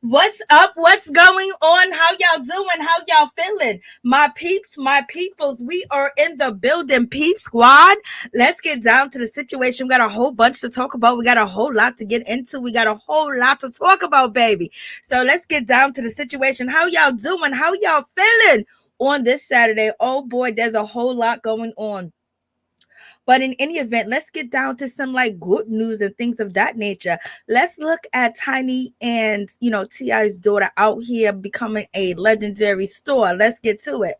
What's up? What's going on? How y'all doing? How y'all feeling? My peeps, my peoples, we are in the building, peep squad. Let's get down to the situation. We got a whole bunch to talk about. We got a whole lot to get into. We got a whole lot to talk about, baby. So let's get down to the situation. How y'all doing? How y'all feeling on this Saturday? Oh boy, there's a whole lot going on. But in any event, let's get down to some like good news and things of that nature. Let's look at Tiny and, T.I.'s daughter out here becoming a legendary star. Let's get to it.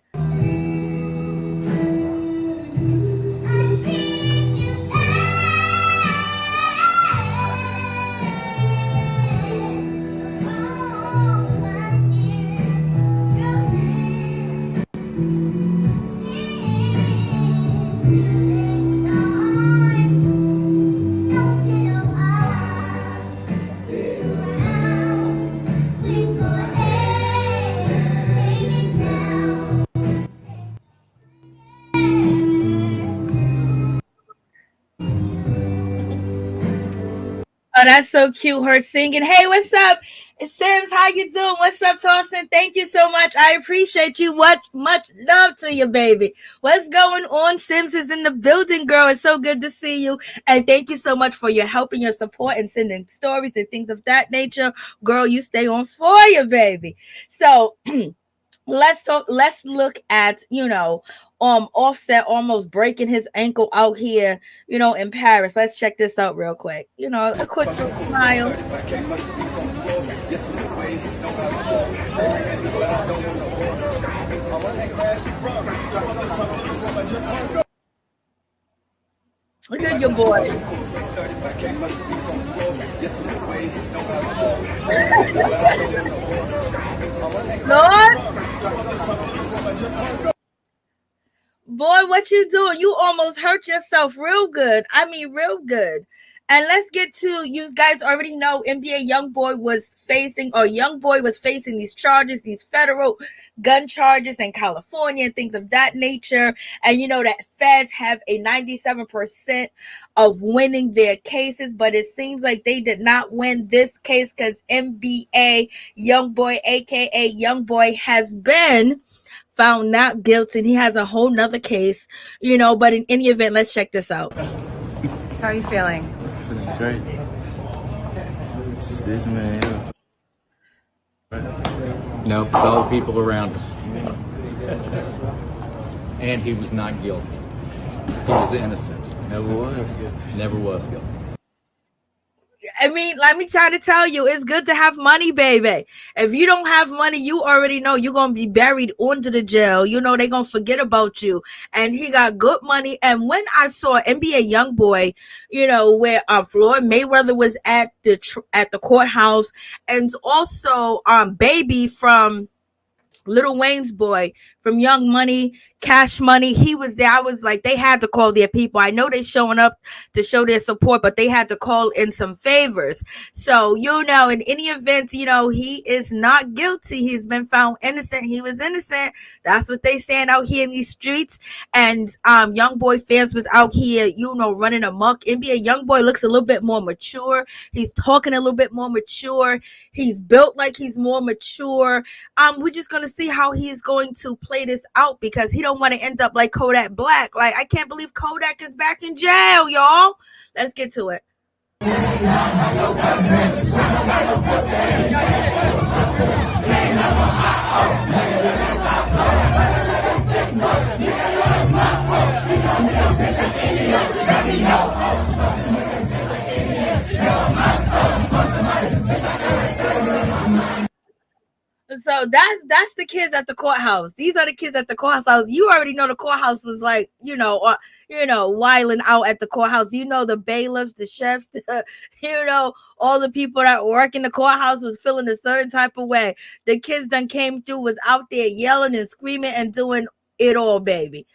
Oh, that's so cute, her singing. Hey, what's up? It's Sims. How you doing? What's up, Torsten? Thank you so much. I appreciate you. Much love to you, baby. What's going on? Sims is in the building, girl. It's so good to see you. And thank you so much for your help and your support and sending stories and things of that nature. Girl, you stay on fire, baby. So let's look at, Offset almost breaking his ankle out here, in Paris. Let's check this out real quick. A quick smile. Look at your boy. Lord. Boy, what you doing? You almost hurt yourself real good. I mean, real good. And let's get to, you guys already know NBA YoungBoy was facing these charges, these federal gun charges in California and things of that nature. And that feds have a 97% of winning their cases, but it seems like they did not win this case because NBA YoungBoy, aka YoungBoy, has been found not guilty. He has a whole nother case, but in any event, let's check this out. How are you feeling? Feeling great. It's this man here. No, it's all the people around us. And he was not guilty. He was innocent. Never was guilty. Never was guilty. I mean, let me try to tell you, it's good to have money, baby. If you don't have money, you already know you're going to be buried under the jail. They're going to forget about you. And he got good money. And when I saw NBA YoungBoy, where Floyd Mayweather was at the courthouse, and also Baby from Lil Wayne's boy from Young Money, Cash Money, he was there. I was like, they had to call their people. I know they showing up to show their support, but they had to call in some favors. So, in any event, he is not guilty. He's been found innocent. He was innocent. That's what they saying out here in these streets. And YoungBoy fans was out here, running amok. NBA YoungBoy looks a little bit more mature. He's talking a little bit more mature. He's built like he's more mature. We're just going to see how he's going to play this out because he don't want to end up like Kodak Black. Like, I can't believe Kodak is back in jail, y'all. Let's get to it. So that's the kids at the courthouse. These are the kids at the courthouse. You already know the courthouse was like, wilding out at the courthouse. The bailiffs, the chefs, all the people that work in the courthouse was feeling a certain type of way. The kids done came through, was out there yelling and screaming and doing it all, baby.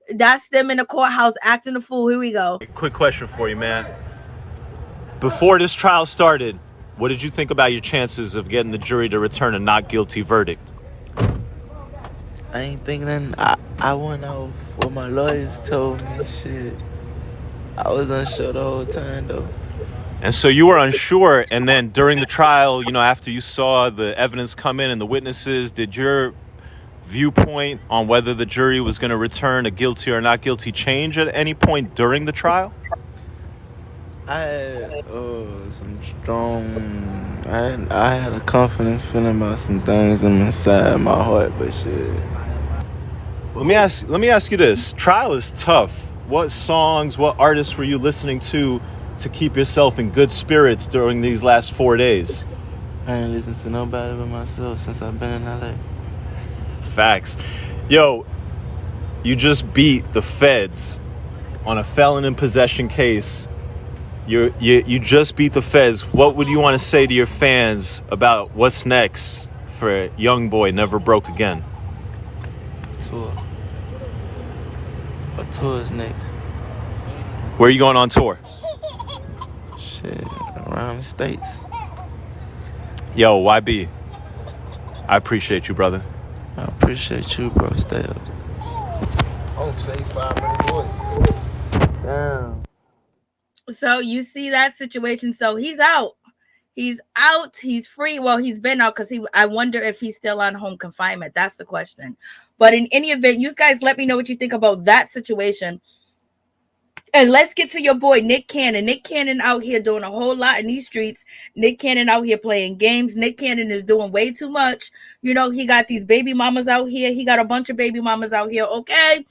That's them in the courthouse acting a fool. Here we go. Quick question for you, man. Before this trial started, what did you think about your chances of getting the jury to return a not guilty verdict? I ain't thinking nothing. I went off what my lawyers told me. Shit. I was unsure the whole time, though. And so you were unsure, and then during the trial, you know, after you saw the evidence come in and the witnesses, did your viewpoint on whether the jury was going to return a guilty or not guilty change at any point during the trial? I had I had a confident feeling about some things inside my heart, but shit. Let me ask you this. Trial is tough. What songs, what artists were you listening to keep yourself in good spirits during these last 4 days? I ain't listened to nobody but myself since I've been in LA. Facts. Yo, you just beat the feds on a felon in possession case. You just beat the feds. What would you want to say to your fans about what's next for Young Boy Never Broke Again? Tour. A tour is next. Where are you going on tour? Shit, around the States. Yo, YB, I appreciate you, brother. I appreciate you, bro. Stay up. Oh, say 5 minutes away. Damn. So you see that situation. So he's out. He's out. He's free. Well, he's been out because I wonder if he's still on home confinement. That's the question. But in any event, you guys let me know what you think about that situation. And let's get to your boy, Nick Cannon. Nick Cannon out here doing a whole lot in these streets. Nick Cannon out here playing games. Nick Cannon is doing way too much. You know, he got these baby mamas out here. He got a bunch of baby mamas out here, okay?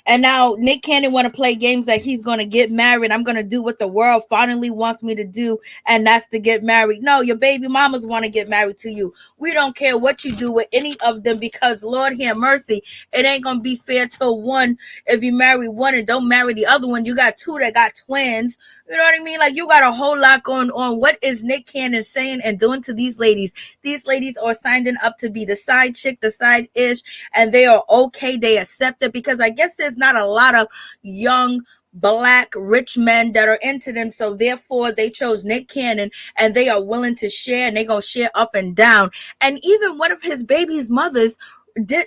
And now Nick Cannon want to play games that he's going to get married. I'm going to do what the world finally wants me to do, and that's to get married. No, your baby mamas want to get married to you. We don't care what you do with any of them because, Lord have mercy, it ain't going to be fair to one. If you marry one and don't marry the other one, you got two that got twins. You know what I mean? Like, you got a whole lot going on. What is Nick Cannon saying and doing to these ladies? These ladies are signing up to be the side chick, the side ish, and they are okay. They accept it because I guess there's not a lot of young Black rich men that are into them. So therefore they chose Nick Cannon and they are willing to share, and they're going to share up and down. And even one of his baby's mothers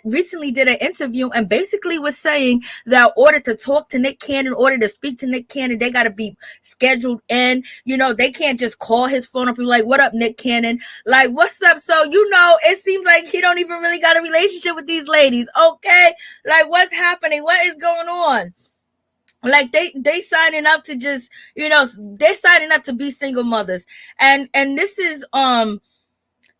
recently did an interview and basically was saying that in order to talk to Nick Cannon, in order to speak to Nick Cannon, they got to be scheduled in. You know, they can't just call his phone up and be like, what up, Nick Cannon? Like, what's up? So, you know, it seems like he don't even really got a relationship with these ladies. Okay. Like, what's happening? What is going on? Like they signing up to just, you know, they're signing up to be single mothers. And this is,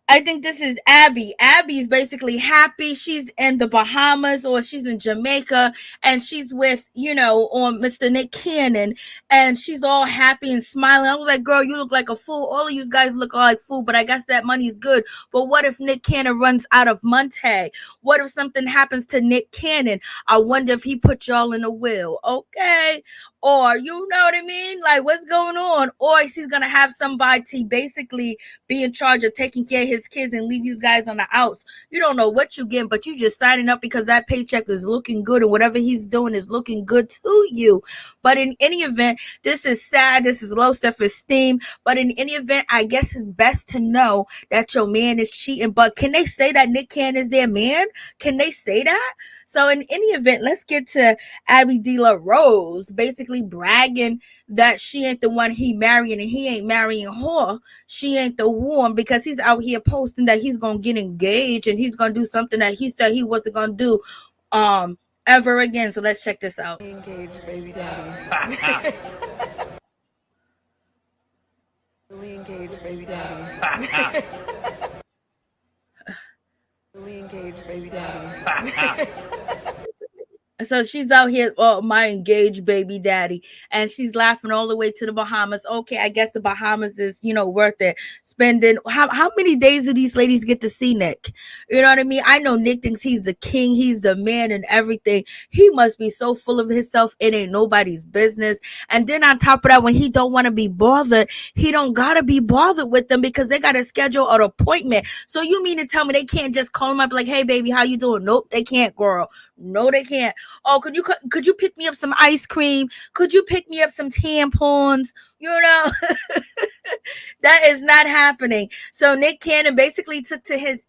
I think this is Abby. Abby's basically happy. She's in the Bahamas or she's in Jamaica and she's with, you know, Mr. Nick Cannon, and she's all happy and smiling. I was like, girl, you look like a fool. All of you guys look like fool, but I guess that money's good. But what if Nick Cannon runs out of money? What if something happens to Nick Cannon? I wonder if he put y'all in a will. Okay. Or, you know what I mean? Like, what's going on? Or he's going to have somebody basically be in charge of taking care of his kids and leave you guys on the outs. You don't know what you're getting, but you just signing up because that paycheck is looking good and whatever he's doing is looking good to you. But in any event, this is sad. This is low self-esteem. But in any event, I guess it's best to know that your man is cheating. But can they say that Nick Cannon is their man? Can they say that? So in any event, let's get to Abby De La Rose basically bragging that she ain't the one he marrying and he ain't marrying her. She ain't the one because he's out here posting that he's going to get engaged and he's going to do something that he said he wasn't going to do ever again. So let's check this out. Engaged, baby daddy. Really engaged, baby daddy. Really engaged, baby daddy. So she's out here, oh, my engaged baby daddy, and she's laughing all the way to the Bahamas. Okay, I guess the Bahamas is, you know, worth it. Spending how many days do these ladies get to see Nick? You know what I mean? I know Nick thinks he's the king, he's the man and everything. He must be so full of himself, it ain't nobody's business. And then on top of that, when he don't want to be bothered, he don't gotta be bothered with them because they gotta schedule an appointment. So you mean to tell me they can't just call him up like, hey baby, how you doing? Nope, they can't, girl. No, they can't. Oh, could you pick me up some ice cream? Could you pick me up some tampons? You know, that is not happening. So Nick Cannon basically took to his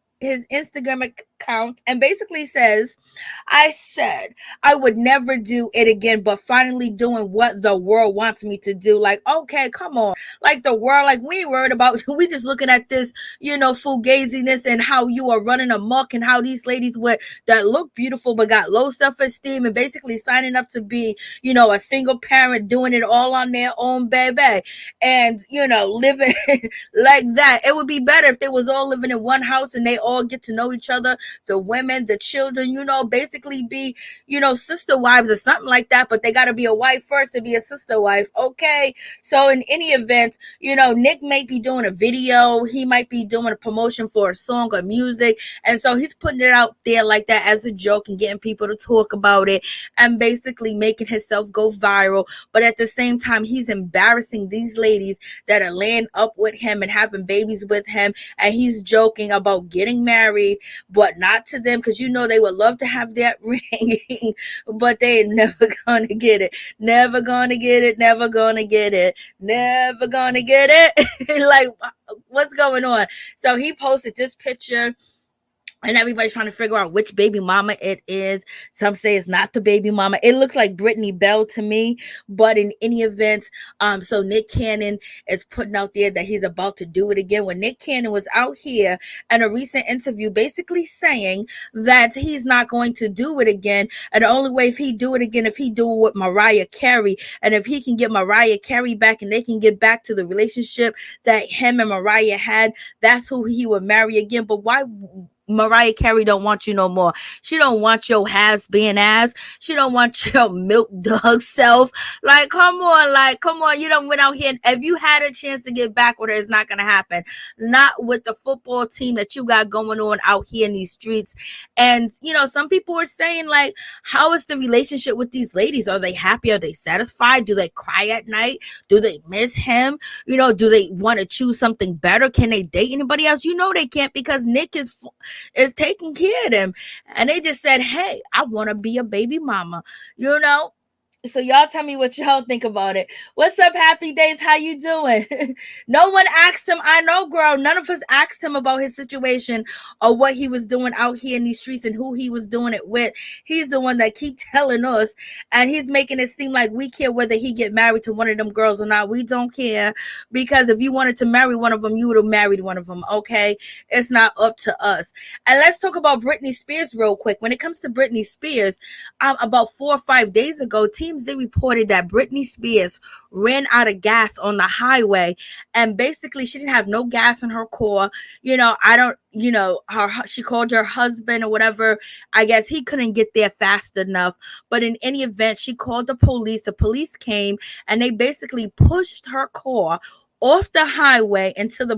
Instagram account and basically says, I said I would never do it again, but finally doing what the world wants me to do. Like, okay, come on. Like the world, like we ain't worried about, we just looking at this, fugaziness and how you are running amok and how these ladies that look beautiful but got low self-esteem and basically signing up to be, a single parent doing it all on their own, baby. And, living like that. It would be better if they was all living in one house and they all get to know each other, the women, the children, basically be, sister wives or something like that, but they got to be a wife first to be a sister wife. Okay. So in any event, Nick might be doing a video. He might be doing a promotion for a song or music. And so he's putting it out there like that as a joke and getting people to talk about it and basically making himself go viral. But at the same time, he's embarrassing these ladies that are laying up with him and having babies with him. And he's joking about getting married, but not to them, because they would love to have that ring, but they're never gonna get it. Never gonna get it. Never gonna get it. Never gonna get it. Like, what's going on? So he posted this picture. And everybody's trying to figure out which baby mama it is. Some say it's not the baby mama. It looks like Brittney Bell to me. But in any event, so Nick Cannon is putting out there that he's about to do it again. When Nick Cannon was out here in a recent interview basically saying that he's not going to do it again. And the only way if he do it again, if he do it with Mariah Carey. And if he can get Mariah Carey back and they can get back to the relationship that him and Mariah had, that's who he would marry again. But why Mariah Carey don't want you no more? She don't want your has-been ass. She don't want your milk dog self. Like, come on. You done went out here. And if you had a chance to get back with her, it's not going to happen. Not with the football team that you got going on out here in these streets. And, some people are saying, like, how is the relationship with these ladies? Are they happy? Are they satisfied? Do they cry at night? Do they miss him? Do they want to choose something better? Can they date anybody else? They can't, because Nick is taking care of them. And they just said, hey, I want to be a baby mama, So y'all tell me what y'all think about it. What's up, Happy Days? How you doing? No one asked him. I know, girl. None of us asked him about his situation or what he was doing out here in these streets and who he was doing it with. He's the one that keep telling us, and he's making it seem like we care whether he get married to one of them girls or not. We don't care, because if you wanted to marry one of them, you would have married one of them. Okay, it's not up to us. And let's talk about Britney Spears real quick. When it comes to Britney Spears, about 4 or 5 days ago, they reported that Britney Spears ran out of gas on the highway, and basically she didn't have no gas in her car. She called her husband or whatever. I guess he couldn't get there fast enough. But in any event, she called the police. The police came and they basically pushed her car off the highway into the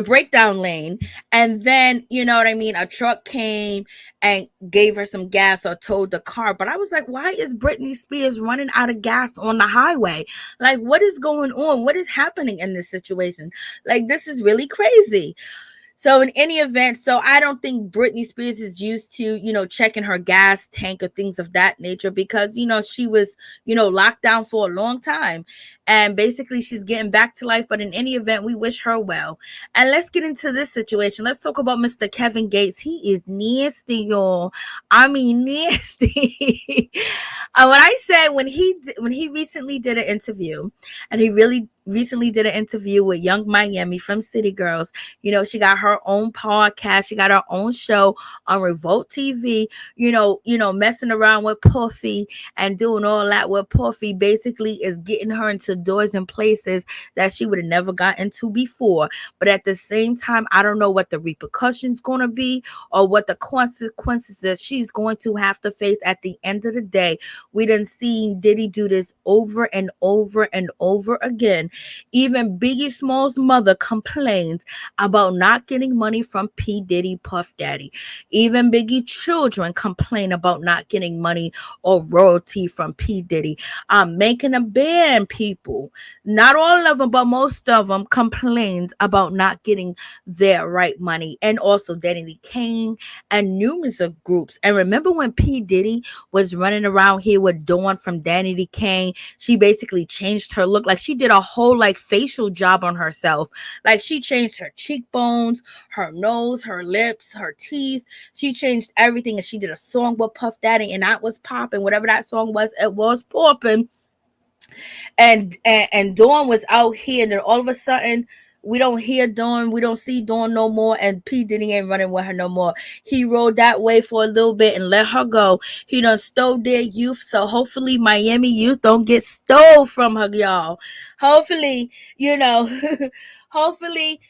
breakdown lane. And then, a truck came and gave her some gas or towed the car. But I was like, why is Britney Spears running out of gas on the highway? Like, what is going on? What is happening in this situation? Like, this is really crazy. So in any event, I don't think Britney Spears is used to, checking her gas tank or things of that nature, because, she was, locked down for a long time. And basically she's getting back to life. But in any event, we wish her well. And let's get into this situation. Let's talk about Mr. Kevin Gates. He is nasty, y'all. I mean, nasty. When I said when he recently did an interview, and he really recently did an interview with Young Miami from City Girls. She got her own podcast. She got her own show on Revolt TV, messing around with Puffy and doing all that with Puffy basically is getting her into doors and places that she would have never got into before. But at the same time, I don't know what the repercussions going to be or what the consequences that she's going to have to face at the end of the day. We done seen Diddy do this over and over and over again. Even Biggie Small's mother complains about not getting money from P. Diddy Puff Daddy. Even Biggie children complain about not getting money or royalty from P. Diddy. I'm making a ban, people. people, not all of them, but most of them, complains about not getting their right money. And also Danny Kane and numerous of groups. And remember when P. Diddy was running around here with Dawn from Danny Kane? She basically changed her look. Like she did a whole like facial job on herself. Like she changed her cheekbones, her nose, her lips, her teeth. She changed everything. And she did a song with Puff Daddy, and that was popping. Whatever that song was, it was popping. And Dawn was out here, and then all of a sudden we don't hear Dawn, we don't see Dawn no more, and P. Diddy ain't running with her no more. He rode that way for a little bit and let her go. He done stole their youth, so hopefully Miami youth don't get stole from her, y'all. Hopefully, hopefully,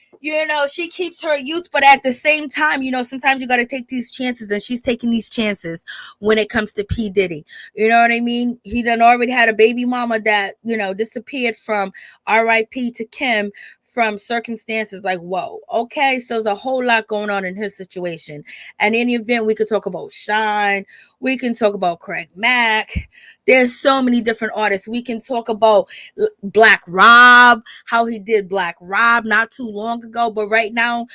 she keeps her youth, but at the same time, sometimes you got to take these chances, and she's taking these chances when it comes to P. Diddy. You know what I mean? He done already had a baby mama that, disappeared from RIP to Kim from circumstances like, whoa, okay, so there's a whole lot going on in his situation. And in the event, we could talk about Shine, we can talk about Craig Mack. There's so many different artists. We can talk about Black Rob, how he did Black Rob not too long ago, but right now,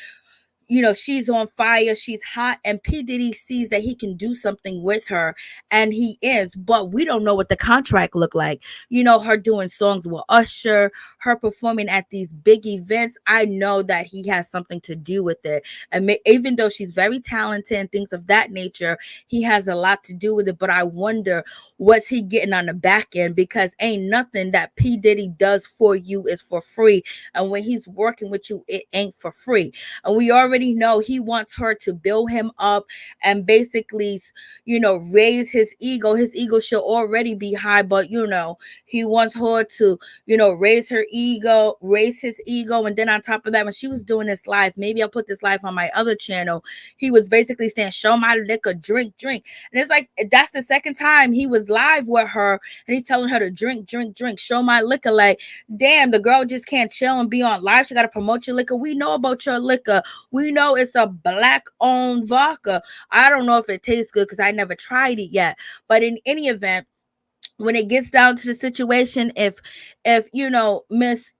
she's on fire, she's hot, and P. Diddy sees that he can do something with her, and he is, but we don't know what the contract looked like. Her doing songs with Usher, her performing at these big events. I know that he has something to do with it, and even though she's very talented and things of that nature, he has a lot to do with it. But I wonder what's he getting on the back end, because ain't nothing that P. Diddy does for you is for free, and when he's working with you, it ain't for free. And we already know he wants her to build him up and basically, raise his ego. His ego should already be high, but he wants her to, raise his ego. And then on top of that, when she was doing this live, maybe I'll put this live on my other channel, he was basically saying, show my liquor, drink. And it's like, that's the second time he was live with her, and he's telling her to drink, show my liquor. Like, damn, the girl just can't chill and be on live. She got to promote your liquor. We know about your liquor. We know it's a Black-owned vodka. I don't know if it tastes good because I never tried it yet. But in any event, when it gets down to the situation, if Miss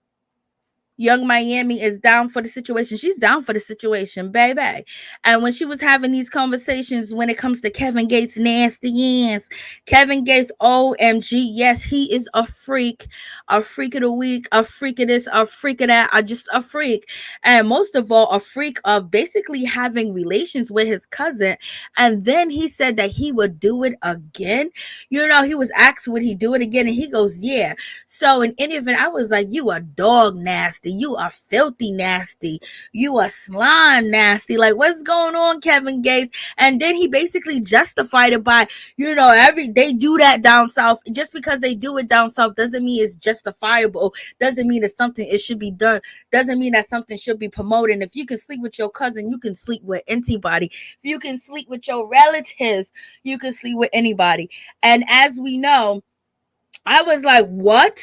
Young Miami is down for the situation, she's down for the situation, baby. And when she was having these conversations when it comes to Kevin Gates' nasty ass, Kevin Gates, OMG, yes, he is a freak of the week, a freak of this, a freak of that, just a freak. And most of all, a freak of basically having relations with his cousin. And then he said that he would do it again. He was asked, would he do it again? And he goes, yeah. So in any event, I was like, you a dog nasty. You are filthy nasty. You are slime nasty. Like, what's going on, Kevin Gates? And then he basically justified it by, they do that down south. Just because they do it down south doesn't mean it's justifiable. Doesn't mean it's something it should be done. Doesn't mean that something should be promoted. And if you can sleep with your cousin, you can sleep with anybody. If you can sleep with your relatives, you can sleep with anybody. And as we know, I was like, what?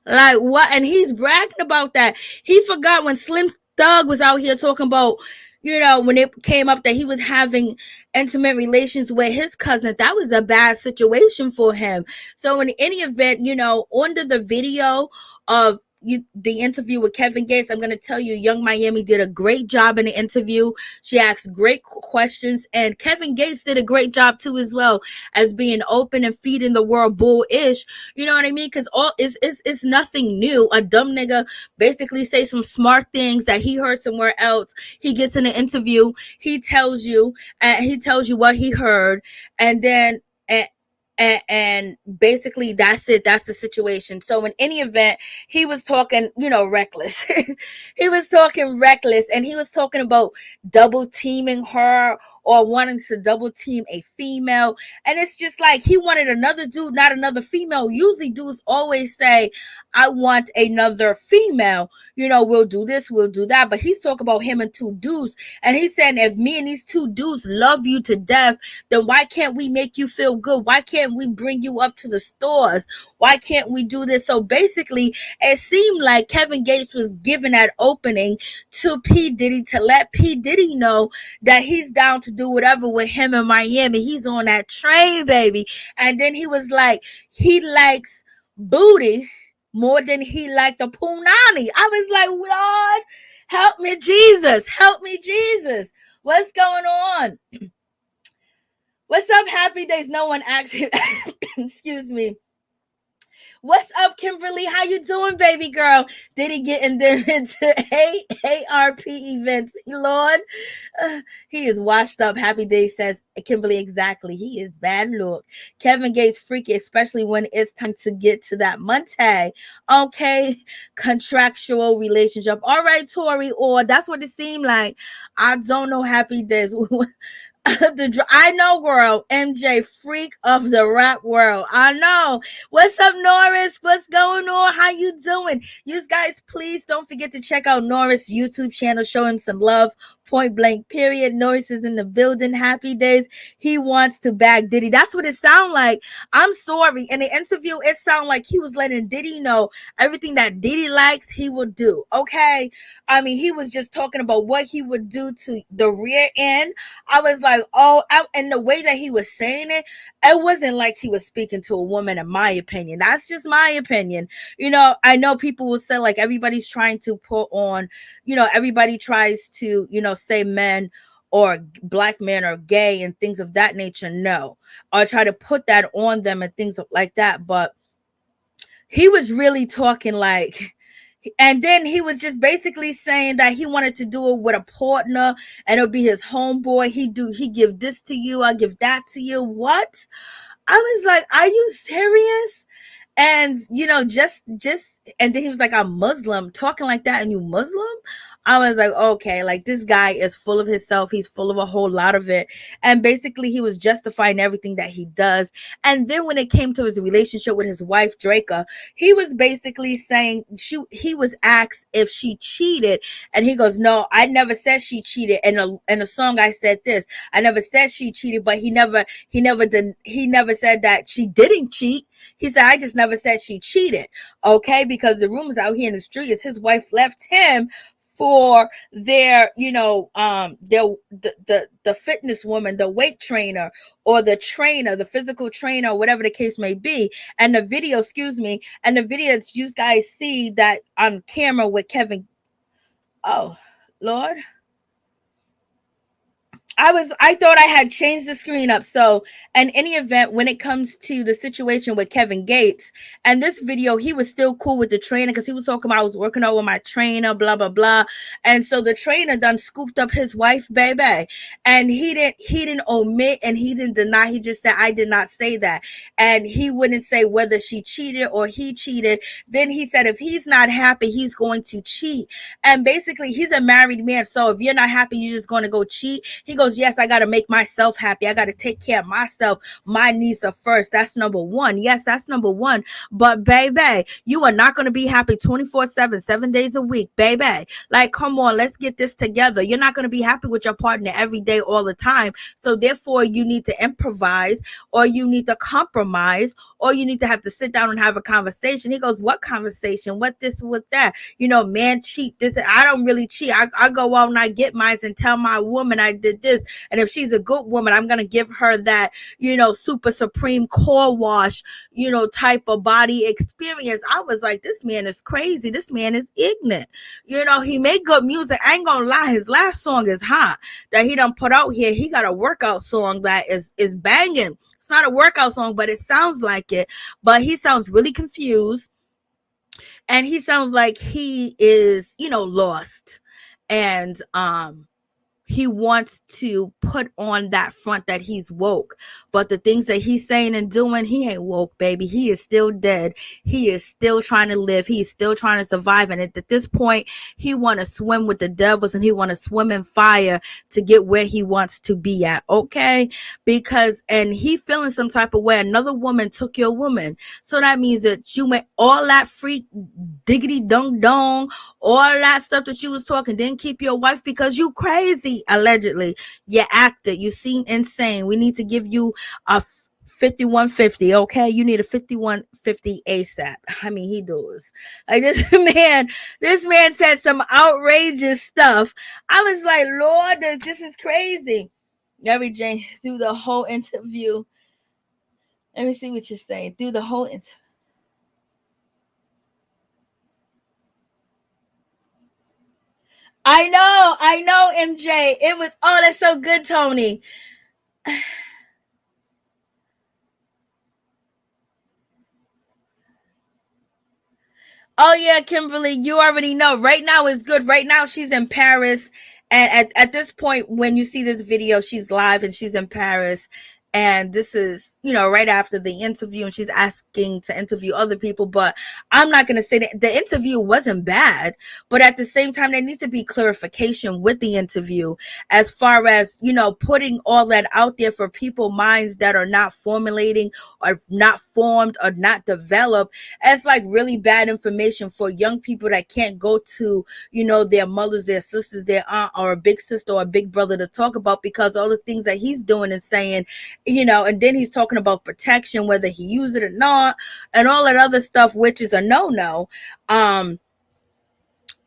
Like, what? And he's bragging about that. He forgot when Slim Thug was out here talking about, when it came up that he was having intimate relations with his cousin. That was a bad situation for him. So in any event, under the video of the interview with Kevin Gates, I'm going to tell you, Young Miami did a great job in the interview. She asked great questions, and Kevin Gates did a great job too, as well as being open and feeding the world bullish. You know what I mean? Because it's nothing new. A dumb nigga basically say some smart things that he heard somewhere else. He gets in an interview. He tells you what he heard, and then and basically that's it. That's the situation. So in any event, he was talking, reckless. He was talking reckless, and he was talking about double teaming her or wanting to double team a female. And it's just like he wanted another dude, not another female. Usually dudes always say, I want another female. We'll do this, we'll do that. But he's talking about him and two dudes. And he's saying, if me and these two dudes love you to death, then why can't we make you feel good? Why can't we bring you up to the stores? Why can't we do this? So basically, it seemed like Kevin Gates was giving that opening to P. Diddy to let P. Diddy know that he's down to do whatever with him in Miami. He's on that train, baby. And then he was like, he likes booty, more than he liked the punani. I was like, Lord, help me, Jesus. Help me, Jesus. What's going on? What's up, Happy Days? No one asked him. Excuse me. What's up, Kimberly? How you doing, baby girl? Did he get in them into ARP events? Lord, he is washed up. Happy Day says, Kimberly, exactly. He is bad look. Kevin Gates freaky, especially when it's time to get to that Monte. Okay, contractual relationship. All right, Tori, or that's what it seemed like. I don't know, Happy Days. I know, girl. MJ, freak of the rap world. I know. What's up, Norris? What's going on? How you doing? You guys, please don't forget to check out Norris' YouTube channel. Show him some love. Point blank, period. Norris is in the building. Happy Days. He wants to bag Diddy. That's what it sounded like. I'm sorry. In the interview, it sounded like he was letting Diddy know everything that Diddy likes, he will do. Okay? I mean, he was just talking about what he would do to the rear end. I was like, and the way that he was saying it, it wasn't like he was speaking to a woman, in my opinion. That's just my opinion. You know, I know people will say, like, everybody's trying to put on, you know, everybody tries to, you know, say men or black men are gay and things of that nature. No, or try to put that on them and things like that. But he was really talking like, and then he was just basically saying that he wanted to do it with a partner and it'll be his homeboy. He give this to you, I give that to you. What? I was like, are you serious? And you know, just and then he was like, I'm Muslim, talking like that, and you Muslim? I was like, okay, like this guy is full of himself. He's full of a whole lot of it. And basically he was justifying everything that he does. And then when it came to his relationship with his wife, Draca, he was basically saying he was asked if she cheated. And he goes, no, I never said she cheated. In a song, I said this. I never said she cheated, but he never said that she didn't cheat. He said, I just never said she cheated. Okay, because the rumors out here in the street is his wife left him for their, you know, the fitness woman, the weight trainer, or the trainer, the physical trainer, whatever the case may be. And the video, and the video that you guys see that on camera with Kevin. Oh, Lord. I thought I had changed the screen up. So in any event, when it comes to the situation with Kevin Gates and this video, he was still cool with the trainer because he was talking about I was working out with my trainer, blah, blah, blah. And so the trainer done scooped up his wife, baby. And he didn't omit and he didn't deny. He just said, I did not say that. And he wouldn't say whether she cheated or he cheated. Then he said, if he's not happy, he's going to cheat. And basically he's a married man. So if you're not happy, you're just going to go cheat. He goes, yes, I got to make myself happy. I got to take care of myself. My needs are first. That's number one. Yes, that's number one. But baby, you are not going to be happy 24/7, 7 days a week, baby. Like, come on, let's get this together. You're not going to be happy with your partner every day, all the time. So therefore, you need to improvise, or you need to compromise, or you need to have to sit down and have a conversation. He goes, what conversation? What this, what that? You know, man, cheat. This, I don't really cheat. I go out and I get mine and tell my woman I did this. And if she's a good woman, I'm going to give her that, you know, super supreme core wash, you know, type of body experience. I was like, this man is crazy. This man is ignorant. You know, he made good music. I ain't gonna lie. His last song is hot that he done put out here. He got a workout song that is banging. It's not a workout song, but it sounds like it. But he sounds really confused. And he sounds like he is, you know, lost. And, he wants to put on that front that he's woke, but the things that he's saying and doing, he ain't woke, baby. He is still dead. He is still trying to live. He's still trying to survive. And at this point, he want to swim with the devils and he want to swim in fire to get where he wants to be at. Okay. Because, and he feeling some type of way. Another woman took your woman. So that means that you went all that freak diggity dong dong, all that stuff that you was talking, didn't keep your wife because you crazy. Allegedly, you acted. You seem insane. We need to give you a 5150. Okay, you need a 5150 ASAP. I mean, he does. Like this man said some outrageous stuff. I was like, Lord, this is crazy. Mary Jane, through the whole interview. Let me see what you're saying. Through the whole interview. I know, MJ. It was, oh, that's so good, Tony. Oh yeah, Kimberly, you already know. Right now is good. Right now she's in Paris. And at this point, when you see this video, she's live and she's in Paris. And this is, right after the interview, and she's asking to interview other people. But I'm not going to say that the interview wasn't bad. But at the same time, there needs to be clarification with the interview as far as, putting all that out there for people minds that are not formulating or not formed or not developed. That's like really bad information for young people that can't go to, their mothers, their sisters, their aunt, or a big sister or a big brother to talk about, because all the things that he's doing and saying, and then he's talking about protection, whether he used it or not, and all that other stuff, which is a no-no. And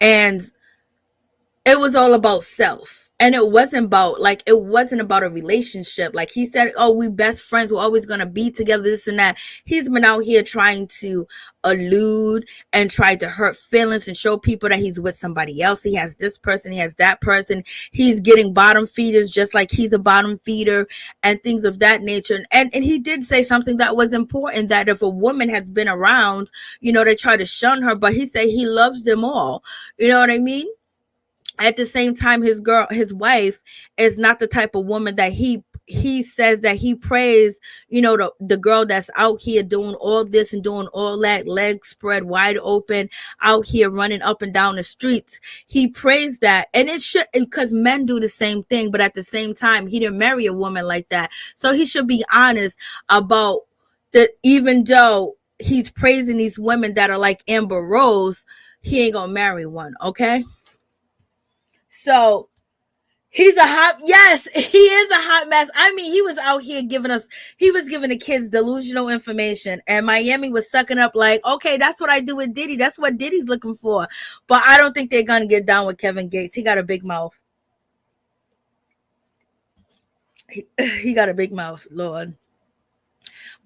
it was all about self. And it wasn't about a relationship. Like he said, oh, we best friends, we're always going to be together, this and that. He's been out here trying to allude and try to hurt feelings and show people that he's with somebody else. He has this person, he has that person. He's getting bottom feeders just like he's a bottom feeder and things of that nature. And he did say something that was important, that if a woman has been around, they try to shun her, but he said he loves them all. You know what I mean? At the same time, his wife is not the type of woman that he says that he prays, the girl that's out here doing all this and doing all that, legs spread wide open, out here running up and down the streets. He prays that. And it should, because men do the same thing, but at the same time, he didn't marry a woman like that. So he should be honest about that. Even though he's praising these women that are like Amber Rose, he ain't gonna marry one, okay? So he is a hot mess. I mean, he was out here giving the kids delusional information, and Miami was sucking up like, okay, that's what I do with Diddy. That's what Diddy's looking for. But I don't think they're going to get down with Kevin Gates. He got a big mouth. He got a big mouth, Lord.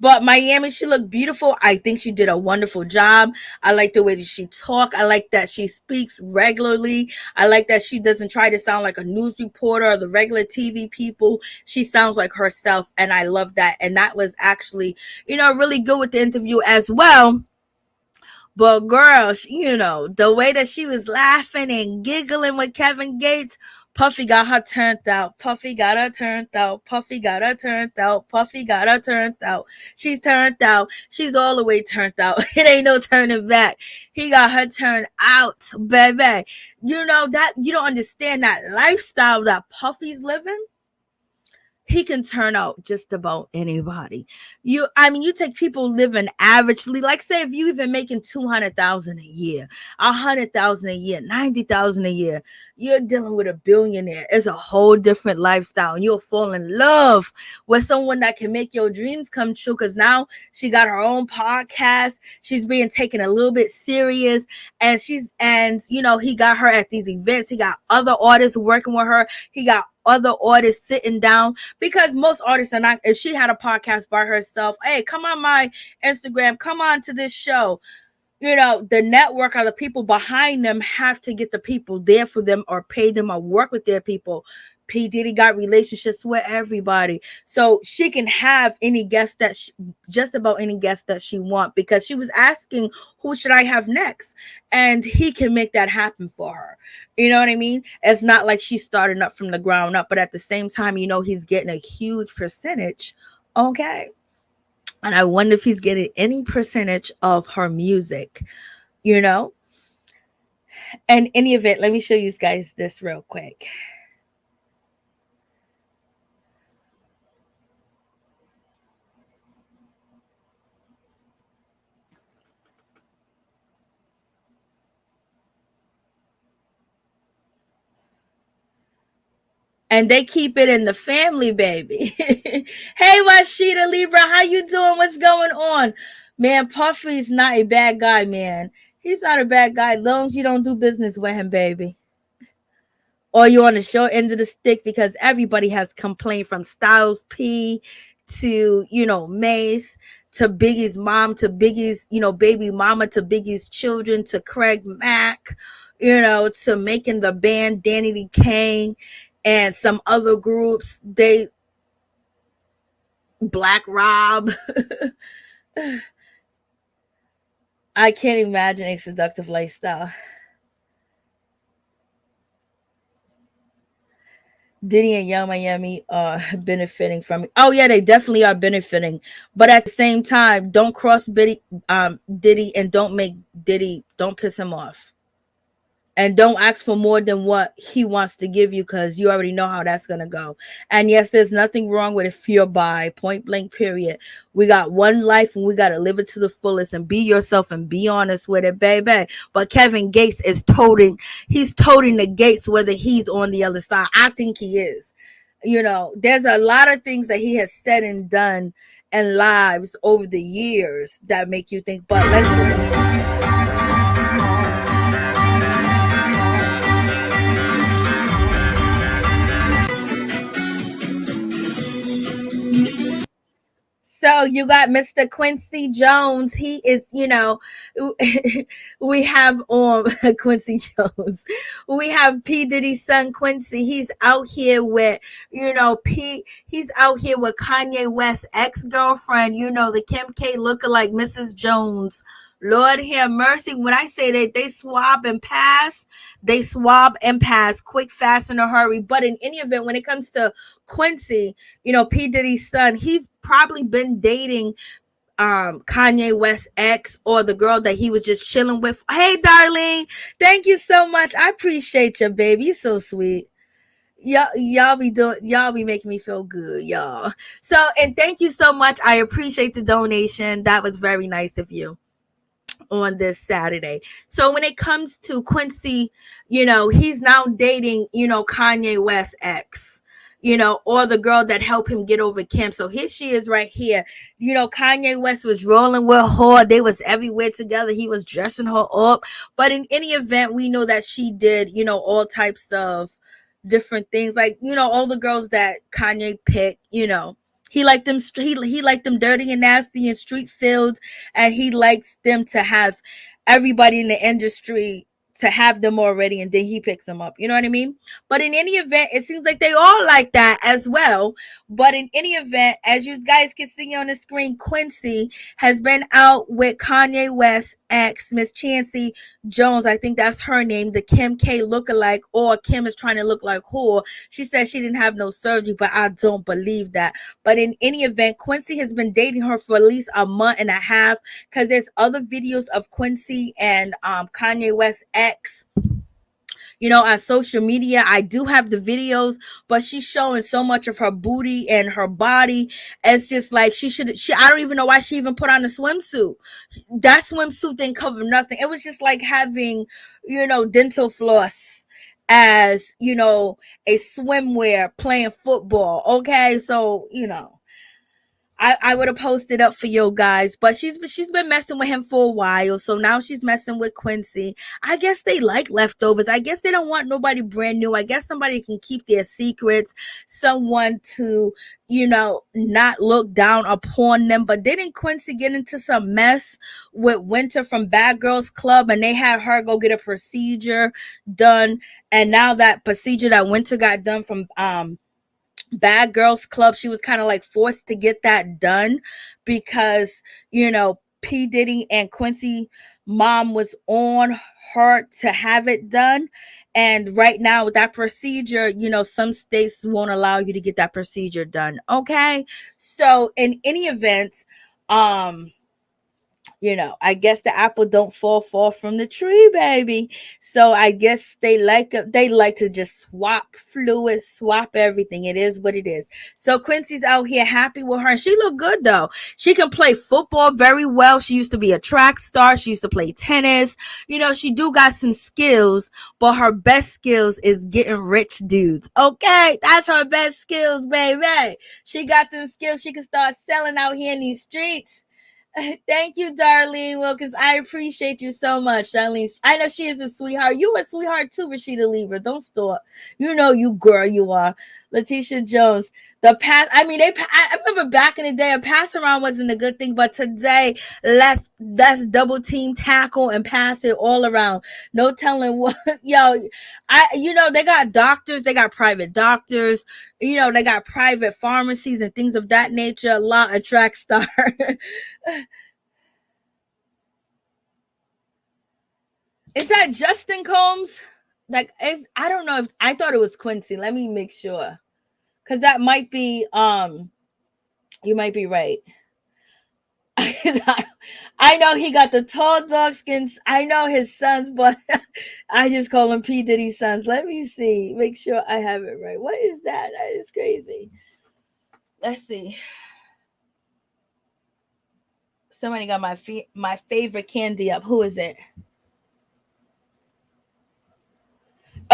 But Miami, she looked beautiful. I think she did a wonderful job. I like the way that she talks. I like that she speaks regularly. I like that she doesn't try to sound like a news reporter or the regular TV people. She sounds like herself, and I love that. And that was actually, really good with the interview as well. But girl, the way that she was laughing and giggling with Kevin Gates, Puffy got her turned out. Puffy got her turned out. Puffy got her turned out. Puffy got her turned out. She's turned out. She's all the way turned out. It ain't no turning back. He got her turned out, baby. That you don't understand that lifestyle that Puffy's living. He can turn out just about anybody. You take people living averagely, like say if you even making 200,000 a year, 100,000 a year, 90,000 a year, you're dealing with a billionaire. It's a whole different lifestyle, and you'll fall in love with someone that can make your dreams come true. Because now she got her own podcast. She's being taken a little bit serious, and he got her at these events. He got other artists working with her. He got other artists sitting down, because most artists are not. If she had a podcast by herself, hey, come on my Instagram, come on to this show. The network or the people behind them have to get the people there for them or pay them or work with their people. P. Diddy got relationships with everybody. So she can have any guest just about any guest that she want, because she was asking, who should I have next? And he can make that happen for her. You know what I mean? It's not like she's starting up from the ground up, but at the same time, he's getting a huge percentage. Okay. And I wonder if he's getting any percentage of her music, And in any event, let me show you guys this real quick. And they keep it in the family, baby. Hey, Washida Libra, how you doing? What's going on? Man, Puffy's not a bad guy, man. He's not a bad guy, as long as you don't do business with him, baby. Or you're on the short end of the stick, because everybody has complained, from Styles P to, Mace, to Biggie's mom, to Biggie's, baby mama, to Biggie's children, to Craig Mack. to making the band Danny Kane and some other groups. They Black Rob. I can't imagine a seductive lifestyle. Diddy and Young Miami are benefiting from it. Oh yeah, they definitely are benefiting. But at the same time, don't cross Diddy, and don't piss him off. And don't ask for more than what he wants to give you, because you already know how that's going to go. And yes, there's nothing wrong with if you're bi, point blank, period. We got one life and we got to live it to the fullest and be yourself and be honest with it, baby. But Kevin Gates is toting the gates, whether he's on the other side. I think he is. There's a lot of things that he has said and done in lives over the years that make you think, but let's go. So you got Mr. Quincy Jones. He is, we have Quincy Jones. We have P. Diddy's son Quincy. He's out here with, he's out here with Kanye West's ex-girlfriend, the Kim K lookalike Mrs. Jones. Lord have mercy. When I say that they swab and pass quick, fast, in a hurry. But in any event, when it comes to Quincy, P. Diddy's son, he's probably been dating Kanye West's ex, or the girl that he was just chilling with. Hey, darling, thank you so much. I appreciate you, baby. You're so sweet. Y'all be making me feel good, y'all. So, and thank you so much. I appreciate the donation. That was very nice of you on this Saturday. So when it comes to Quincy, he's now dating, Kanye West's ex, or the girl that helped him get over Kim. So here she is right here. Kanye West was rolling with her. They was everywhere together. He was dressing her up. But in any event, we know that she did, all types of different things. Like, all the girls that Kanye picked, he liked them. He liked them dirty and nasty and street filled, and he likes them to have everybody in the industry to have them already, and then he picks them up. You know what I mean? But in any event, it seems like they all like that as well. But in any event, as you guys can see on the screen, Quincy has been out with Kanye West's ex, Miss Chancey Jones. I think that's her name, the Kim K lookalike, or Kim is trying to look like her. She said she didn't have no surgery, but I don't believe that. But in any event, Quincy has been dating her for at least a month and a half, because there's other videos of Quincy and Kanye West's ex, on social media. I do have the videos, but she's showing so much of her booty and her body. It's just like I don't even know why she even put on a swimsuit. That swimsuit didn't cover nothing. It was just like having, dental floss as, a swimwear playing football. Okay. So, I would have posted up for you guys, but she's been messing with him for a while. So now she's messing with Quincy. I guess they like leftovers. I guess they don't want nobody brand new. I guess somebody can keep their secrets, someone to, not look down upon them. But didn't Quincy get into some mess with Winter from Bad Girls Club, and they had her go get a procedure done? And now that procedure that Winter got done from Bad Girls Club, she was kind of like forced to get that done because, P. Diddy and Quincy mom was on her to have it done. And right now with that procedure, some states won't allow you to get that procedure done. Okay. So in any event, I guess the apple don't fall from the tree, baby. So I guess they like to just swap fluids, swap everything. It is what it is. So Quincy's out here happy with her. She look good though. She can play football very well. She used to be a track star. She used to play tennis. She do got some skills, but her best skills is getting rich dudes. Okay, that's her best skills, baby. She got some skills. She can start selling out here in these streets. Thank you, Darlene Wilkins. I appreciate you so much, Darlene. I know she is a sweetheart. You a sweetheart too, Rashida Lever. Don't stop. You girl you are. Letitia Jones. The pass, I mean, I remember back in the day, a pass around wasn't a good thing, but today, let's double team tackle and pass it all around. No telling what, they got doctors, they got private doctors, they got private pharmacies and things of that nature. A lot of track star. Is that Justin Combs? Like, I don't know if I thought it was Quincy. Let me make sure. Because that might be, you might be right. I know he got the tall dark skins. I know his sons, but I just call him P. Diddy's sons. Let me see. Make sure I have it right. What is that? That is crazy. Let's see. Somebody got my favorite candy up. Who is it?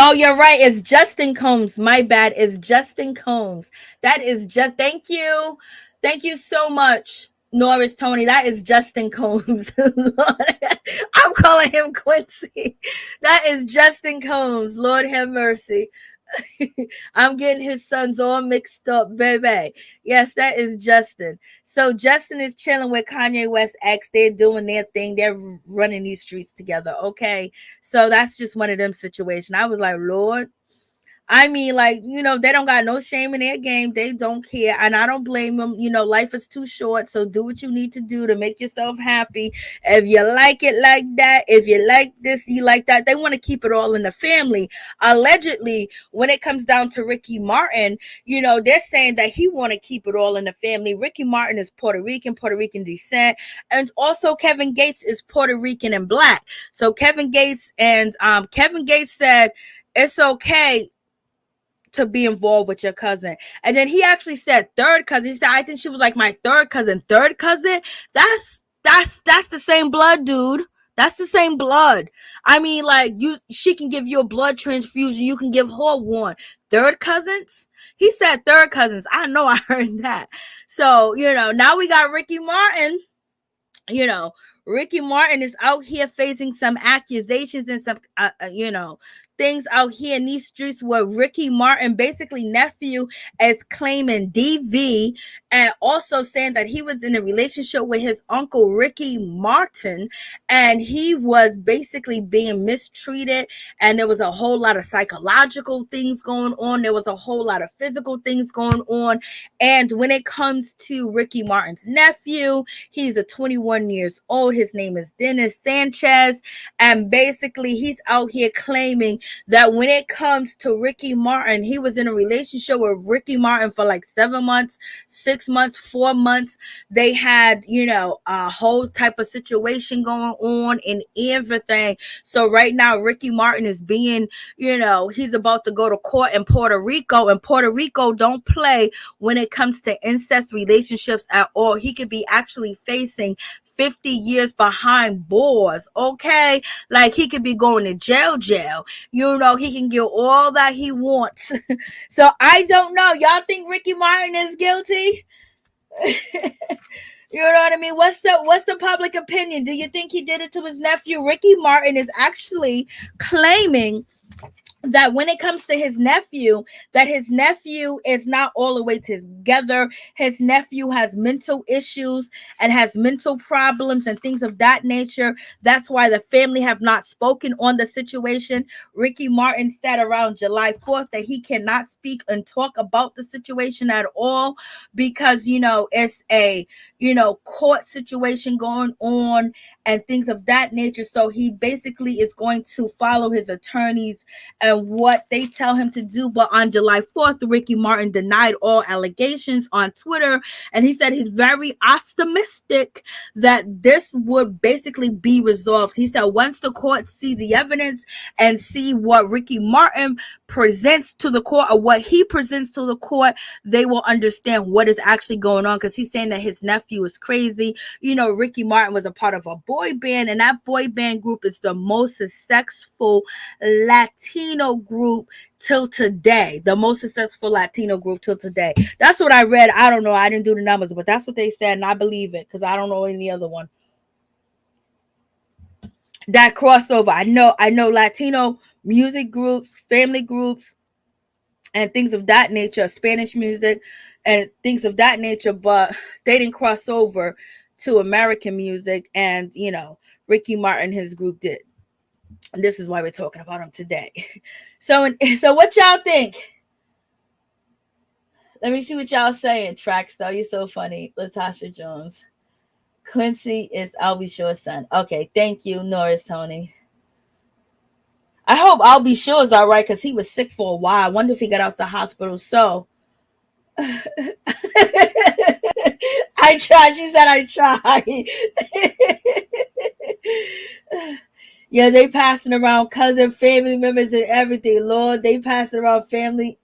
Oh, you're right. It's Justin Combs. My bad. It's Justin Combs. That is just, thank you. Thank you so much, Norris Tony. That is Justin Combs. I'm calling him Quincy. That is Justin Combs. Lord have mercy. I'm getting his sons all mixed up, baby. Yes, that is Justin. So Justin is chilling with Kanye West ex. They're doing their thing. They're running these streets together. Okay. So that's just one of them situations. I was like, Lord. I mean, like, they don't got no shame in their game. They don't care. And I don't blame them. Life is too short. So do what you need to do to make yourself happy. If you like it like that, if you like this, you like that. They want to keep it all in the family. Allegedly, when it comes down to Ricky Martin, they're saying that he want to keep it all in the family. Ricky Martin is Puerto Rican descent. And also Kevin Gates is Puerto Rican and black. So Kevin Gates said, it's okay to be involved with your cousin. And then he actually said third cousin. He said, I think she was like my third cousin. Third cousin? That's the same blood, dude. That's the same blood. I mean, like, she can give you a blood transfusion. You can give her one. Third cousins? He said third cousins. I know I heard that. So, now we got Ricky Martin. Ricky Martin is out here facing some accusations and some, things out here in these streets where Ricky Martin, basically nephew, is claiming DV and also saying that he was in a relationship with his uncle Ricky Martin and he was basically being mistreated, and there was a whole lot of psychological things going on. There was a whole lot of physical things going on. And when it comes to Ricky Martin's nephew, he's a 21 years old. His name is Dennis Sanchez. And basically he's out here claiming that when it comes to Ricky Martin, he was in a relationship with Ricky Martin for like 7 months, 6 months, 4 months. They had, a whole type of situation going on and everything. So right now, Ricky Martin is being, he's about to go to court in Puerto Rico, and Puerto Rico don't play when it comes to incest relationships at all. He could be actually facing 50 years behind bars, okay? Like, he could be going to jail. He can get all that he wants. So I don't know. Y'all think Ricky Martin is guilty? You know what I mean? What's the public opinion? Do you think he did it to his nephew? Ricky Martin is actually claiming that when it comes to his nephew, that his nephew is not all the way together. His nephew has mental issues and has mental problems and things of that nature. That's why the family have not spoken on the situation. Ricky Martin said around July 4th that he cannot speak and talk about the situation at all because, it's a, court situation going on and things of that nature. So he basically is going to follow his attorneys and what they tell him to do. But on July 4th, Ricky Martin denied all allegations on Twitter. And he said he's very optimistic that this would basically be resolved. He said once the court see the evidence and see what Ricky Martin presents to the court or what he presents to the court, they will understand what is actually going on, because he's saying that his nephew is crazy. Ricky Martin was a part of a boy band, and that boy band group is the most successful Latino group till today. The most successful Latino group till today. That's what I read. I don't know. I didn't do the numbers, but that's what they said, and I believe it because I don't know any other one. That crossover. I know Latino music groups, family groups, and things of that nature, Spanish music and things of that nature, but they didn't cross over to American music, and Ricky Martin, his group, did. And this is why we're talking about him today. So what y'all think? Let me see what y'all saying. Tracks though, you're so funny. Latasha Jones. Quincy is I'll Be Sure's son. Okay, thank you, Norris Tony. I hope I'll Be Sure is all right, because he was sick for a while. I wonder if he got out the hospital. So I tried. She said I tried. Yeah, they passing around cousin, family members, and everything. Lord, they passing around family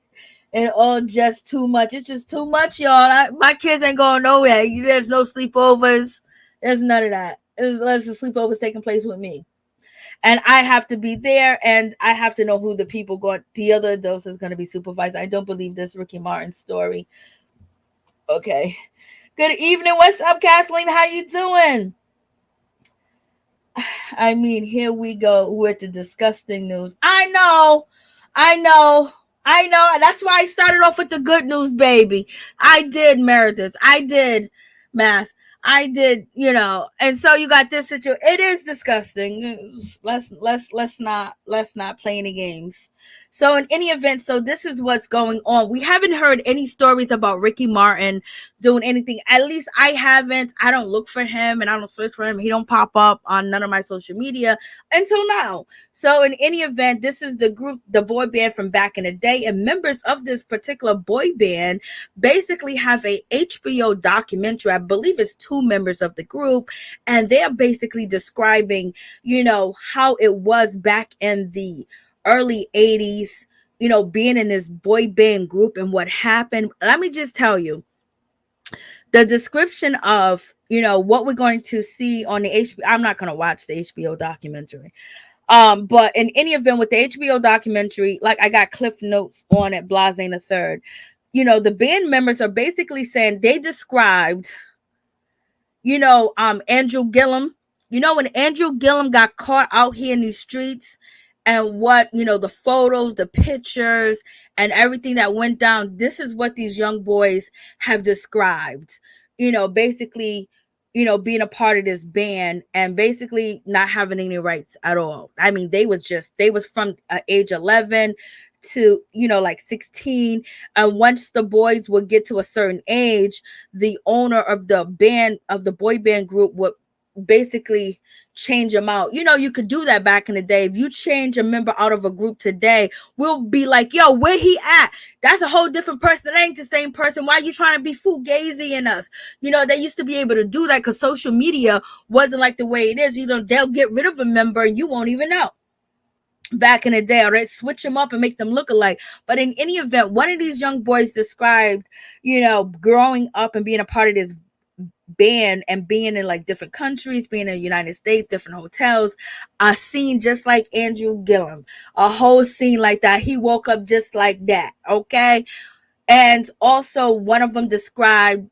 and all just too much. It's just too much, y'all. My kids ain't going nowhere. There's no sleepovers. There's none of that. Unless the sleepovers taking place with me. And I have to be there, and I have to know who the people going. The other adults is going to be supervised. I don't believe this Ricky Martin story. Okay. Good evening. What's up, Kathleen? How you doing? I mean, here we go with the disgusting news. I know. That's why I started off with the good news, baby. I did, Meredith. I did, Math. I did, and so you got this situation. It is disgusting. Let's not play any games. So in any event, so this is what's going on. We haven't heard any stories about Ricky Martin doing anything. At least I haven't. I don't look for him and I don't search for him. He don't pop up on none of my social media until now. So in any event, this is the group, the boy band from back in the day, and members of this particular boy band basically have a HBO documentary. I believe it's 2 members of the group, and they're basically describing, how it was back in the early 80s, being in this boy band group and what happened. Let me just tell you, the description of, what we're going to see on the HBO, I'm not going to watch the HBO documentary. But in any event, with the HBO documentary, like I got cliff notes on it, Blase the third, the band members are basically saying they described, Andrew Gillum, when Andrew Gillum got caught out here in these streets, and what, the photos, the pictures, and everything that went down, this is what these young boys have described, basically, being a part of this band and basically not having any rights at all. I mean, they was from age 11 to, like 16. And once the boys would get to a certain age, the owner of the band, of the boy band group, would basically change them out. You could do that back in the day. If you change a member out of a group today, we'll be like, yo, where he at? That's a whole different person. That ain't the same person. Why are you trying to be fugazi in us? They used to be able to do that because social media wasn't like the way it is. They'll get rid of a member and you won't even know. Back in the day, or they switch them up and make them look alike. But in any event, one of these young boys described, growing up and being a part of this band and being in like different countries, being in the United States, different hotels, a scene just like Andrew Gillum, a whole scene like that. He woke up just like that. Okay. And also one of them described,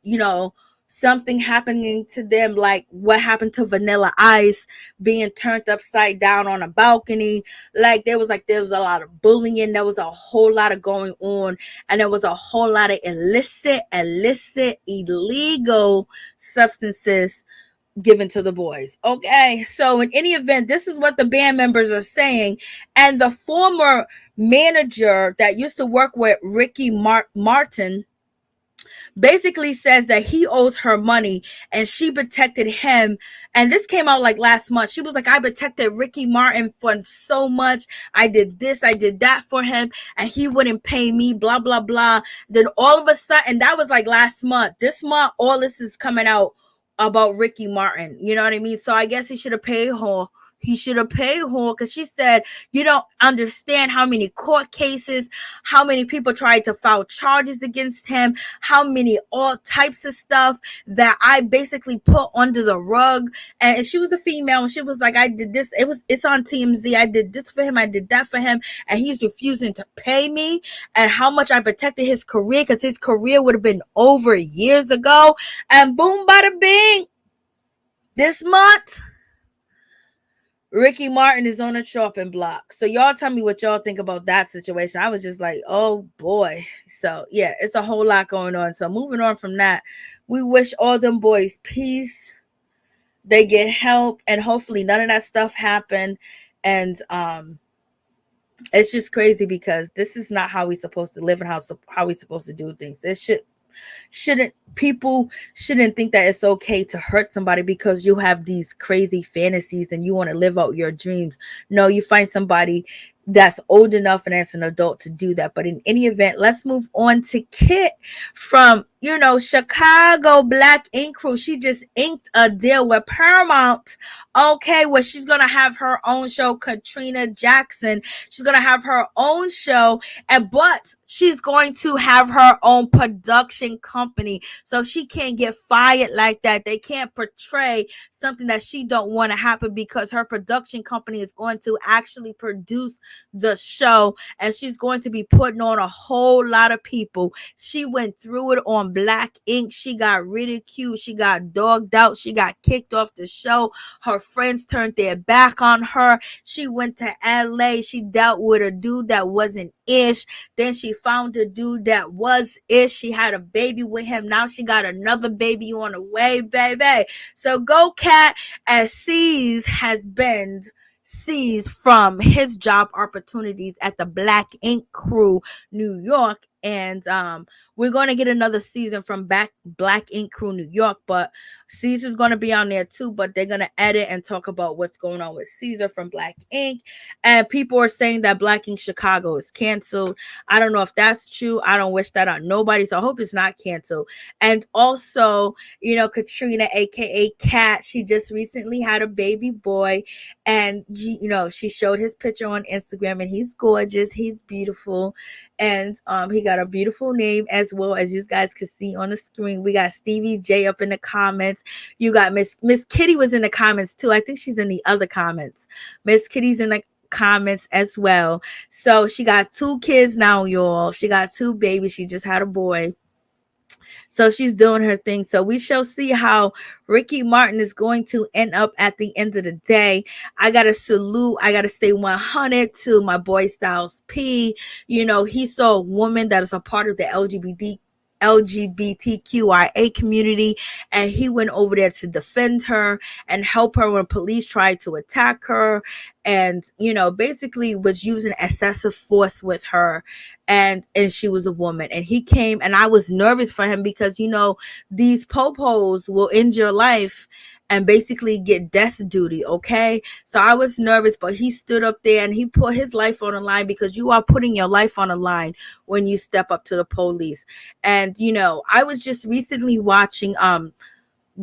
something happening to them, like what happened to Vanilla Ice being turned upside down on a balcony. Like there was a lot of bullying. There was a whole lot of going on, and there was a whole lot of illicit, illegal substances given to the boys. Okay. So in any event, this is what the band members are saying. And the former manager that used to work with Ricky Martin basically says that he owes her money and she protected him. And this came out like last month. She was like, I protected Ricky Martin for so much. I did this, I did that for him, and he wouldn't pay me, blah, blah, blah. Then all of a sudden, that was like last month. This month, all this is coming out about Ricky Martin. You know what I mean? So I guess he should have paid her. He should have paid her, because she said, you don't understand how many court cases, how many people tried to file charges against him, how many all types of stuff that I basically put under the rug. And she was a female, and she was like, I did this. It's on TMZ. I did this for him. I did that for him. And he's refusing to pay me, and how much I protected his career, because his career would have been over years ago. And boom, bada bing, this month, Ricky Martin is on a chopping block. So y'all tell me what y'all think about that situation. I was just like, oh boy. So yeah, it's a whole lot going on. So moving on from that, we wish all them boys peace. They get help, and hopefully none of that stuff happened. And it's just crazy because this is not how we supposed to live and how we supposed to do things. This people shouldn't think that it's okay to hurt somebody because you have these crazy fantasies and you want to live out your dreams. No, you find somebody that's old enough and as an adult to do that. But in any event, let's move on to Kit from, Chicago Black Ink Crew. She just inked a deal with Paramount. Okay, well, she's going to have her own show, Katrina Jackson. She's going to have her own show, but she's going to have her own production company. So she can't get fired like that. They can't portray something that she don't want to happen because her production company is going to actually produce the show, and she's going to be putting on a whole lot of people. She went through it on Black Ink. She got ridiculed. She got dogged out. She got kicked off the show. Her friends turned their back on her. She went to LA. She dealt with a dude that wasn't ish. Then she found a dude that was ish. She had a baby with him. Now she got another baby on the way, baby. So go Cat, as C's has been seized from his job opportunities at the Black Ink Crew, New York. And we're going to get another season from Black Ink Crew, New York, but Caesar's going to be on there too, but they're going to edit and talk about what's going on with Caesar from Black Ink. And people are saying that Black Ink Chicago is canceled. I don't know if that's true. I don't wish that on nobody, so I hope it's not canceled. And also, Katrina, aka Kat, she just recently had a baby boy, and she showed his picture on Instagram, and he's gorgeous, he's beautiful, and he got a beautiful name as well, as you guys can see on the screen. We got Stevie J up in the comments. You got Miss Kitty was in the comments too. I think she's in the other comments. Miss Kitty's in the comments as well. So she got 2 kids now, y'all. She got 2 babies. She just had a boy. So she's doing her thing. So we shall see how Ricky Martin is going to end up at the end of the day. I got to salute. I got to say 100 to my boy Styles P. He saw a woman that is a part of the LGBTQIA community, and he went over there to defend her and help her when police tried to attack her, and basically was using excessive force with her, and she was a woman. And he came, and I was nervous for him because these popos will end your life and basically get death duty. Okay, so I was nervous, but he stood up there and he put his life on the line, because you are putting your life on the line when you step up to the police. And I was just recently watching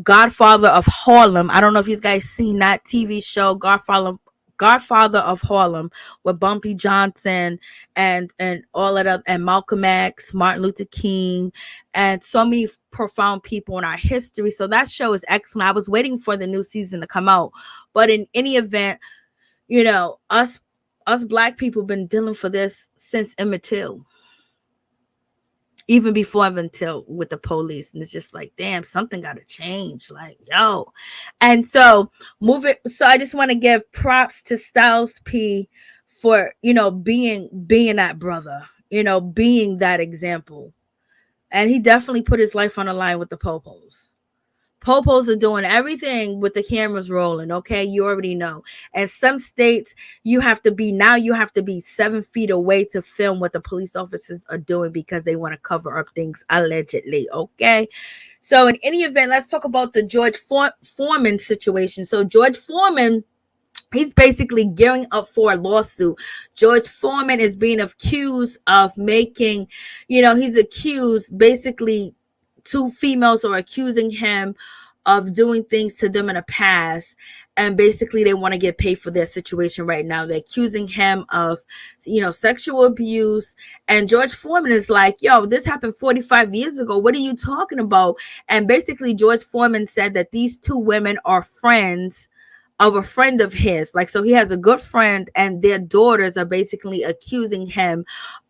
Godfather of Harlem. I don't know if you guys seen that TV show, Godfather of Harlem, with Bumpy Johnson and all of that, and Malcolm X, Martin Luther King, and so many profound people in our history. So that show is excellent. I was waiting for the new season to come out, but in any event, us Black people been dealing for this since Emmett Till. Even before Emmett Till with the police. And it's just like, damn, something got to change. Like, yo. And so So I just want to give props to Styles P for, being that brother, being that example. And he definitely put his life on the line with the popos. Popos are doing everything with the cameras rolling. Okay, you already know. And some states, you have to be 7 feet away to film what the police officers are doing, because they want to cover up things allegedly. Okay, so in any event, let's talk about the George Foreman situation. So George Foreman, he's basically gearing up for a lawsuit. George Foreman is being accused of making, he's accused, basically 2 females are accusing him of doing things to them in the past, and basically they want to get paid for their situation right now. They're accusing him of, sexual abuse, and George Foreman is like, yo, this happened 45 years ago. What are you talking about? And basically George Foreman said that these 2 women are friends of a friend of his. Like, so he has a good friend, and their daughters are basically accusing him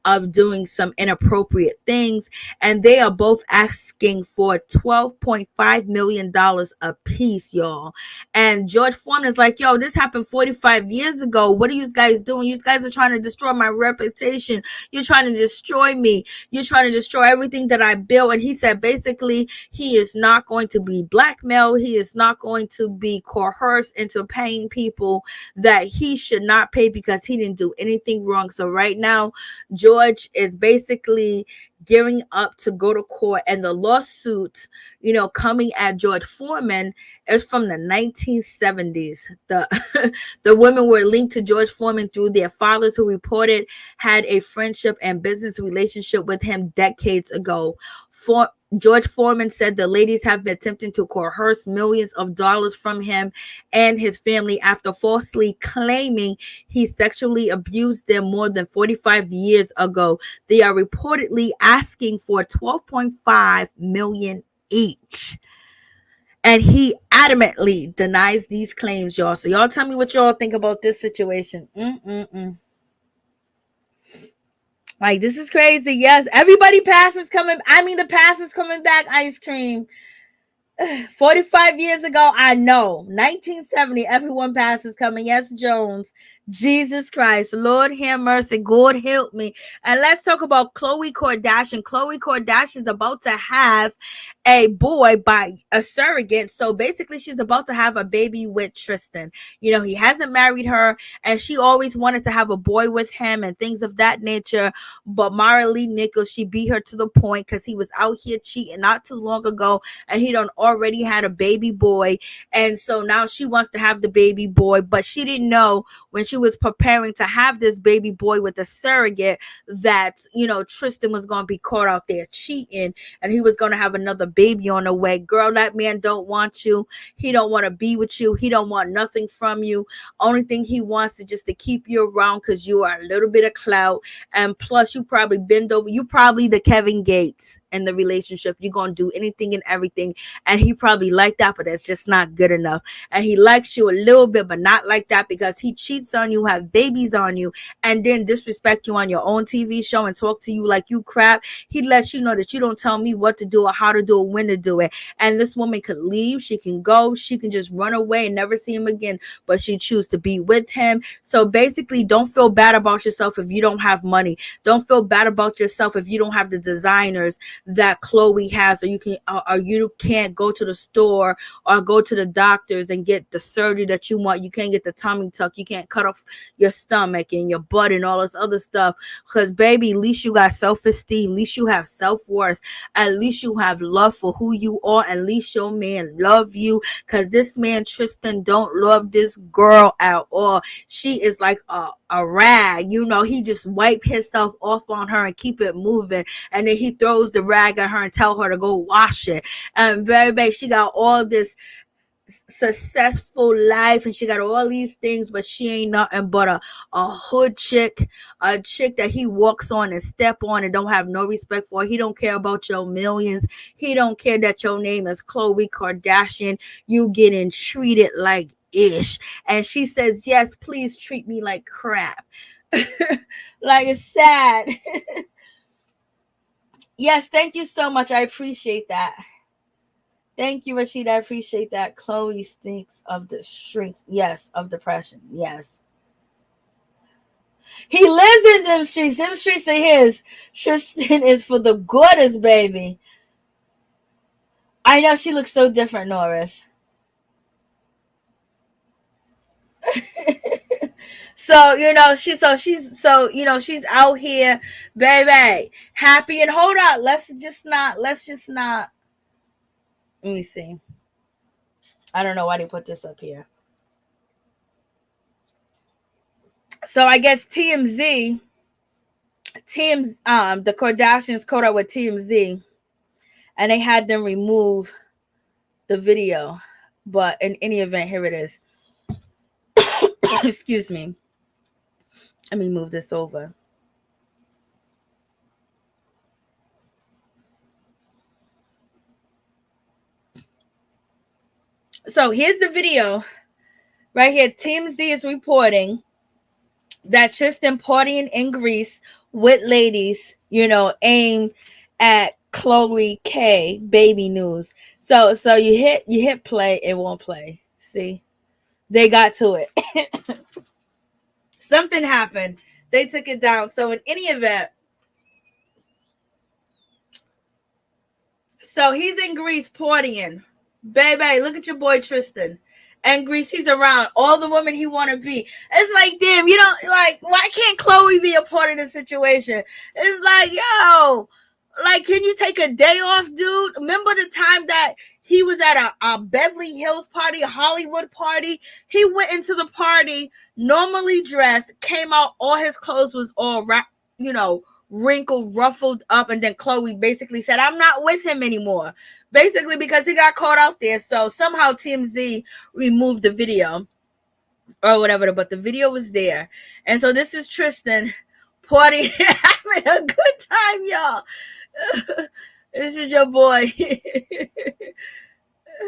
of doing some inappropriate things, and they are both asking for $12.5 million a piece, y'all. And George Foreman is like, yo, this happened 45 years ago. What are you guys doing? You guys are trying to destroy my reputation. You're trying to destroy me. You're trying to destroy everything that I built. And he said basically he is not going to be blackmailed. He is not going to be coerced into paying people that he should not pay because he didn't do anything wrong. So right now, George is basically gearing up to go to court, and the lawsuit, coming at George Foreman is from the 1970s. The women were linked to George Foreman through their fathers, who reported had a friendship and business relationship with him decades ago. George Foreman said the ladies have been attempting to coerce millions of dollars from him and his family after falsely claiming he sexually abused them more than 45 years ago. They are reportedly asking for $12.5 million each. And he adamantly denies these claims, y'all. So y'all tell me what y'all think about this situation. Like, this is crazy. Yes, everybody passes coming. I mean, the past is coming back. Ice cream. 45 years ago, I know. 1970, everyone passes coming. Yes, Jones. Jesus Christ. Lord have mercy. God help me. And let's talk about Khloe Kardashian. Khloe Kardashian is about to have a boy by a surrogate. So basically, she's about to have a baby with Tristan. He hasn't married her, and she always wanted to have a boy with him and things of that nature. But Mara Lee Nichols, she beat her to the point because he was out here cheating not too long ago, and he done already had a baby boy. And so now she wants to have the baby boy, but she didn't know when she was preparing to have this baby boy with a surrogate that, Tristan was going to be caught out there cheating, and he was going to have another baby on the way. Girl, that man don't want you. He don't want to be with you. He don't want nothing from you. Only thing he wants is just to keep you around because you are a little bit of clout. And plus, you probably bend over. You probably the Kevin Gates in the relationship. You're going to do anything and everything. And he probably like that, but that's just not good enough. And he likes you a little bit, but not like that, because he cheats on you, have babies on you, and then disrespect you on your own TV show and talk to you like you crap. He lets you know that you don't tell me what to do or how to do it, when to do it. And this woman could leave. She can go. She can just run away and never see him again, but she chooses to be with him. So basically, don't feel bad about yourself if you don't have money. Don't feel bad about yourself if you don't have the designers that Khloe has, or you can't go to the store or go to the doctors and get the surgery that you want. You can't get the tummy tuck. You can't cut off your stomach and your butt and all this other stuff. Because baby, at least you got self-esteem. At least you have self-worth. At least you have love for who you are. At least your man love you. Because this man Tristan don't love this girl at all. She is like a rag. He just wipe himself off on her and keep it moving. And then he throws the rag at her and tell her to go wash it. And baby, she got all this successful life and she got all these things, but she ain't nothing but a hood chick, a chick that he walks on and step on and don't have no respect for. He don't care about your millions. He don't care that your name is Khloe Kardashian. You getting treated like ish. And she says, yes, please treat me like crap. Like, it's sad. Yes, thank you so much. I appreciate that. Thank you, Rashida. I appreciate that. Khloe stinks of the shrinks. Yes, of depression. Yes. He lives in them streets. Them streets are his. Tristan is for the goodest, baby. I know she looks so different, Norris. So, she's out here, baby, happy. And hold on, let's just not. Let me see. I don't know why they put this up here. So I guess the Kardashians caught up with TMZ, and they had them remove the video. But in any event, here it is. Excuse me. Let me move this over. So here's the video right here. TMZ is reporting that Tristan partying in Greece with ladies, aimed at Chloe K baby news. So you hit play, it won't play. See, they got to it. Something happened. They took it down. So in any event, so he's in Greece partying. Baby, look at your boy Tristan. And Greece, he's around all the women he want to be. It's like, damn, you don't like. Why can't Chloe be a part of the situation? It's like, yo, like, can you take a day off, dude? Remember the time that he was at a Beverly Hills party, a Hollywood party? He went into the party normally dressed, came out, all his clothes was all wrinkled, ruffled up, and then Chloe basically said, I'm not with him anymore. Basically because he got caught out there. So somehow TMZ removed the video or whatever, but the video was there. And so this is Tristan partying, having a good time, y'all. This is your boy.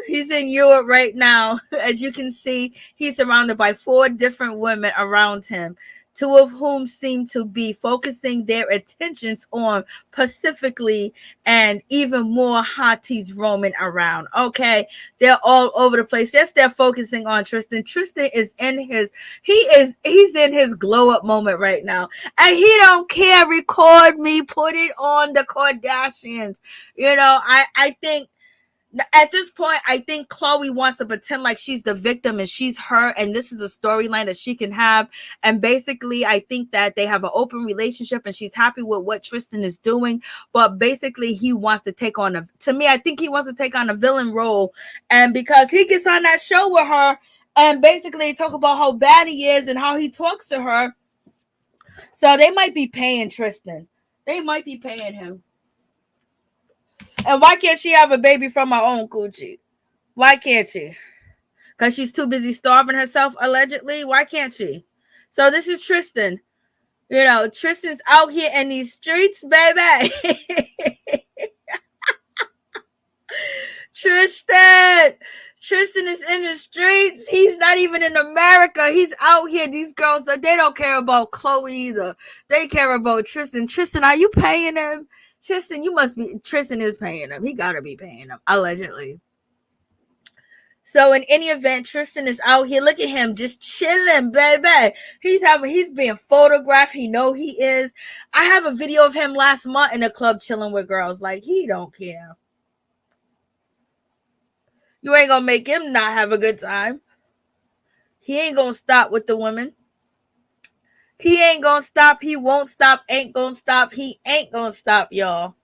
He's in Europe right now. As you can see, he's surrounded by 4 different women around him, 2 of whom seem to be focusing their attentions on Pacifically, and even more hotties roaming around. Okay, they're all over the place. Yes, they're focusing on Tristan. Tristan is in he's in his glow up moment right now, and he don't care. Record me, put it on the Kardashians. I think at this point, I think Chloe wants to pretend like she's the victim and she's her, and this is a storyline that she can have. And basically, I think that they have an open relationship and she's happy with what Tristan is doing. But basically, he wants to take on I think he wants to take on a villain role. And because he gets on that show with her and basically talk about how bad he is and how he talks to her. So they might be paying Tristan. They might be paying him. And why can't she have a baby from her own coochie? Why can't she? Because she's too busy starving herself, allegedly. Why can't she? So this is Tristan. Tristan's out here in these streets, baby. Tristan is in the streets. He's not even in America. He's out here. These girls, they don't care about Chloe either. They care about Tristan. Tristan, are you paying him? Tristan is paying him. He gotta be paying him, allegedly. So in any event, Tristan is out here. Look at him, just chilling, baby. He's being photographed. He know he is. I have a video of him last month in a club chilling with girls. Like, he don't care. You ain't gonna make him not have a good time. He ain't gonna stop with the women. He ain't gonna stop. He won't stop. Ain't gonna stop. He ain't gonna stop, y'all.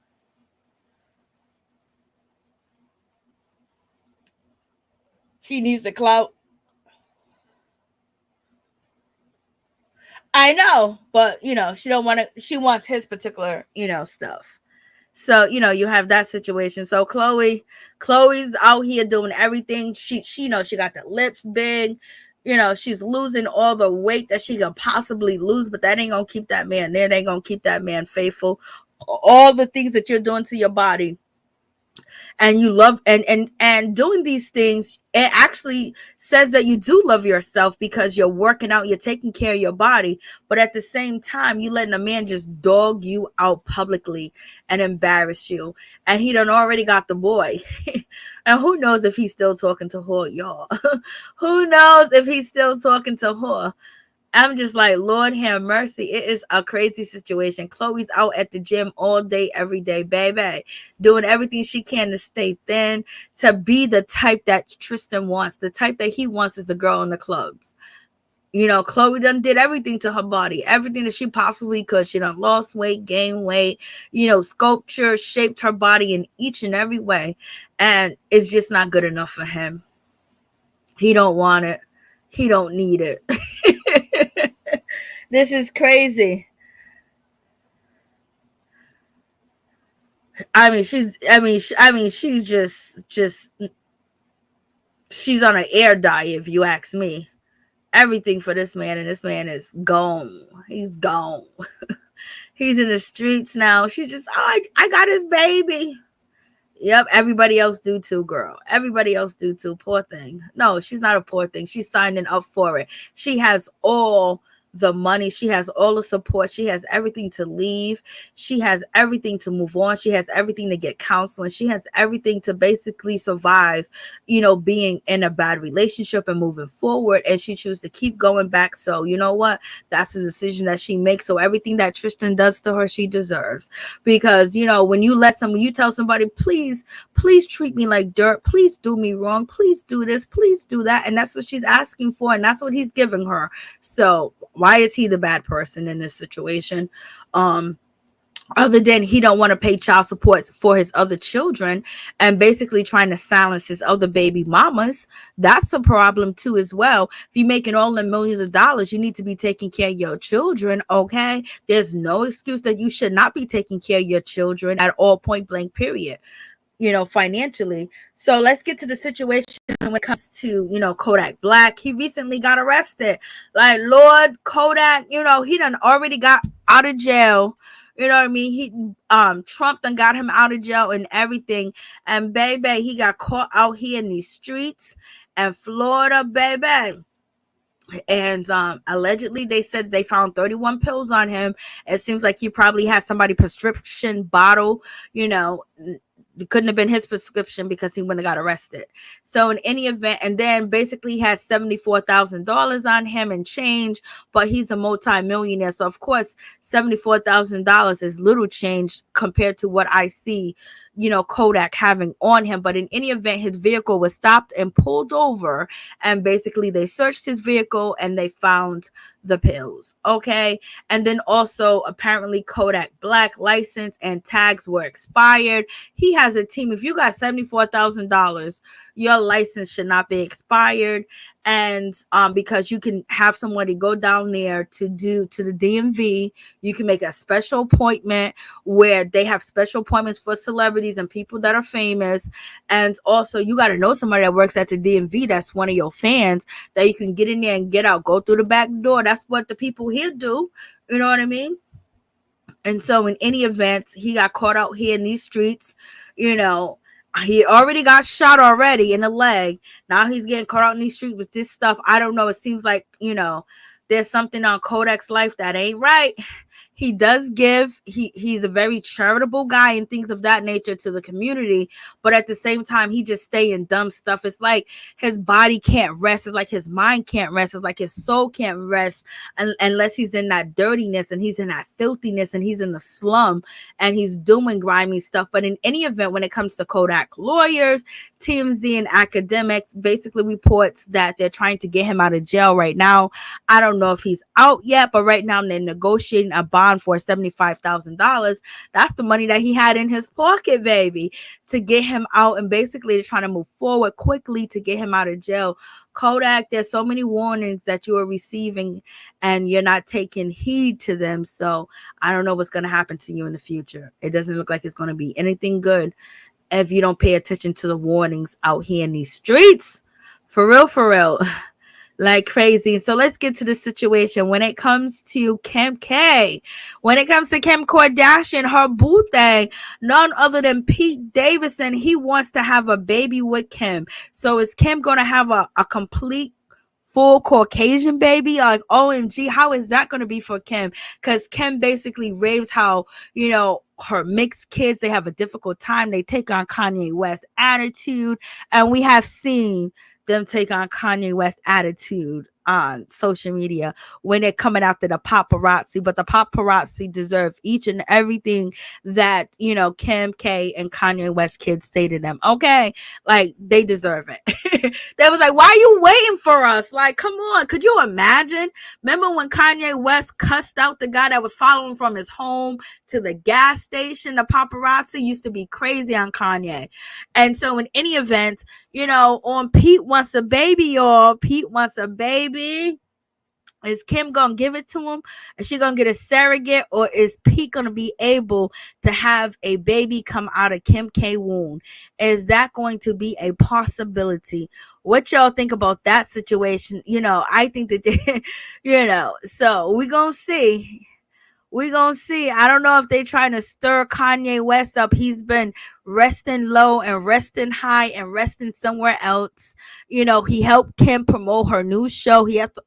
She needs the clout. I know, but she don't want to. She wants his particular, stuff. So you have that situation. So Chloe's out here doing everything. She she got the lips big. She's losing all the weight that she could possibly lose, but that ain't gonna keep that man there. They ain't gonna keep that man faithful. All the things that you're doing to your body, and you love and doing these things, it actually says that you do love yourself because you're working out, you're taking care of your body, but at the same time, you letting a man just dog you out publicly and embarrass you, and he done already got the boy. And who knows if he's still talking to her, y'all. Who knows if he's still talking to her. I'm just like, Lord have mercy. It is a crazy situation. Chloe's out at the gym all day, every day, baby, doing everything she can to stay thin, to be the type that Tristan wants. The type that he wants is the girl in the clubs. Chloe done did everything to her body, everything that she possibly could. She done lost weight, gained weight, sculpture, shaped her body in each and every way. And it's just not good enough for him. He don't want it. He don't need it. This is crazy. She's just she's on an air diet, if you ask me. Everything for this man, and this man is gone. He's gone. He's in the streets now. She's just, I got his baby. Yep, everybody else do too, girl. Everybody else do too. Poor thing. No, she's not a poor thing. She's signing up for it. She has all the money. She has all the support. She has everything to leave. She has everything to move on. She has everything to get counseling. She has everything to basically survive, being in a bad relationship and moving forward. And she chooses to keep going back. So you know what? That's the decision that she makes. So everything that Tristan does to her, she deserves. Because, when you tell somebody, please treat me like dirt. Please do me wrong. Please do this. Please do that. And that's what she's asking for. And that's what he's giving her. So why is he the bad person in this situation? Other than he don't want to pay child support for his other children and basically trying to silence his other baby mamas. That's a problem too as well. If you're making all the millions of dollars, you need to be taking care of your children, okay? There's no excuse that you should not be taking care of your children at all, point blank, period. Financially. So let's get to the situation when it comes to, Kodak Black. He recently got arrested. Like, Lord Kodak, he done already got out of jail. You know what I mean? He Trump done got him out of jail and everything. And baby, he got caught out here in these streets in Florida, baby. And allegedly they said they found 31 pills on him. It seems like he probably had somebody prescription bottle, it couldn't have been his prescription because he wouldn't have got arrested. So in any event, and then basically he had $74,000 on him and change, but he's a multi-millionaire. So of course, $74,000 is little change compared to what I see, Kodak having on him. But in any event, his vehicle was stopped and pulled over, and basically they searched his vehicle and they found the pills. Okay. And then also apparently Kodak Black license and tags were expired. He has a team. If you got $74,000, your license should not be expired. And because you can have somebody go down there to the DMV, you can make a special appointment where they have special appointments for celebrities and people that are famous. And also you got to know somebody that works at the DMV that's one of your fans, that you can get in there and get out, go through the back door. That's what the people here do. You know what I mean? And so in any event, he got caught out here in these streets. He already got shot already in the leg. Now he's getting caught out in these streets with this stuff. I don't know. It seems like, there's something on Kodak's life that ain't right. He does give. He's a very charitable guy and things of that nature to the community. But at the same time, he just stay in dumb stuff. It's like his body can't rest. It's like his mind can't rest. It's like his soul can't rest unless he's in that dirtiness and he's in that filthiness and he's in the slum and he's doing grimy stuff. But in any event, when it comes to Kodak lawyers, TMZ and academics basically reports that they're trying to get him out of jail right now. I don't know if he's out yet, but right now they're negotiating a bond for $75,000. That's the money that he had in his pocket, baby, to get him out, and basically they're trying to move forward quickly to get him out of jail. Kodak, there's so many warnings that you are receiving and you're not taking heed to them. So I don't know what's going to happen to you in the future. It doesn't look like it's going to be anything good if you don't pay attention to the warnings out here in these streets. For real. Like crazy. So let's get to the situation when it comes to Kim K. When it comes to Kim Kardashian, her boo thing, none other than Pete Davidson, he wants to have a baby with Kim. So is Kim going to have a complete full Caucasian baby? Like, OMG, how is that going to be for Kim? Because Kim basically raves how, her mixed kids, they have a difficult time. They take on Kanye West attitude. And we have seen them take on Kanye West attitude on social media when they're coming after the paparazzi. But the paparazzi deserve each and everything that, Kim K and Kanye West kids say to them. Okay. Like, they deserve it. They was like, why are you waiting for us? Like, come on. Could you imagine? Remember when Kanye West cussed out the guy that was following from his home to the gas station? The paparazzi used to be crazy on Kanye. And so in any event, on Pete wants a baby, y'all. Pete wants a baby. Is Kim gonna give it to him? Is she gonna get a surrogate, or is Pete gonna be able to have a baby come out of Kim K womb? Is that going to be a possibility? What y'all think about that situation? I think that so we're gonna see We gonna see. I don't know if they trying to stir Kanye West up. He's been resting low and resting high and resting somewhere else. You know, he helped Kim promote her new show. He helped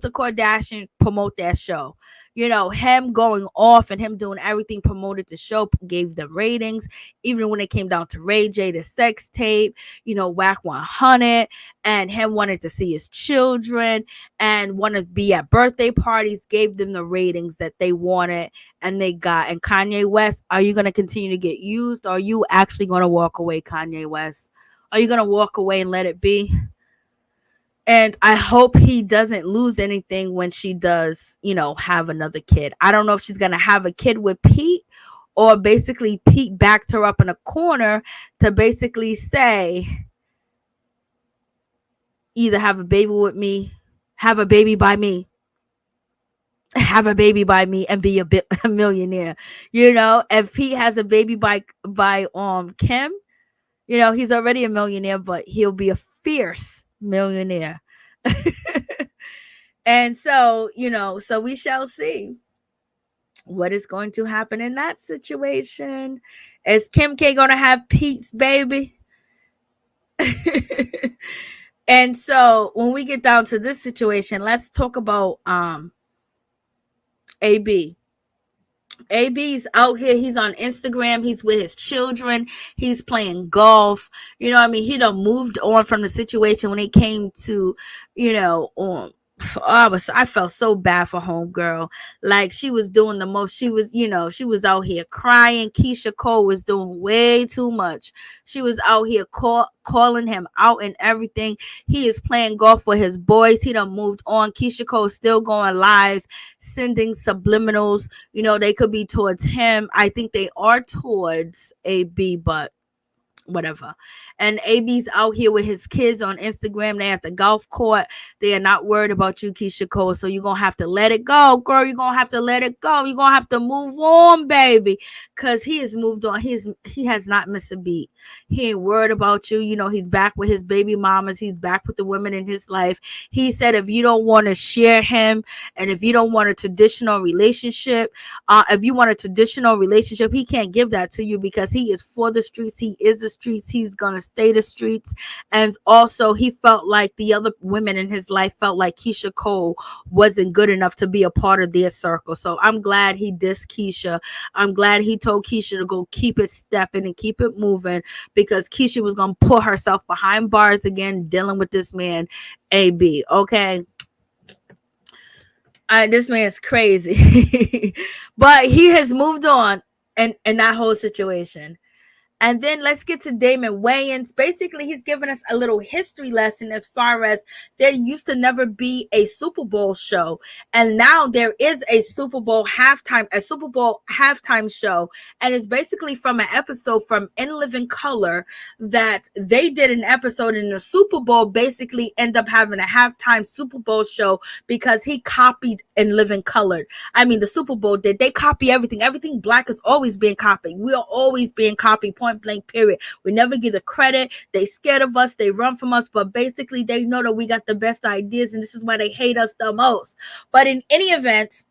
the Kardashian promote that show. You know, him going off and him doing everything promoted the show, gave the ratings. Even when it came down to Ray J, the sex tape, you know, Whack 100, and him wanted to see his children and want to be at birthday parties, gave them the ratings that they wanted and they got. And Kanye West, are you going to continue to get used? Or are you actually going to walk away, Kanye West? Are you going to walk away and let it be? And I hope he doesn't lose anything when she does, you know, have another kid. I don't know if she's going to have a kid with Pete, or basically Pete backed her up in a corner to basically say, either have a baby with me, have a baby by me, have a baby by me, and be a millionaire. You know, if Pete has a baby by Kim, you know, he's already a millionaire, but he'll be a fierce millionaire. And so, you know, so we shall see what is going to happen in that situation. Is Kim K going to have Pete's baby? And so when we get down to this situation, let's talk about AB. AB's out here. He's on Instagram. He's with his children. He's playing golf. You know what I mean? He done moved on from the situation when it came to, you know, I felt so bad for homegirl. Like, she was doing the most. She was, you know, she was out here crying. Keisha Cole was doing way too much. She was out here calling him out and everything. He is playing golf with his boys. He done moved on. Keisha Cole is still going live, sending subliminals. You know, they could be towards him. I think they are towards AB, but whatever. And AB's out here with his kids on Instagram. They at the golf court. They are not worried about you, Keisha Cole. So you're gonna have to let it go, girl. You're gonna have to let it go. You're gonna have to move on, baby. Cause he has moved on. He has not missed a beat. He ain't worried about you. You know, he's back with his baby mamas. He's back with the women in his life. He said, if you don't want to share him, and if you don't want a traditional relationship, he can't give that to you, because he is for the streets. He is the streets. He's gonna stay the streets. And also, he felt like the other women in his life felt like Keisha Cole wasn't good enough to be a part of their circle. So I'm glad he dissed Keisha. I'm glad he told Keisha to go keep it stepping and keep it moving, because Keisha was gonna put herself behind bars again, dealing with this man, AB. Okay. This man's crazy. But he has moved on in that whole situation. And then let's get to Damon Wayans. Basically, he's giving us a little history lesson as far as there used to never be a Super Bowl show. And now there is a Super Bowl halftime show. And it's basically from an episode from In Living Color that they did an episode in the Super Bowl, basically end up having a halftime Super Bowl show because he copied In Living Color. I mean, the Super Bowl did. They copy everything. Everything black is always being copied. We are always being copied. Point blank, period. We never give the credit. They scared of us. They run from us. But basically, they know that we got the best ideas, and this is why they hate us the most. But in any event,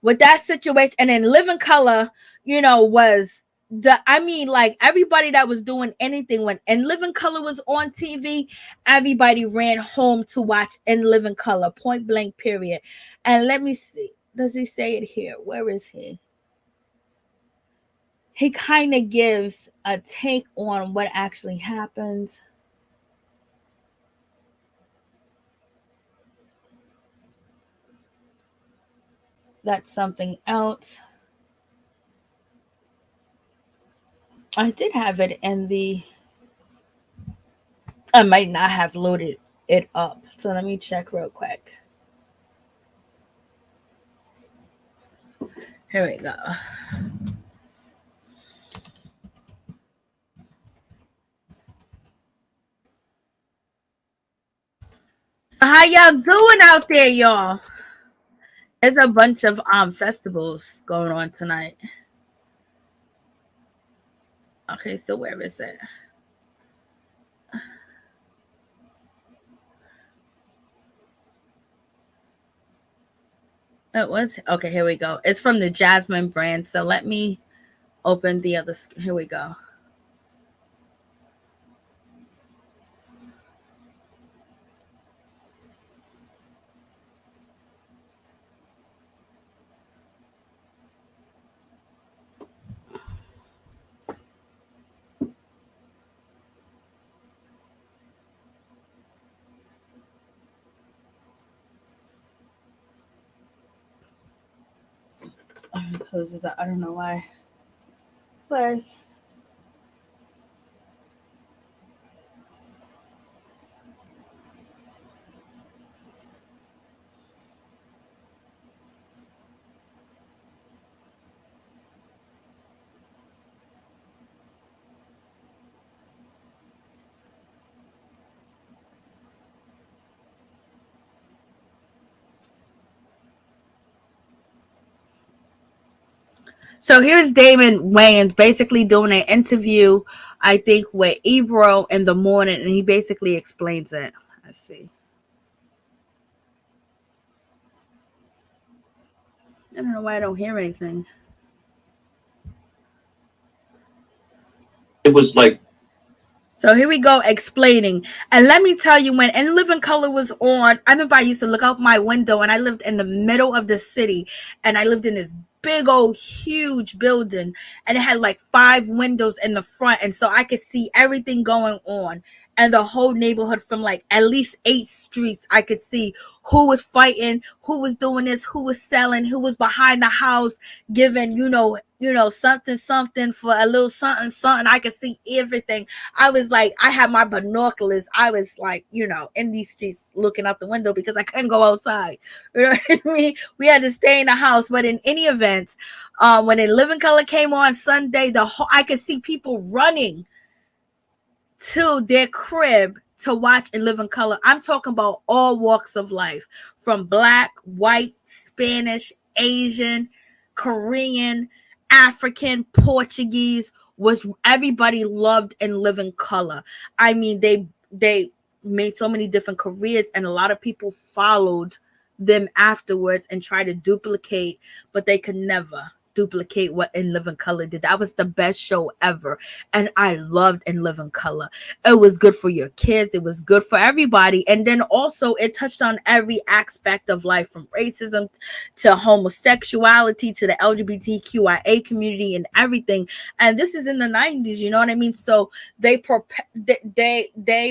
with that situation, and in Living Color, you know, was like everybody that was doing anything when In Living Color was on TV, everybody ran home to watch In Living Color. Point blank, period. And let me see. Does he say it here? Where is he? He kind of gives a take on what actually happened. That's something else. I did have it in the... I might not have loaded it up. So let me check real quick. Here we go. How y'all doing out there, y'all? There's a bunch of festivals going on tonight. Okay, so where is it? It was okay. Here we go. It's from the Jasmine brand. So let me open the other. Here we go. Close this out. I don't know why. Why? So here's Damon Wayans basically doing an interview, I think, with Ebro in the morning, and he basically explains it. Let's see. I don't know why I don't hear anything. It was like. So here we go explaining. And let me tell you, when In Living Color was on, I remember I used to look out my window, and I lived in the middle of the city, and I lived in this big old huge building, and it had like 5 windows in the front, and so I could see everything going on, and the whole neighborhood from like at least 8 streets. I could see who was fighting, who was doing this, who was selling, who was behind the house giving, you know, something for a little something. I could see everything. I was like, I had my binoculars. I was like, in these streets looking out the window because I couldn't go outside. You know what I mean? We had to stay in the house. But in any event, when In Living Color came on Sunday, I could see people running to their crib to watch In Living Color. I'm talking about all walks of life, from black, white, Spanish, Asian, Korean, African, Portuguese. Was everybody loved In Living Color. I mean, they made so many different careers, and a lot of people followed them afterwards and tried to duplicate, but they could never duplicate what In Living Color did. That was the best show ever, and I loved In Living Color. It was good for your kids. It was good for everybody, and then also it touched on every aspect of life, from racism to homosexuality to the LGBTQIA community and everything. And this is in the 90s, you know what I mean? So they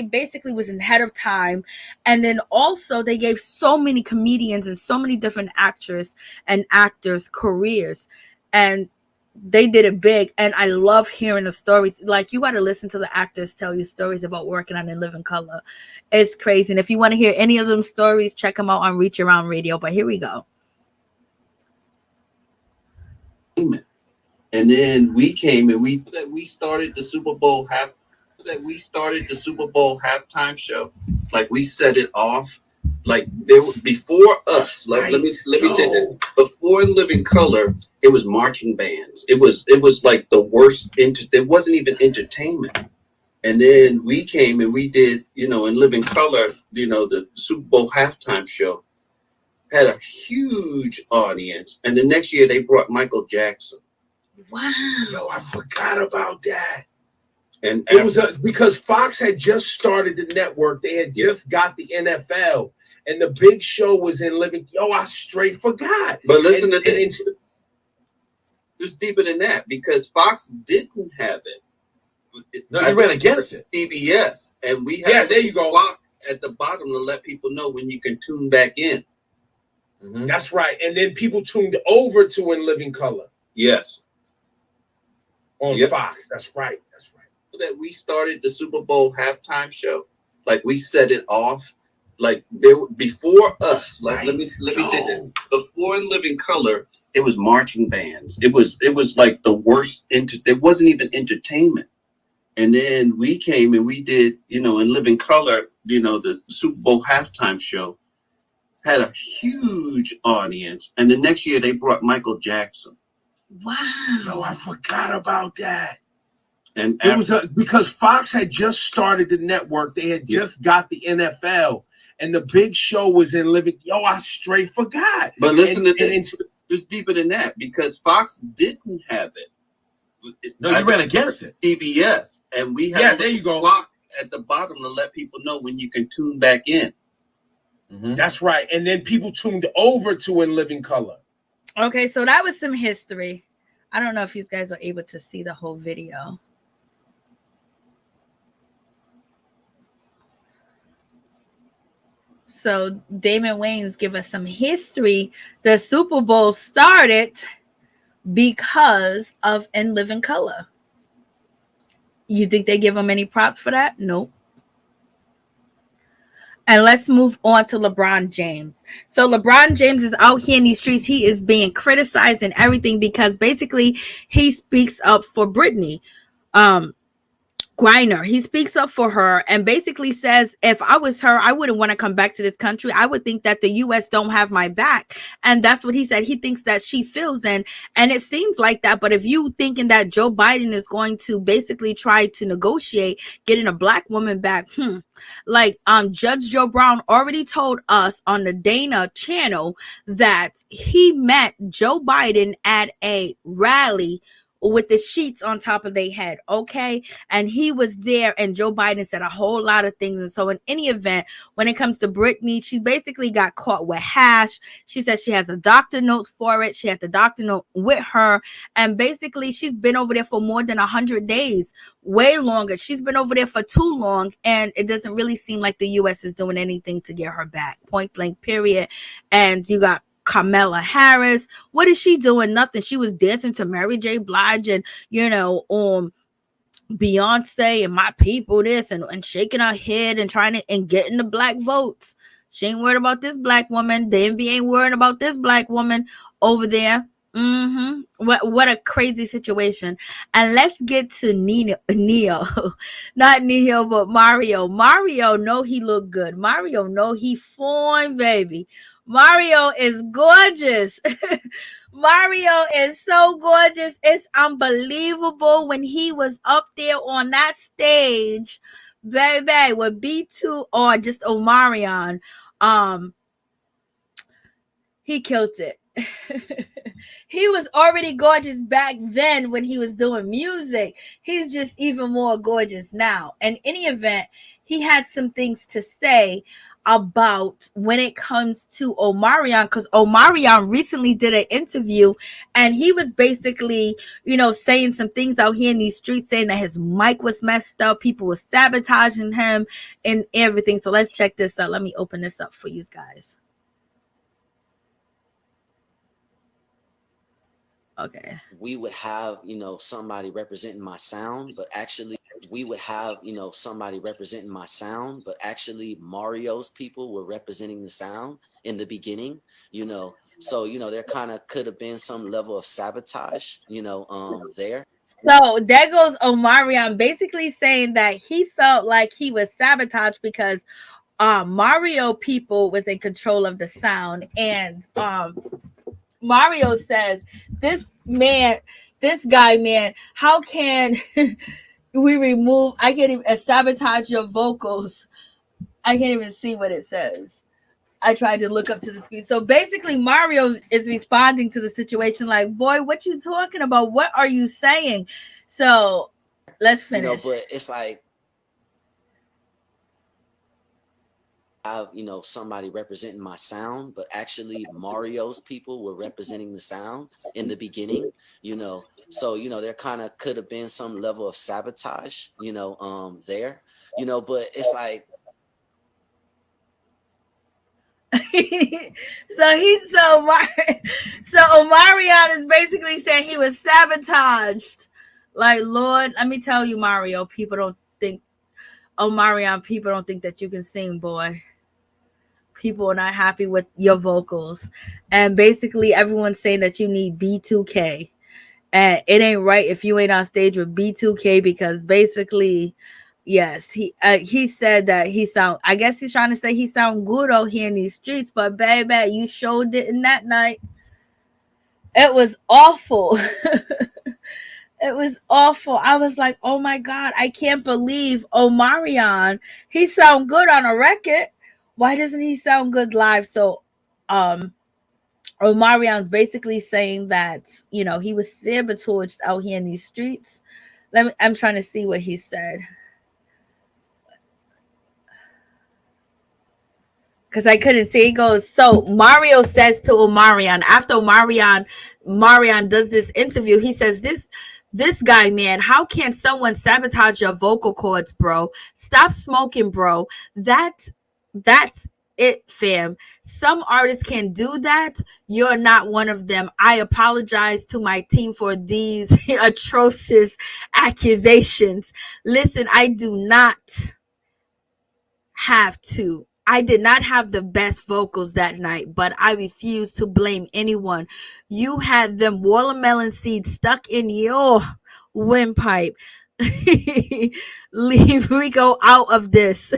basically was ahead of time, and then also they gave so many comedians and so many different actors and actors careers. And they did it big, and I love hearing the stories. Like, you got to listen to the actors tell you stories about working on In Living Color. It's crazy. And if you want to hear any of them stories, check them out on Reach Around Radio. But here we go. And then we came and we started the Super Bowl halftime show. Like, we set it off. Like, there before us, like, let me say this. Before In Living Color, it was marching bands. It was like the worst. It wasn't even entertainment. And then we came and we did, In Living Color, the Super Bowl halftime show had a huge audience. And the next year they brought Michael Jackson. Wow. Yo, I forgot about that. And it was because Fox had just started the network. They had just got the NFL. And the big show was In Living. Yo, I straight forgot. But listen to this. It's deeper than that, because Fox didn't have it. No, they ran against it. CBS. And we had there you go. Block at the bottom to let people know when you can tune back in. Mm-hmm. That's right. And then people tuned over to In Living Color. Yes. On Fox. That's right. That's right. That we started the Super Bowl halftime show. Like, we set it off. Like, there before us, like, let me say this. Before In Living Color, it was marching bands. It was like the worst. It wasn't even entertainment. And then we came and we did, In Living Color, the Super Bowl halftime show had a huge audience. And the next year they brought Michael Jackson. Wow. Yo, I forgot about that. And it was because Fox had just started the network. They had just got the NFL. and the big show was in Living. Yo, I straight forgot. But listen to and this. It's deeper than that because Fox didn't have it. No, you ran against it. PBS, and we had there you go. Block at the bottom to let people know when you can tune back in. That's right. And then people tuned over to In Living Color. Okay, so that was some history. I don't know if you guys are able to see the whole video. So Damon Wayans give us some history. The Super Bowl started because of In Living Color. You think they give him any props for that? Nope. And let's move on to LeBron James. So LeBron James is out here in these streets. He is being criticized and everything because basically he speaks up for Brittney. Griner, he speaks up for her and basically says, if I was her, I wouldn't want to come back to this country. I would think that the U.S. don't have my back. And that's what he said. He thinks that she feels and it seems like that. But if you thinking that Joe Biden is going to basically try to negotiate getting a black woman back, like Judge Joe Brown already told us on the Dana channel that he met Joe Biden at a rally with the sheets on top of their head, okay? And he was there, and Joe Biden said a whole lot of things. And so in any event, when it comes to Brittney, she basically got caught with hash. She said she has a doctor note for it. She had the doctor note with her. And basically, she's been over there for more than 100 days, way longer. She's been over there for too long, and it doesn't really seem like the U.S. is doing anything to get her back, point blank, period. And you got Kamala Harris. What is she doing? Nothing. She was dancing to Mary J. Blige and, Beyonce and My People this and shaking her head and trying to and getting the black votes. She ain't worried about this black woman. The NBA ain't worried about this black woman over there. What a crazy situation. And let's get to Neo. Not Neo, but Mario. Mario know he look good. Mario know he fine, baby. Mario is gorgeous. Mario is so gorgeous. It's unbelievable when he was up there on that stage, baby, with B2 or just Omarion. He killed it. He was already gorgeous back then when he was doing music. He's just even more gorgeous now. In any event, he had some things to say about when it comes to Omarion, because Omarion recently did an interview and he was basically, saying some things out here in these streets, saying that his mic was messed up, people were sabotaging him and everything. So let's check this out. Let me open this up for you guys. Okay. We would have, somebody representing my sound, but actually Mario's people were representing the sound in the beginning, so, there kind of could have been some level of sabotage, there. So there goes Omarion basically saying that he felt like he was sabotaged because Mario people was in control of the sound. And Mario says, this guy, how can I can't even sabotage your vocals. I can't even see what it says. I tried to look up to the screen. So basically Mario is responding to the situation like, boy, what you talking about? What are you saying? So let's finish. But it's like, have somebody representing my sound, but actually Mario's people were representing the sound in the beginning, so there kind of could have been some level of sabotage, there, but it's like so Omarion is basically saying he was sabotaged. Like, Lord, let me tell you, Mario, people don't think that you can sing, boy. People are not happy with your vocals. And basically everyone's saying that you need B2K. And it ain't right if you ain't on stage with B2K, because basically, yes, he said that I guess he's trying to say he sound good out here in these streets, but baby, you sure didn't that night. It was awful. It was awful. I was like, oh my God, I can't believe Omarion. He sound good on a record. Why doesn't he sound good live? So, Omarion's basically saying that, you know, he was sabotaged out here in these streets. I'm trying to see what he said. Because I couldn't see. He goes, so Mario says to Omarion, after Marion does this interview, he says, this guy, man, how can someone sabotage your vocal cords, bro? Stop smoking, bro. That's it, fam. Some artists can do that. You're not one of them. I apologize to my team for these atrocious accusations. Listen, I did not have the best vocals that night, but I refuse to blame anyone. You had them watermelon seeds stuck in your windpipe. Leave Rico out of this.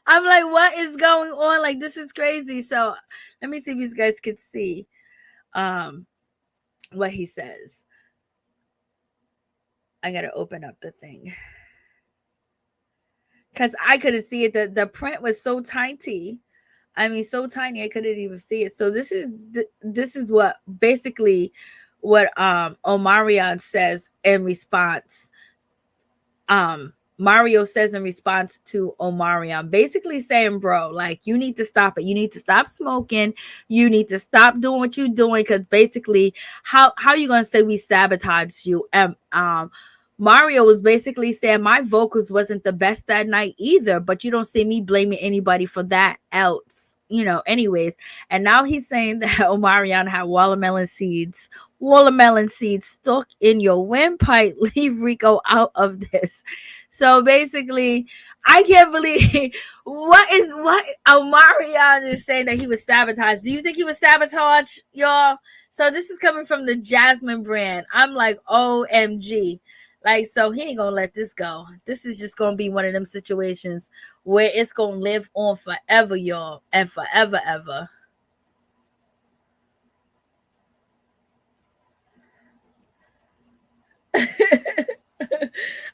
I'm like, what is going on? Like, this is crazy. So let me see if you guys can see what he says. I gotta open up the thing. Because I couldn't see it. The print was so tiny. I mean, so tiny I couldn't even see it. So this is what basically what Omarion says in response. Mario says in response to Omarion, basically saying, bro, like, you need to stop it. You need to stop smoking. You need to stop doing what you're doing. Because basically, how are you gonna say we sabotaged you? Mario was basically saying my vocals wasn't the best that night either, but you don't see me blaming anybody for that else, you know, anyways. And now he's saying that Omarion had watermelon seeds stuck in your windpipe. Leave Rico out of this. So basically, I can't believe what Omarion is saying that he was sabotaged. Do you think he was sabotaged, y'all? So this is coming from the Jasmine brand. I'm like, OMG. Like, so he ain't gonna let this go. This is just gonna be one of them situations where it's gonna live on forever, y'all, and forever, ever.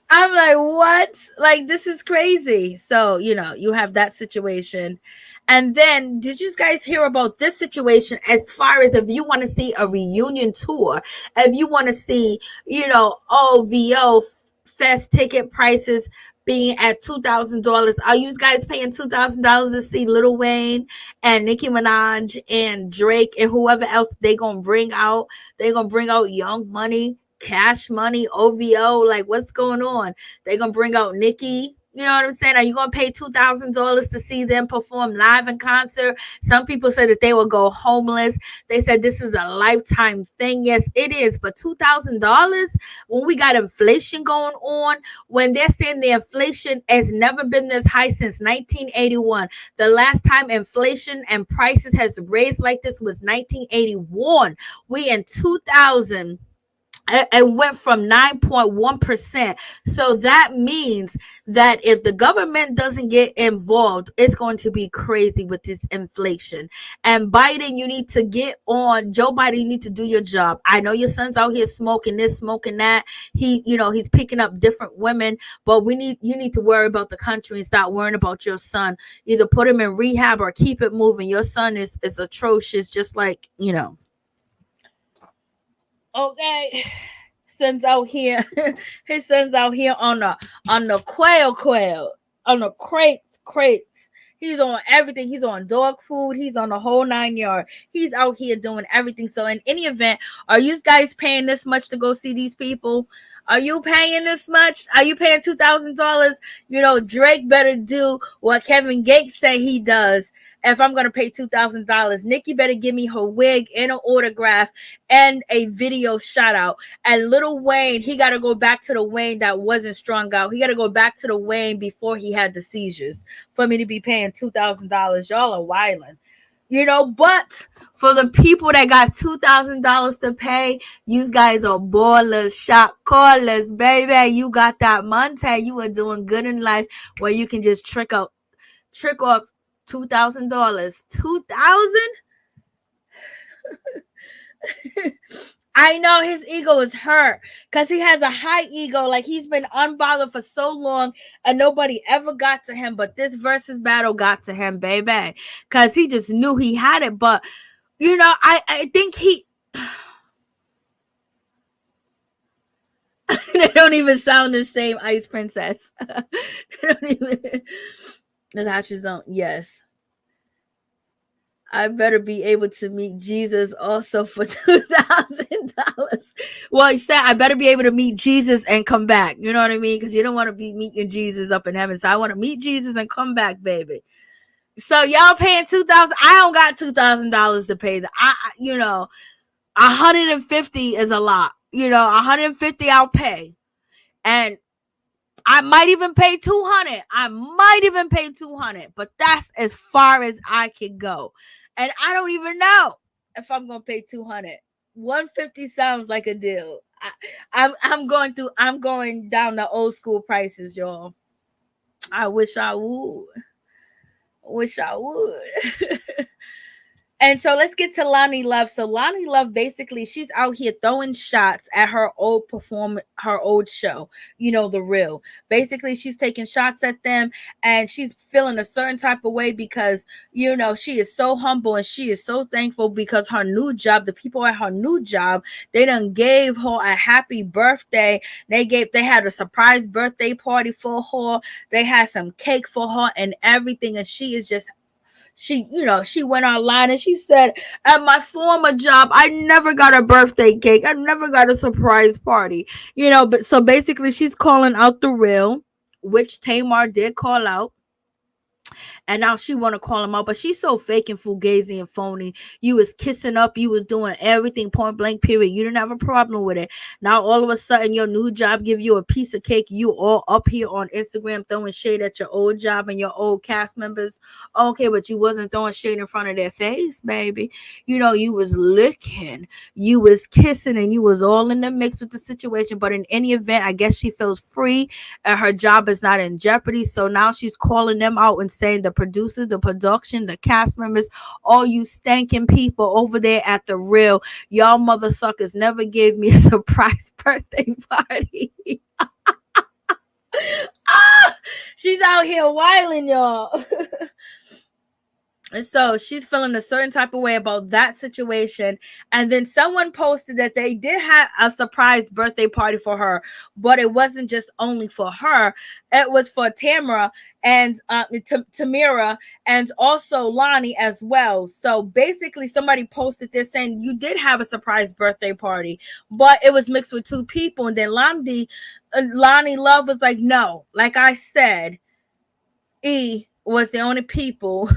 I'm like, what? Like, this is crazy. So, you know, you have that situation. And then, did you guys hear about this situation as far as if you want to see a reunion tour, if you want to see, you know, OVO Fest ticket prices being at $2,000? Are you guys paying $2,000 to see Lil Wayne and Nicki Minaj and Drake and whoever else they gonna bring out? They gonna bring out Young Money, Cash Money, OVO. Like, what's going on? They're gonna bring out Nicki. You know what I'm saying? Are you gonna pay $2,000 to see them perform live in concert? Some people said that they will go homeless. They said this is a lifetime thing. Yes, it is, but $2,000 when we got inflation going on, when they're saying the inflation has never been this high since 1981. The last time inflation and prices has raised like this was 1981. We in 2000. It went from 9.1%. So that means that if the government doesn't get involved, it's going to be crazy with this inflation. And Biden, you need to get on. Joe Biden, you need to do your job. I know your son's out here smoking this, smoking that. He's picking up different women, but you need to worry about the country and stop worrying about your son. Either put him in rehab or keep it moving. Your son is atrocious, just like, you know. Okay, son's out here. His son's out here on the quail, on the crates. He's on everything. He's on dog food. He's on the whole 9 yard. He's out here doing everything. So in any event, are you guys paying this much to go see these people? Are you paying this much? Are you paying $2,000? You know, Drake better do what Kevin Gates said he does. If I'm going to pay $2,000, Nicki better give me her wig and an autograph and a video shout out. And Lil Wayne, he got to go back to the Wayne that wasn't strung out. He got to go back to the Wayne before he had the seizures for me to be paying $2,000. Y'all are wilding. You know, but for the people that got $2,000 to pay, you guys are ballers, shot callers, baby. You got that money. You are doing good in life where you can just trick off $2,000. $2,000? I know his ego is hurt because he has a high ego. Like he's been unbothered for so long and nobody ever got to him. But this versus battle got to him, baby. Because he just knew he had it. But, you know, I think he... They don't even sound the same, Ice Princess. They don't even... Natasha's on, yes. I better be able to meet Jesus also for $2,000. Well, he said I better be able to meet Jesus and come back. You know what I mean? Because you don't want to be meeting Jesus up in heaven. So I want to meet Jesus and come back, baby. So y'all paying $2,000. I don't got $2,000 to pay. You know, 150 is a lot. You know, 150 I'll pay, and I might even pay 200. I might even pay 200, but that's as far as I can go. And I don't even know if I'm gonna pay 200. 150 sounds like a deal. I'm going down the old school prices, y'all. I wish I would. And so let's get to Loni Love. So Loni Love, basically, she's out here throwing shots at her old show, you know, The Real. Basically, she's taking shots at them and she's feeling a certain type of way because, you know, she is so humble and she is so thankful because her new job, the people at her new job, they done gave her a happy birthday. They had a surprise birthday party for her. They had some cake for her and everything. And she is just, she went online and she said, at my former job, I never got a birthday cake. I never got a surprise party. You know, but so basically she's calling out The Real, which Tamar did call out. And now she want to call him out, but she's so fake and fugazi and phony. You was kissing up, you was doing everything point blank period. You didn't have a problem with it. Now all of a sudden your new job give you a piece of cake. You all up here on Instagram throwing shade at your old job and your old cast members. Okay, but you wasn't throwing shade in front of their face, baby. You know, you was licking, you was kissing, and you was all in the mix with the situation. But in any event, I guess she feels free and her job is not in jeopardy. So now she's calling them out and saying the producers, the production, the cast members, all you stanking people over there at The Real, y'all mother suckers never gave me a surprise birthday party. She's out here wilding, y'all. And so she's feeling a certain type of way about that situation. And then someone posted that they did have a surprise birthday party for her, but it wasn't just only for her. It was for Tamara and Tamira and also Loni as well. So basically somebody posted this saying you did have a surprise birthday party, but it was mixed with two people. And then Loni Love was like, no, like I said, E was the only people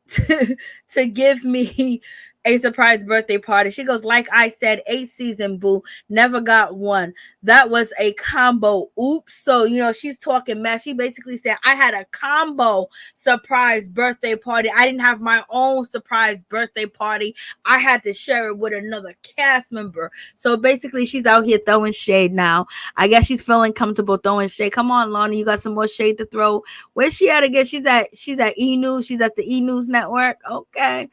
to give me a surprise birthday party. She goes, like I said, 8 season boo, never got one. That was a combo. Oops. So, you know, she's talking mess. She basically said, I had a combo surprise birthday party. I didn't have my own surprise birthday party. I had to share it with another cast member. So basically she's out here throwing shade now. I guess she's feeling comfortable throwing shade. Come on, Loni, you got some more shade to throw. Where's she at again? She's at E! News. She's at the E! News network. Okay.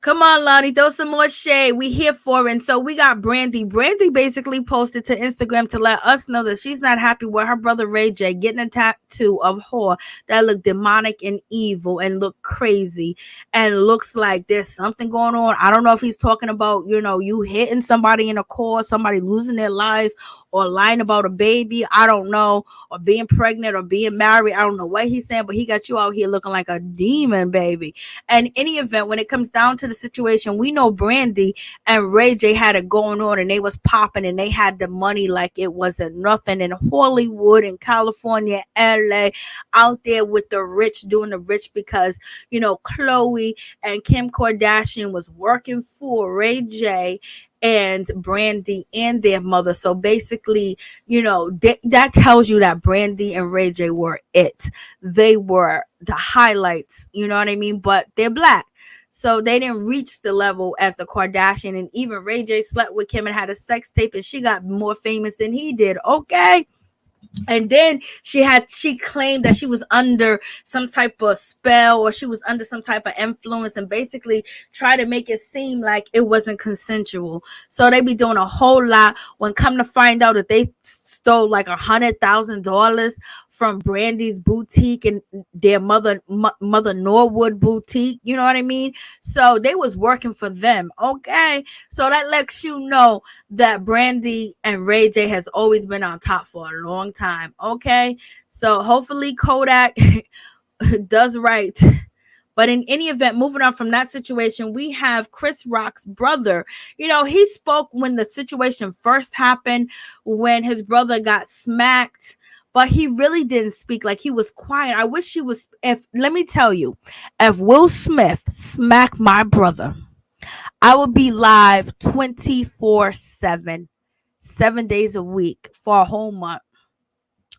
Come on, Loni, throw some more shade. We here for it. And so we got Brandy. Brandy basically posted to Instagram to let us know that she's not happy with her brother Ray J getting a tattoo of her that look demonic and evil and look crazy and looks like there's something going on. I don't know if he's talking about, you know, you hitting somebody in a car, somebody losing their life, or lying about a baby. I don't know, or being pregnant or being married. I don't know what he's saying, but he got you out here looking like a demon, baby. And in any event, when it comes down to the situation, we know Brandy and Ray J had it going on and they was popping and they had the money like it wasn't nothing in Hollywood, in California, LA, out there with the rich doing the rich because, you know, Khloe and Kim Kardashian was working for Ray J and Brandy and their mother. So basically, you know, that tells you that Brandy and Ray J were it. They were the highlights, you know what I mean? But they're black. So they didn't reach the level as the Kardashian. And even Ray J slept with Kim and had a sex tape and she got more famous than he did. Okay. And then she claimed that she was under some type of spell, or she was under some type of influence, and basically try to make it seem like it wasn't consensual. So they be doing a whole lot, when come to find out that they stole like $100,000 from Brandy's boutique and their mother Norwood boutique. You know what I mean? So they was working for them. Okay. So that lets you know that Brandy and Ray J has always been on top for a long time. Okay. So hopefully Kodak does right. But in any event, moving on from that situation, we have Chris Rock's brother. You know, he spoke when the situation first happened, when his brother got smacked, but he really didn't speak. Like, he was quiet. I wish he was. Let me tell you, if Will Smith smacked my brother, I would be live 24/7, 7 days a week for a whole month.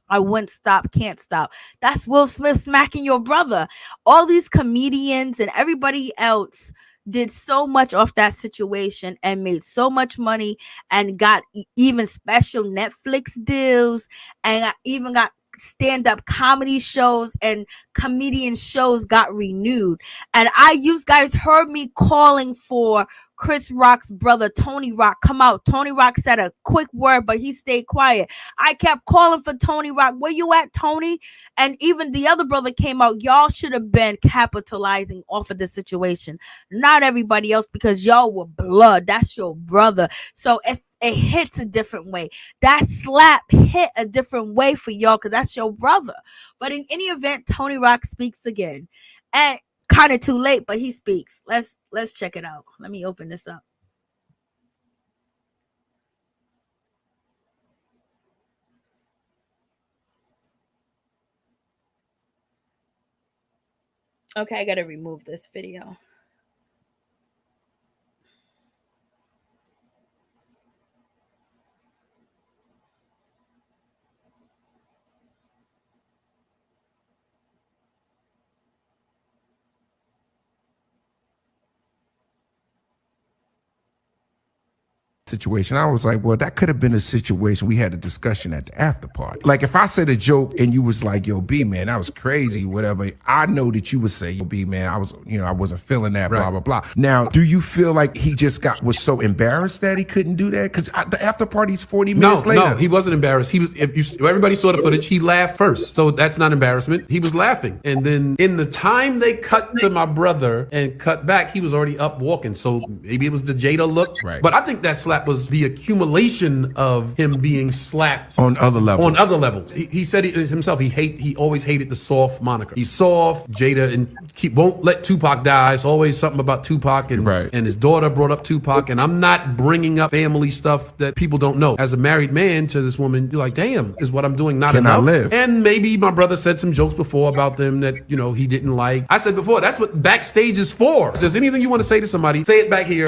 I wouldn't stop, can't stop. That's Will Smith smacking your brother. All these comedians and everybody else did so much off that situation and made so much money, and got even special Netflix deals, and even got stand-up comedy shows, and comedian shows got renewed. And you guys heard me calling for Chris Rock's brother, Tony Rock, come out. Tony Rock said a quick word, but he stayed quiet. I kept calling for Tony Rock. Where you at, Tony? And even the other brother came out. Y'all should have been capitalizing off of the situation, not everybody else, because y'all were blood. That's your brother. So if it hits a different way, that slap hit a different way for y'all, because that's your brother. But in any event, Tony Rock speaks again, and kind of too late, but he speaks. Let's check it out. Let me open this up. Okay, I gotta remove this video. Situation. I was like, well, that could have been a situation. We had a discussion at the after party. Like, if I said a joke and you was like, yo, B, man, that was crazy, whatever, I know that you would say, yo, B, man, I wasn't feeling that, blah, blah, blah. Now, do you feel like he just was so embarrassed that he couldn't do that? Because the after party's 40 minutes later. No, he wasn't embarrassed. He was, everybody saw the footage, he laughed first. So that's not embarrassment. He was laughing. And then in the time they cut to my brother and cut back, he was already up walking. So maybe it was the Jada look. Right. But I think that slap was the accumulation of him being slapped on other levels. He said it himself. He always hated the soft moniker. He's soft. Jada and won't let Tupac die. It's always something about Tupac, and his daughter brought up Tupac. And I'm not bringing up family stuff that people don't know. As a married man to this woman, you're like, damn, is what I'm doing not enough? Can I live? And maybe my brother said some jokes before about them that he didn't like. I said before, that's what backstage is for. If there's anything you want to say to somebody, say it back here.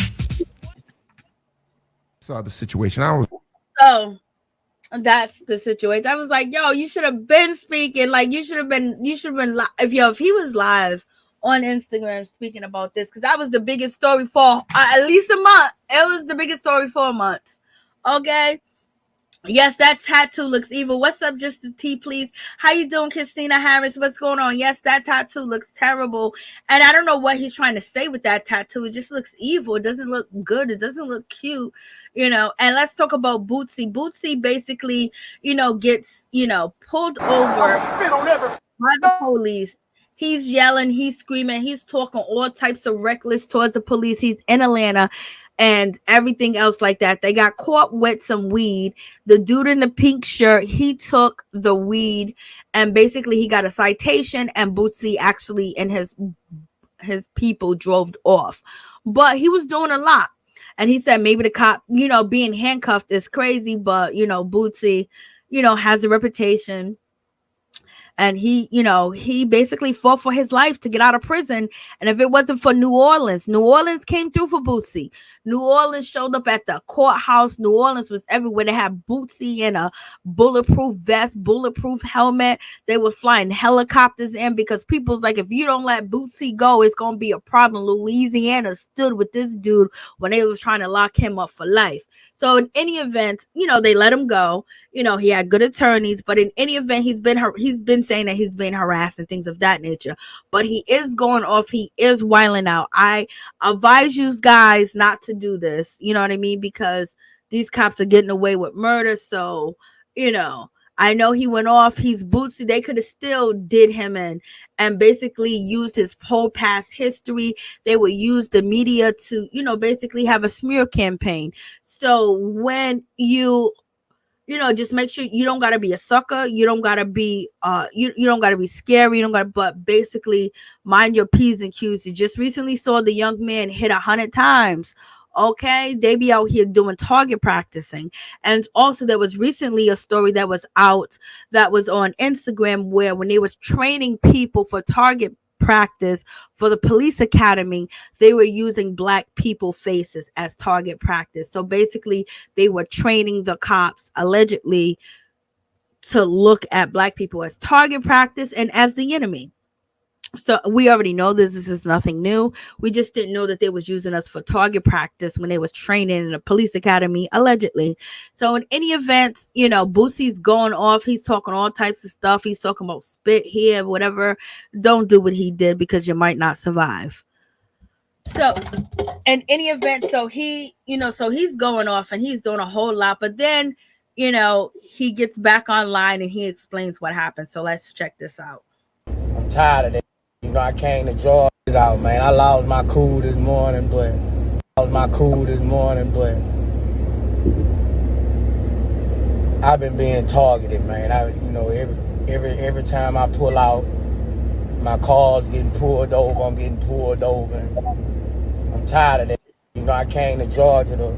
Saw the situation. So that's the situation. I was like, yo, you should have been speaking. Like, you should have been if he was live on Instagram speaking about this, because that was the biggest story for at least a month. It was the biggest story for a month. Okay. Yes, that tattoo looks evil. What's up, just the T, please? How you doing, Christina Harris? What's going on? Yes, that tattoo looks terrible. And I don't know what he's trying to say with that tattoo. It just looks evil. It doesn't look good. It doesn't look cute, And let's talk about Boosie. Boosie basically, gets, pulled over by the police. He's yelling, he's screaming, he's talking all types of reckless towards the police. He's in Atlanta and everything else like that. They got caught with some weed. The dude in the pink shirt, he took the weed and basically he got a citation, and Boosie actually and his people drove off. But he was doing a lot. And he said maybe the cop, being handcuffed is crazy, but Boosie, has a reputation. And he basically fought for his life to get out of prison. And if it wasn't for New Orleans came through for Boosie. New Orleans showed up at the courthouse. New Orleans was everywhere. They had Boosie in a bulletproof vest, bulletproof helmet. They were flying helicopters in because people's like, if you don't let Boosie go, it's gonna be a problem. Louisiana stood with this dude when they was trying to lock him up for life. So in any event, they let him go. He had good attorneys, but in any event, he's been saying that he's been harassed and things of that nature. But he is going off. He is wilding out. I advise you guys not to do this. You know what I mean? Because these cops are getting away with murder. So, I know he went off. He's Boosie. They could have still did him in and basically used his whole past history. They would use the media to, basically have a smear campaign. So when just make sure you don't gotta be a sucker. You don't gotta be you don't gotta be scary. You don't gotta, but basically mind your P's and Q's. You just recently saw the young man hit 100 times. Okay, they be out here doing target practicing. And also there was recently a story that was out that was on Instagram where when they was training people for target practice for the police academy, they were using black people faces as target practice. So basically they were training the cops allegedly to look at black people as target practice and as the enemy. So we already know this is nothing new. We just didn't know that they was using us for target practice when they was training in a police academy allegedly. So in any event, Boosie's going off. He's talking all types of stuff. He's talking about spit here, whatever. Don't do what he did because you might not survive. So in any event, so he's going off and he's doing a whole lot, but then he gets back online and he explains what happened. So let's check this out. I'm tired of that. I came to Georgia out, man. I lost my cool this morning, but I've been being targeted, man. Every time I pull out, my car's getting pulled over. I'm getting pulled over. I'm tired of that. I came to Georgia to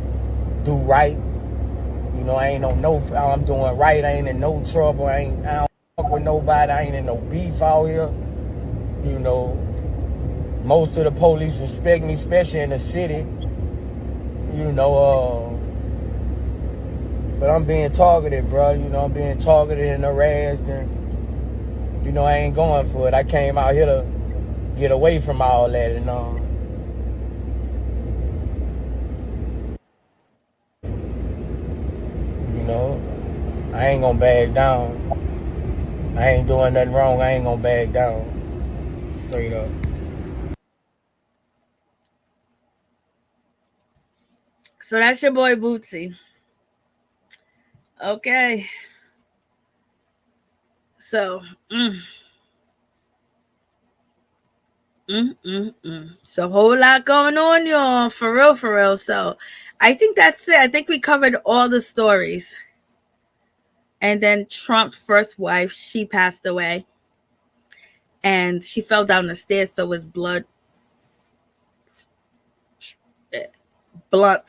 do right. I ain't I'm doing right. I ain't in no trouble. I don't fuck with nobody. I ain't in no beef out here. Most of the police respect me, especially in the city. But I'm being targeted, bro. I'm being targeted and harassed, and I ain't going for it. I came out here to get away from all that, and I ain't gonna back down. I ain't doing nothing wrong. I ain't gonna back down. Straight up. So that's your boy Boosie. Okay. So, So whole lot going on, y'all. For real. So I think that's it. I think we covered all the stories. And then Trump's first wife, she passed away. And she fell down the stairs, so it was blunt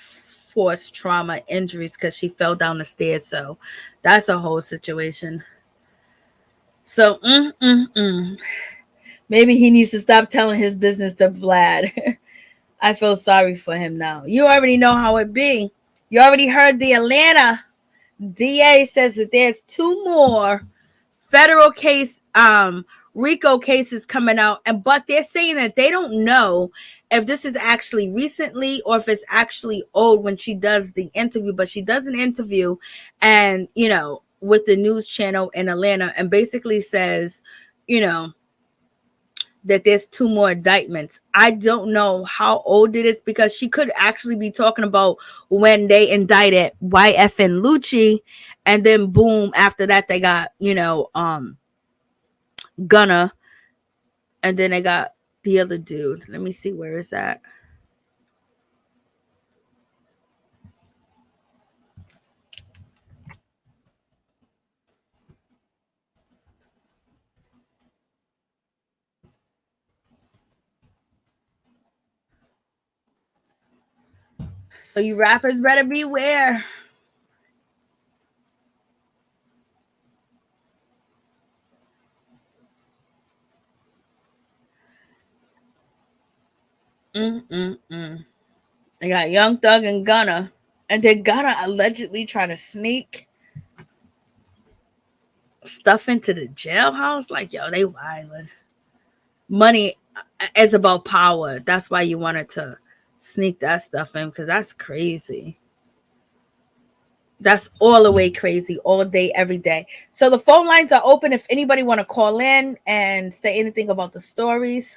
force trauma injuries because she fell down the stairs. So that's a whole situation. So maybe he needs to stop telling his business to Vlad. I feel sorry for him now. You already know how it be. You already heard the Atlanta DA says that there's 2 more federal case RICO cases coming out, but they're saying that they don't know if this is actually recently or if it's actually old when she does the interview. But she does an interview and with the news channel in Atlanta and basically says that there's 2 more indictments. I don't know how old it is because she could actually be talking about when they indicted YF and Lucci, and then boom, after that they got Gunna, and then they got the other dude. Let me see, where is that? So you rappers better beware. I got Young Thug and Gunna. And then Gunna allegedly trying to sneak stuff into the jailhouse. Like, yo, they wildin'. Money is about power. That's why you wanted to sneak that stuff in, because that's crazy. That's all the way crazy, all day, every day. So the phone lines are open if anybody want to call in and say anything about the stories.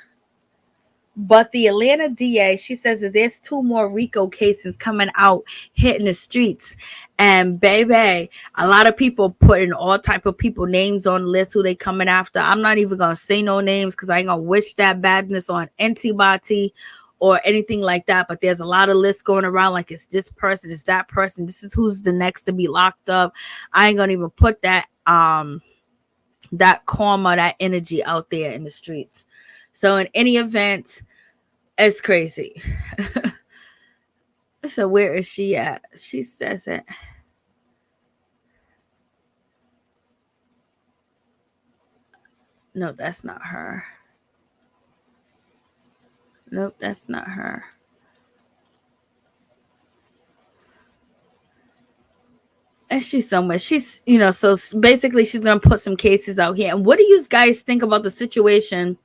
But the Atlanta DA, she says that there's 2 more RICO cases coming out, hitting the streets. And baby, a lot of people putting all type of people names on the list who they coming after. I'm not even going to say no names because I ain't going to wish that badness on anybody or anything like that. But there's a lot of lists going around like it's this person, it's that person. This is who's the next to be locked up. I ain't going to even put that karma, that energy out there in the streets. So in any event, it's crazy. So where is she at? She says it. No, that's not her. Nope, that's not her. And she's so much. She's, so basically she's going to put some cases out here. And what do you guys think about the situation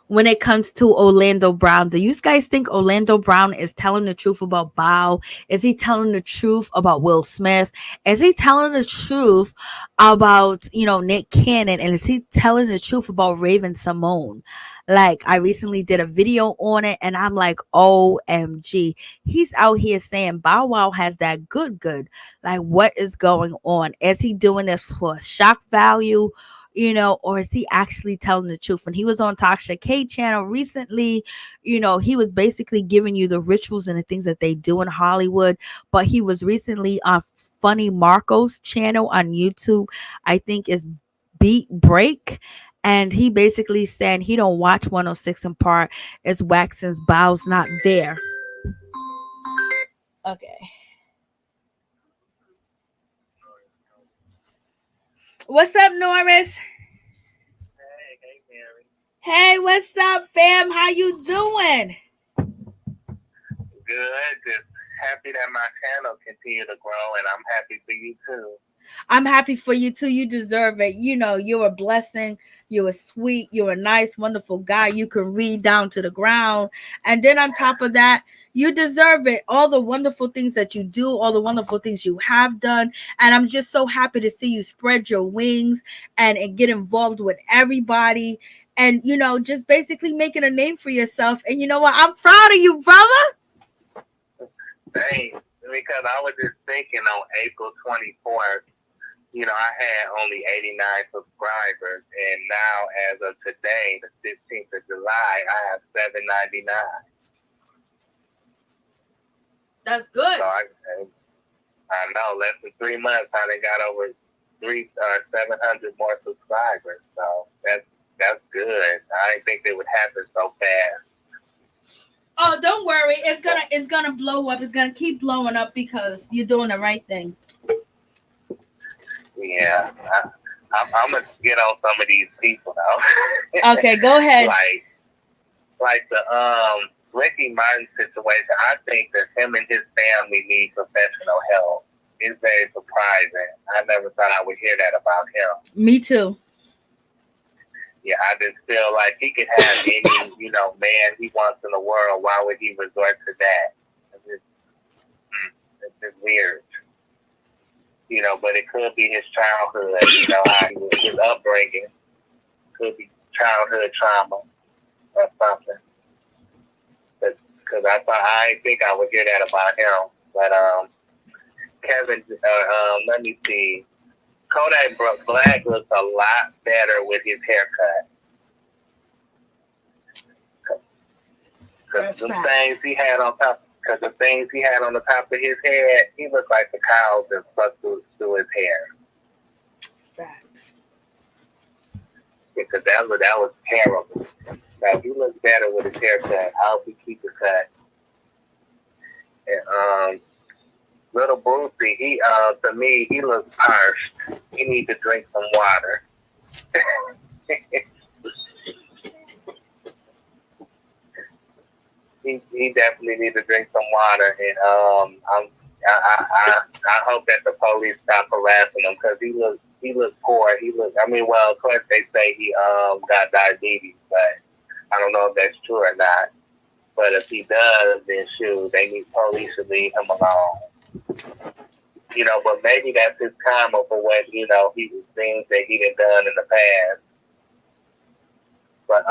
when it comes to Orlando Brown? Do you guys think Orlando Brown is telling the truth about Bow? Is he telling the truth about Will Smith? Is he telling the truth about, Nick Cannon? And is he telling the truth about Raven Simone? Like, I recently did a video on it and I'm like, OMG. He's out here saying Bow Wow has that good. Like, what is going on? Is he doing this for shock value? Or is he actually telling the truth? When he was on Tasha K channel recently, he was basically giving you the rituals and the things that they do in Hollywood. But he was recently on Funny Marco's channel on YouTube. I think is Beat Break. And he basically said he don't watch 106 in part as Waxon's Bow's not there. Okay. What's up, Norris? Hey, Mary. Hey, what's up, fam? How you doing? Good. Just happy that my channel continue to grow, and I'm happy for you too. I'm happy for you too. You deserve it. You're a blessing. You're a sweet. You're a nice, wonderful guy. You can read down to the ground. And then on top of that, you deserve it. All the wonderful things that you do, all the wonderful things you have done. And I'm just so happy to see you spread your wings and get involved with everybody. And, just basically making a name for yourself. And you know what? I'm proud of you, brother. Thanks. Because I was just thinking on April 24th, I had only 89 subscribers, and now as of today, the 15th of July, I have 799. That's good. So I know, less than 3 months, I done got over 700 more subscribers. So that's good. I didn't think it would happen so fast. Oh, don't worry. It's gonna blow up. It's gonna keep blowing up because you're doing the right thing. Yeah, I'm gonna get on some of these people now. Okay, go ahead. like the Ricky Martin situation. I think that him and his family need professional help. It's very surprising. I never thought I would hear that about him. Me too. Yeah, I just feel like he could have any, man he wants in the world. Why would he resort to that? It's just weird. But it could be his childhood, how his upbringing. Could be childhood trauma or something. Because I didn't think I would hear that about him. But Kevin, let me see. Kodak Black looks a lot better with his haircut. Because the things he had on top. Because the things he had on the top of his head, he looked like the cows that sucked through his hair. Facts. Because that was terrible. Now, he looks better with his haircut. I hope he keeps it cut. And, little Boosie, to me, he looks parched. He needs to drink some water. he definitely needs to drink some water, and I hope that the police stop harassing him because he looks poor. I mean, well, of course they say he got diabetes, but I don't know if that's true or not. But if he does, then shoot, police should leave him alone. You know, but maybe that's his karma for what, you know, things that he done in the past. But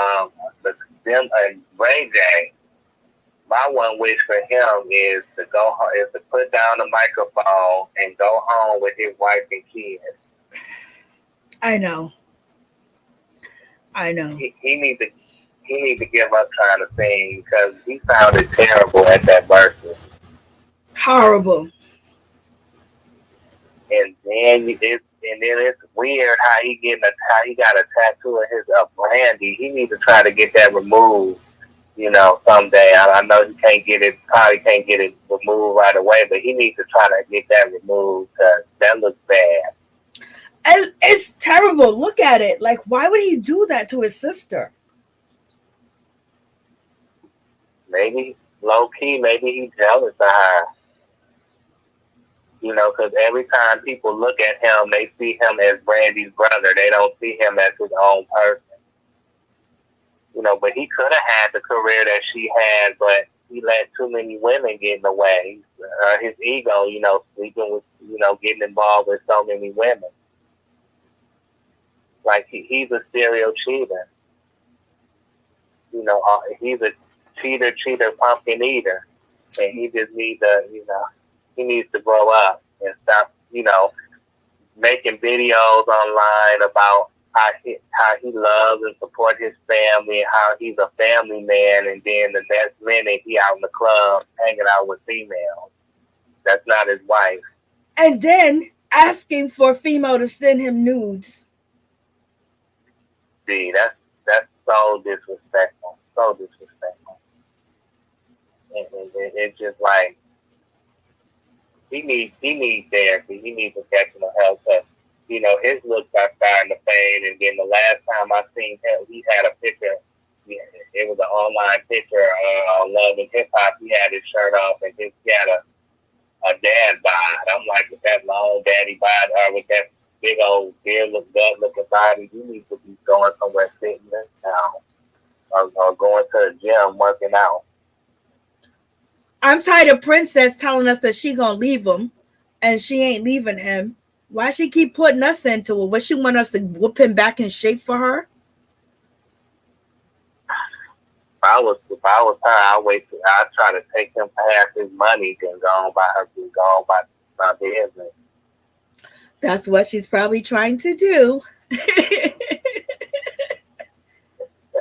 them and Ray J, my one wish for him is to put down the microphone and go home with his wife and kids. I know. He needs to give up trying to sing because he sounded terrible at that verses. Horrible. And then it's weird how he got a tattoo of his Brandy. He needs to try to get that removed, you know, someday. I know he probably can't get it removed right away, but he needs to try to get that removed because that looks bad. And it's terrible. Look at it. Like, why would he do that to his sister? Maybe low key, maybe he's jealous of her. You know, because every time people look at him, they see him as Brandy's brother. They don't see him as his own person. You know, but he could have had the career that she had, but he let too many women get in the way. His ego, you know, sleeping with, you know, getting involved with so many women. Like, he's a serial cheater. You know, he's a cheater, pumpkin eater. And he just needs to, you know, he needs to grow up and stop, you know, making videos online about how he loves and supports his family and how he's a family man, and then the next minute he out in the club hanging out with females. That's not his wife. And then asking for a female to send him nudes. See, that's so disrespectful. So disrespectful. It's just like, he needs therapy. He needs professional help. You know, his looks are starting to fade. And then the last time I seen him, he had a picture. It was an online picture on Love and Hip Hop. He had his shirt off and he had a dad bod. I'm like, with that long daddy bod or with that big old beard looking body, you need to be going somewhere sitting down or going to the gym working out. I'm tired of Princess telling us that she gonna leave him, and she ain't leaving him. Why she keep putting us into it? What, she want us to whoop him back in shape for her? If I was her, I'd try to take him past his money and go on by my business. That's what she's probably trying to do.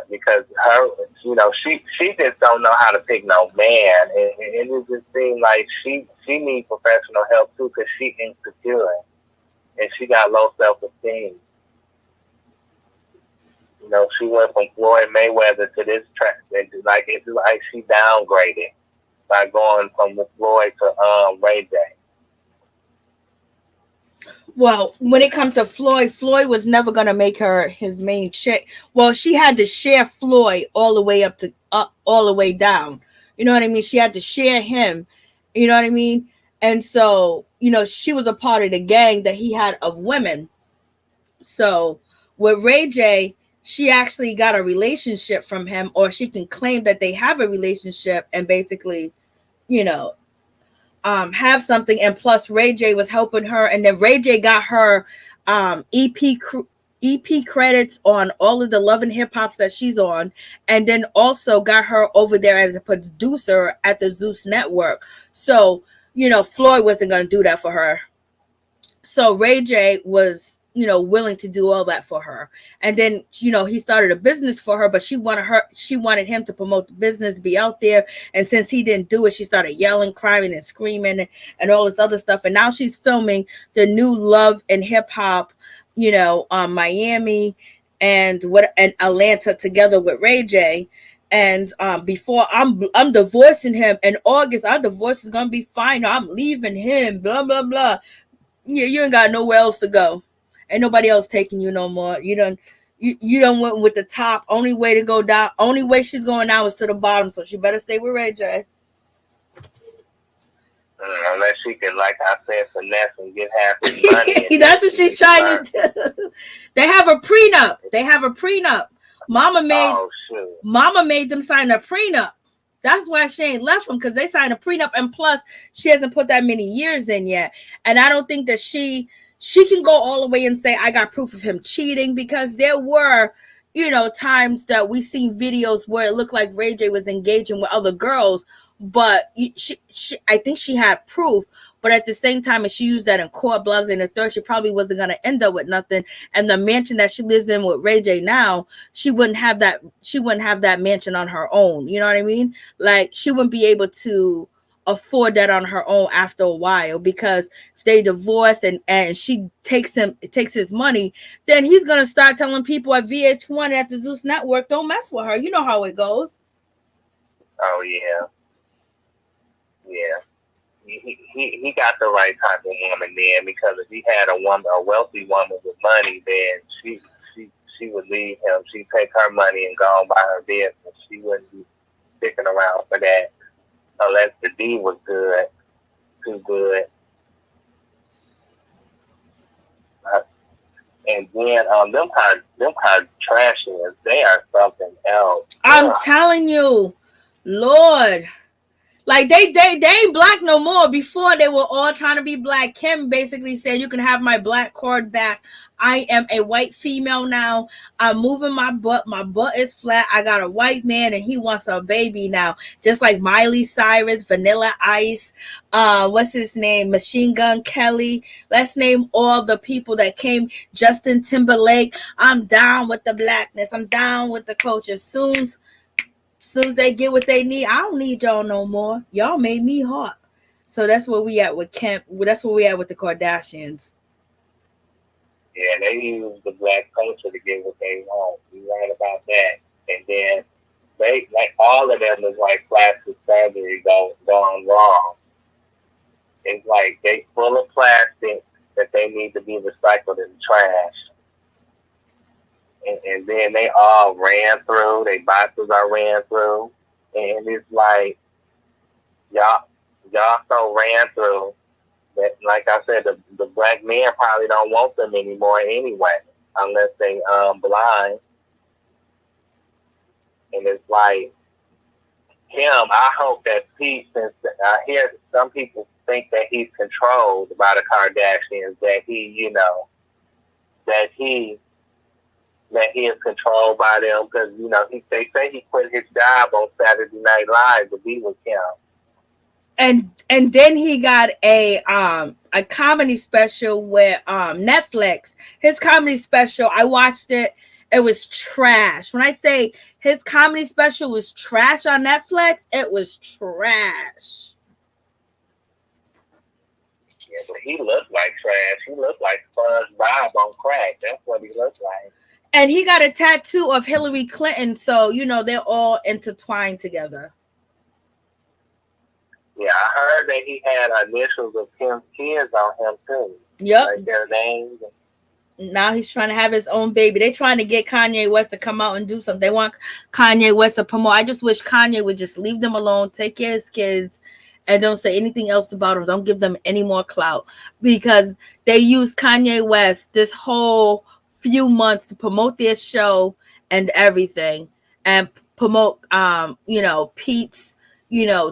Because her, you know, she just don't know how to pick no man, and it just seems like she needs professional help too, because she insecure and she got low self-esteem. You know, she went from Floyd Mayweather to this track, and it's like she downgraded by going from Floyd to Ray J. Well, when it comes to Floyd was never gonna make her his main chick. Well, she had to share Floyd all the way all the way down. You know what I mean? She had to share him. You know what I mean? And so, you know, she was a part of the gang that he had of women. So with Ray J, she actually got a relationship from him, or she can claim that they have a relationship and basically, you know, have something. And plus Ray J was helping her, and then Ray J got her EP credits on all of the Love and Hip Hops that she's on, and then also got her over there as a producer at the Zeus Network. So, you know, Floyd wasn't going to do that for her. So Ray J was, you know, willing to do all that for her. And then, you know, he started a business for her, but she wanted him to promote the business, be out there. And since he didn't do it, she started yelling, crying, and screaming and all this other stuff. And now she's filming the new Love and Hip Hop, you know, Miami and Atlanta together with Ray J. And before I'm divorcing him in August, our divorce is gonna be fine. I'm leaving him, blah blah blah. Yeah, you ain't got nowhere else to go. Ain't nobody else taking you no more. You You don't went with the top. Only way to go down. Only way she's going down is to the bottom. So she better stay with Ray J. Unless she can, like I said, finesse and get half the money. That's what she's trying to do. They have a prenup. Mama made them sign a prenup. That's why she ain't left him, because they signed a prenup, and plus she hasn't put that many years in yet. And I don't think that she can go all the way and say I got proof of him cheating, because there were, times that we seen videos where it looked like Ray J was engaging with other girls, but I think she had proof. But at the same time, if she used that in court, blah, and the third, she probably wasn't going to end up with nothing. And the mansion that she lives in with Ray J now, she wouldn't have that. She wouldn't have that mansion on her own. You know what I mean? Like, she wouldn't be able to afford that on her own after a while, because if they divorce and she takes his money, then he's going to start telling people at VH1 at the Zeus Network, don't mess with her. You know how it goes. Oh, yeah. Yeah. He got the right type of woman then, because if he had a wealthy woman with money, then she would leave him. She'd take her money and go on by her business. She wouldn't be sticking around for that unless the D was good, too good. And then them Kardashians, they are something else. I'm telling you, Lord. Like, they ain't black no more. Before, they were all trying to be black. Kim basically said, you can have my black card back. I am a white female now. I'm moving my butt. My butt is flat. I got a white man and he wants a baby now. Just like Miley Cyrus, Vanilla Ice, what's his name? Machine Gun Kelly. Let's name all the people that came. Justin Timberlake. I'm down with the blackness. I'm down with the culture. Soon as they get what they need, I don't need y'all no more. Y'all made me hot. So that's where we at with Kemp. That's where we at with the Kardashians. Yeah, they use the black culture to get what they want. You're right about that. And then they, like, all of them is like plastic surgery gone wrong. It's like they full of plastic that they need to be recycled in the trash. And then they all ran through. Their boxes are ran through. And it's like, y'all so ran through that, like I said, the black men probably don't want them anymore anyway, unless they blind. And it's like, Kim, I hope that Pete, since I hear some people think that he's controlled by the Kardashians, that he is controlled by them, because they say he quit his job on Saturday Night Live to be with Kim. And then he got a comedy special with Netflix. His comedy special, I watched it. It was trash. When I say his comedy special was trash on Netflix, it was trash. Yeah, but he looked like trash. He looked like SpongeBob on crack. That's what he looked like. And he got a tattoo of Hillary Clinton, so they're all intertwined together. Yeah, I heard that he had initials of Kim's kids on him too. Yep. Like their names. Now he's trying to have his own baby. They're trying to get Kanye West to come out and do something. They want Kanye West to promote. I just wish Kanye would just leave them alone, take care of his kids, and don't say anything else about them. Don't give them any more clout, because they used Kanye West this whole few months to promote their show and everything, and promote Pete's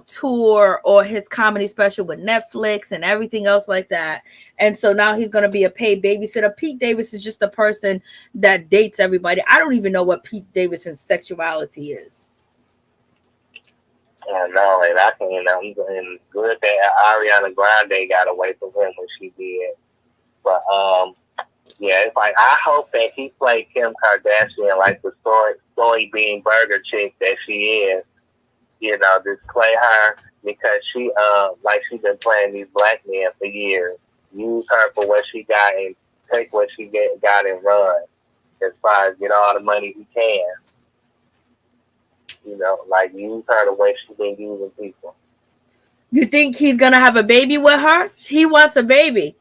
tour or his comedy special with Netflix and everything else like that. And so now he's going to be a paid babysitter. Pete Davis is just a person that dates everybody. I don't even know what Pete Davidson's sexuality is. I know, and I can, and good that Ariana Grande got away from him when she did. But yeah, it's like, I hope that he played Kim Kardashian like the soybean burger chick that she is. Just play her, because she she's been playing these black men for years. Use her for what she got and take what she got and run as far as get all the money he can. Use her the way she's been using people. You think he's gonna have a baby with her? He wants a baby.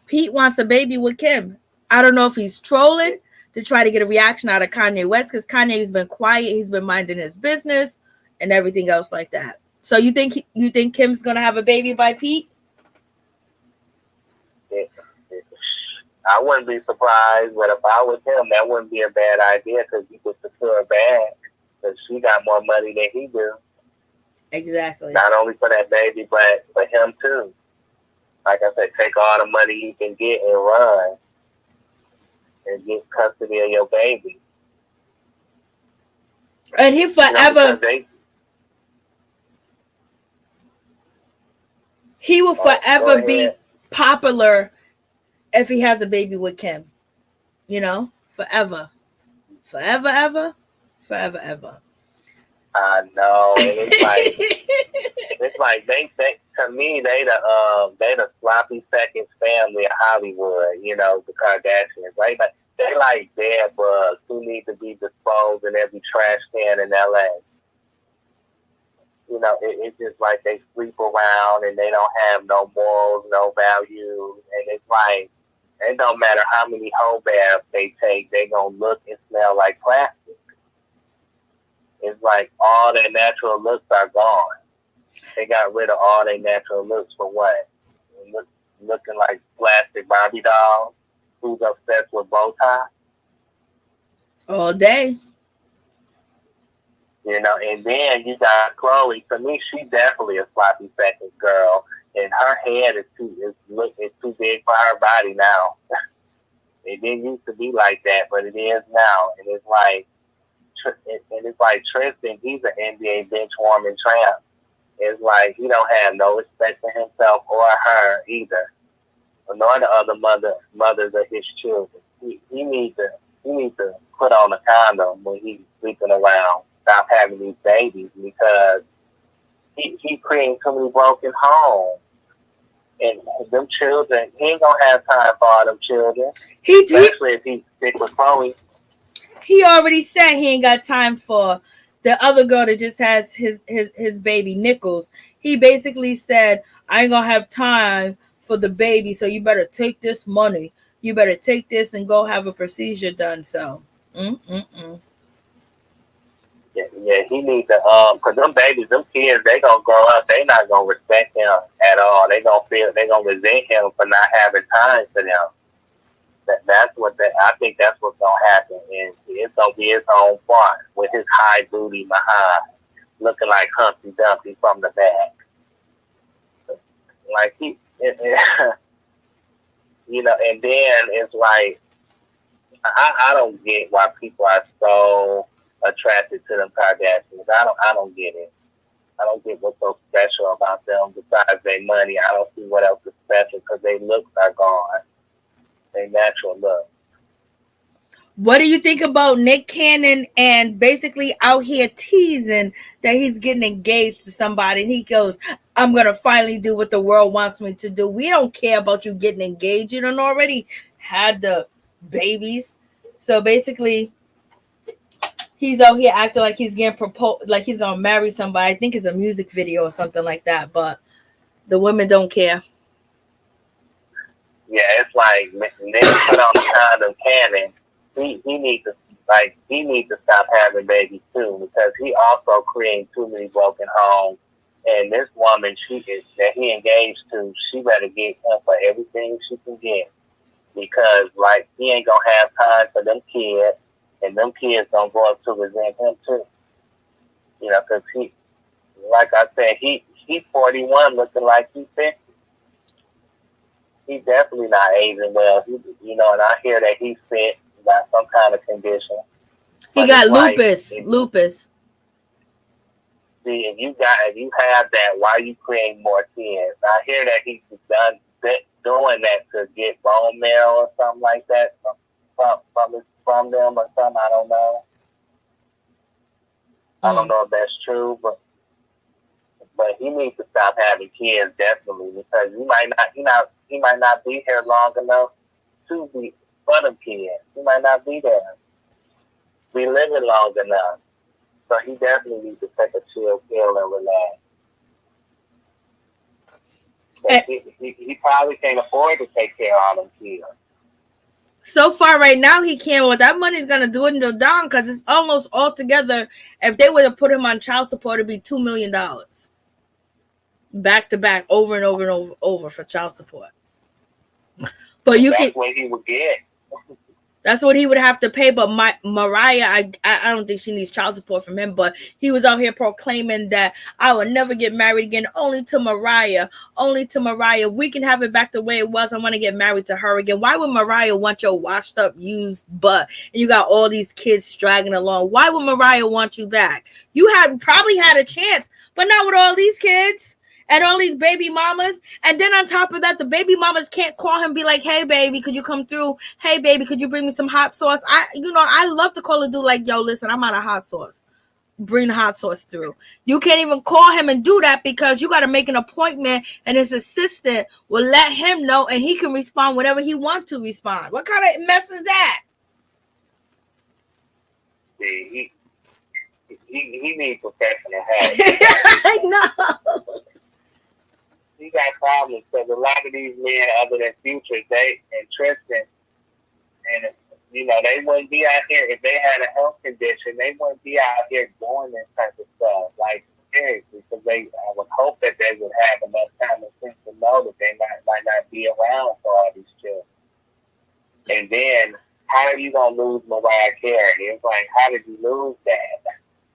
Pete wants a baby with Kim. I don't know if he's trolling. to try to get a reaction out of Kanye West, because Kanye's been quiet, he's been minding his business and everything else like that. So you think Kim's gonna have a baby by Pete? I wouldn't be surprised, but if I was him, that wouldn't be a bad idea because he could secure a bag because she got more money than he do. Exactly. Not only for that baby, but for him too. Like I said, take all the money you can get and run and get custody of your baby. And he forever, he will forever be popular if he has a baby with Kim. You know, forever. Forever, ever. Forever, ever. I know. It's like they to me they the sloppy seconds family of Hollywood. You know, the Kardashians. Right? They like dead bugs who need to be disposed in every trash can in LA. You know, it's just like they sleep around and they don't have no morals, no values, and it's like it don't matter how many whole baths they take, they gonna look and smell like plastic. It's like all their natural looks are gone. They got rid of all their natural looks for what? Looking like plastic Barbie dolls. Who's obsessed with bow tie? All day. You know, and then you got Khloe. To me, she's definitely a sloppy seconds girl, and her head is too big for her body now. It didn't used to be like that, but it is now, and it's like Tristan. He's an NBA bench warming tramp. It's like he don't have no respect for himself or her either, nor the other mothers of his children. He needs to put on a condom when he's sleeping around. Stop having these babies because he creating too many broken homes. And them children, he ain't gonna have time for all them children. Especially if he stick with Khloe. He already said he ain't got time for the other girl that just has his baby, Nichols. He basically said, I ain't gonna have time for the baby, so you better take this money. You better take this and go have a procedure done. So, Yeah, he needs to, cause them babies, them kids, they gonna grow up, they not gonna respect him at all. They gonna resent him for not having time for them. I think that's what's gonna happen, and it's gonna be his own fault with his high booty behind, looking like Humpty Dumpty from the back. Like you know, and then it's like, I don't get why people are so attracted to them Kardashians. I don't get it. I don't get what's so special about them besides their money. I don't see what else is special because their looks are gone. Their natural look. What do you think about Nick Cannon and basically out here teasing that he's getting engaged to somebody? And he goes, I'm going to finally do what the world wants me to do. We don't care about you getting engaged. You done already had the babies. So basically, he's out here acting like he's getting proposed, like he's going to marry somebody. I think it's a music video or something like that. But the women don't care. Yeah, it's like Nick put on the condom Cannon. He needs to stop having babies too because he also creating too many broken homes. And this woman that he engaged to, she better get him for everything she can get because like he ain't gonna have time for them kids, and them kids gonna grow up to resent him too. You know, because he, like I said, he's 41, looking like he's 50. He's definitely not aging well. You know, and I hear that he's sick. Got some kind of condition. He got lupus. See, if you have that, why are you creating more kids? I hear that he's done doing that to get bone marrow or something like that from them or something. I don't know. I don't know if that's true, but he needs to stop having kids definitely because he might not be here long enough to be for them kids. He might not be there. Be living long enough. So he definitely needs to take a chill pill and relax. He probably can't afford to take care of all them kids. So far, right now, he can't. Well, that money's gonna dwindle down because it's almost all together. If they would have put him on child support, it'd be $2 million back to back, over and over and over for child support. But that's what he would get. That's what he would have to pay. But Mariah, I don't think she needs child support from him. But he was out here proclaiming that I would never get married again, only to Mariah. Only to Mariah. We can have it back the way it was. I want to get married to her again. Why would Mariah want your washed up, used butt? And you got all these kids straggling along. Why would Mariah want you back? You probably had a chance, but not with all these kids and all these baby mamas. And then on top of that, the baby mamas can't call him, be like, hey baby, could you come through? Hey baby, could you bring me some hot sauce? I love to call a dude like, yo, listen, I'm out of hot sauce. Bring the hot sauce through. You can't even call him and do that because you got to make an appointment and his assistant will let him know and he can respond whenever he wants to respond. What kind of mess is that? He needs professional help. I know. He got problems because a lot of these men, other than Future, they and Tristan, and they wouldn't be out here if they had a health condition. They wouldn't be out here doing this type of stuff, like seriously, because I would hope that they would have enough time and sense to know that they might not be around for all these children. And then, how are you gonna lose Mariah Carey? It's like, how did you lose that?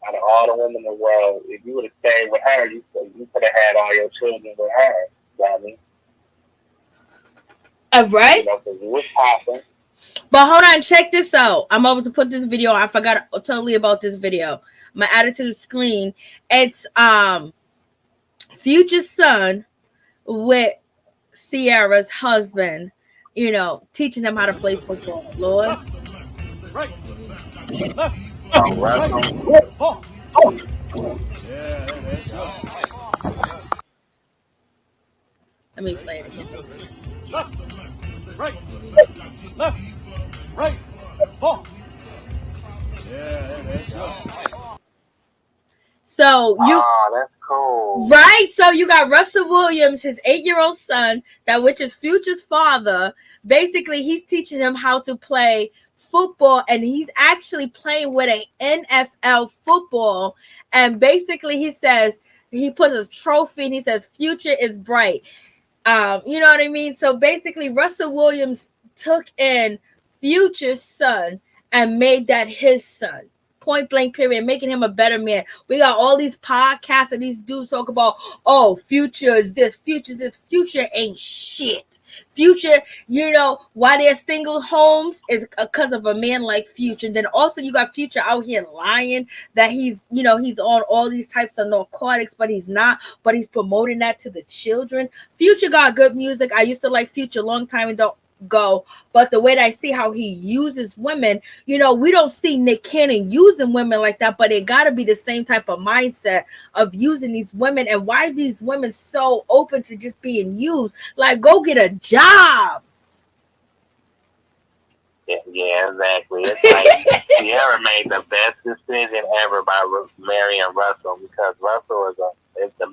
Out of all the women in the world, if you would have stayed with her, you could have had all your children with her. You know what I mean? Right? You was popping. But hold on, check this out. I'm about to put this video. I forgot totally about this video. I'm gonna add it to the screen. It's Future's son with Sierra's husband, teaching them how to play football. Lord. Right. Let me play it again. Left, right, left, right, ball. So that's cool. Right? So you got Russell Williams, his 8-year-old son, which is Future's father. Basically, he's teaching him how to play football, and he's actually playing with an NFL football. And basically, he puts his trophy and he says, "Future is bright." You know what I mean? So basically, Russell Williams took in Future's son and made that his son. Point blank period, making him a better man. We got all these podcasts and these dudes talk about, oh, Future is this, Future is this. Future ain't shit. Future, why they're single homes is because of a man like Future. And then also you got Future out here lying that he's on all these types of narcotics, but he's not. But he's promoting that to the children. Future got good music. I used to like Future a long time ago. But the way that I see how he uses women, we don't see Nick Cannon using women like that, but it got to be the same type of mindset of using these women. And why are these women so open to just being used? Like, go get a job. Yeah, exactly. It's like Sierra made the best decision ever by marrying Russell, because Russell is the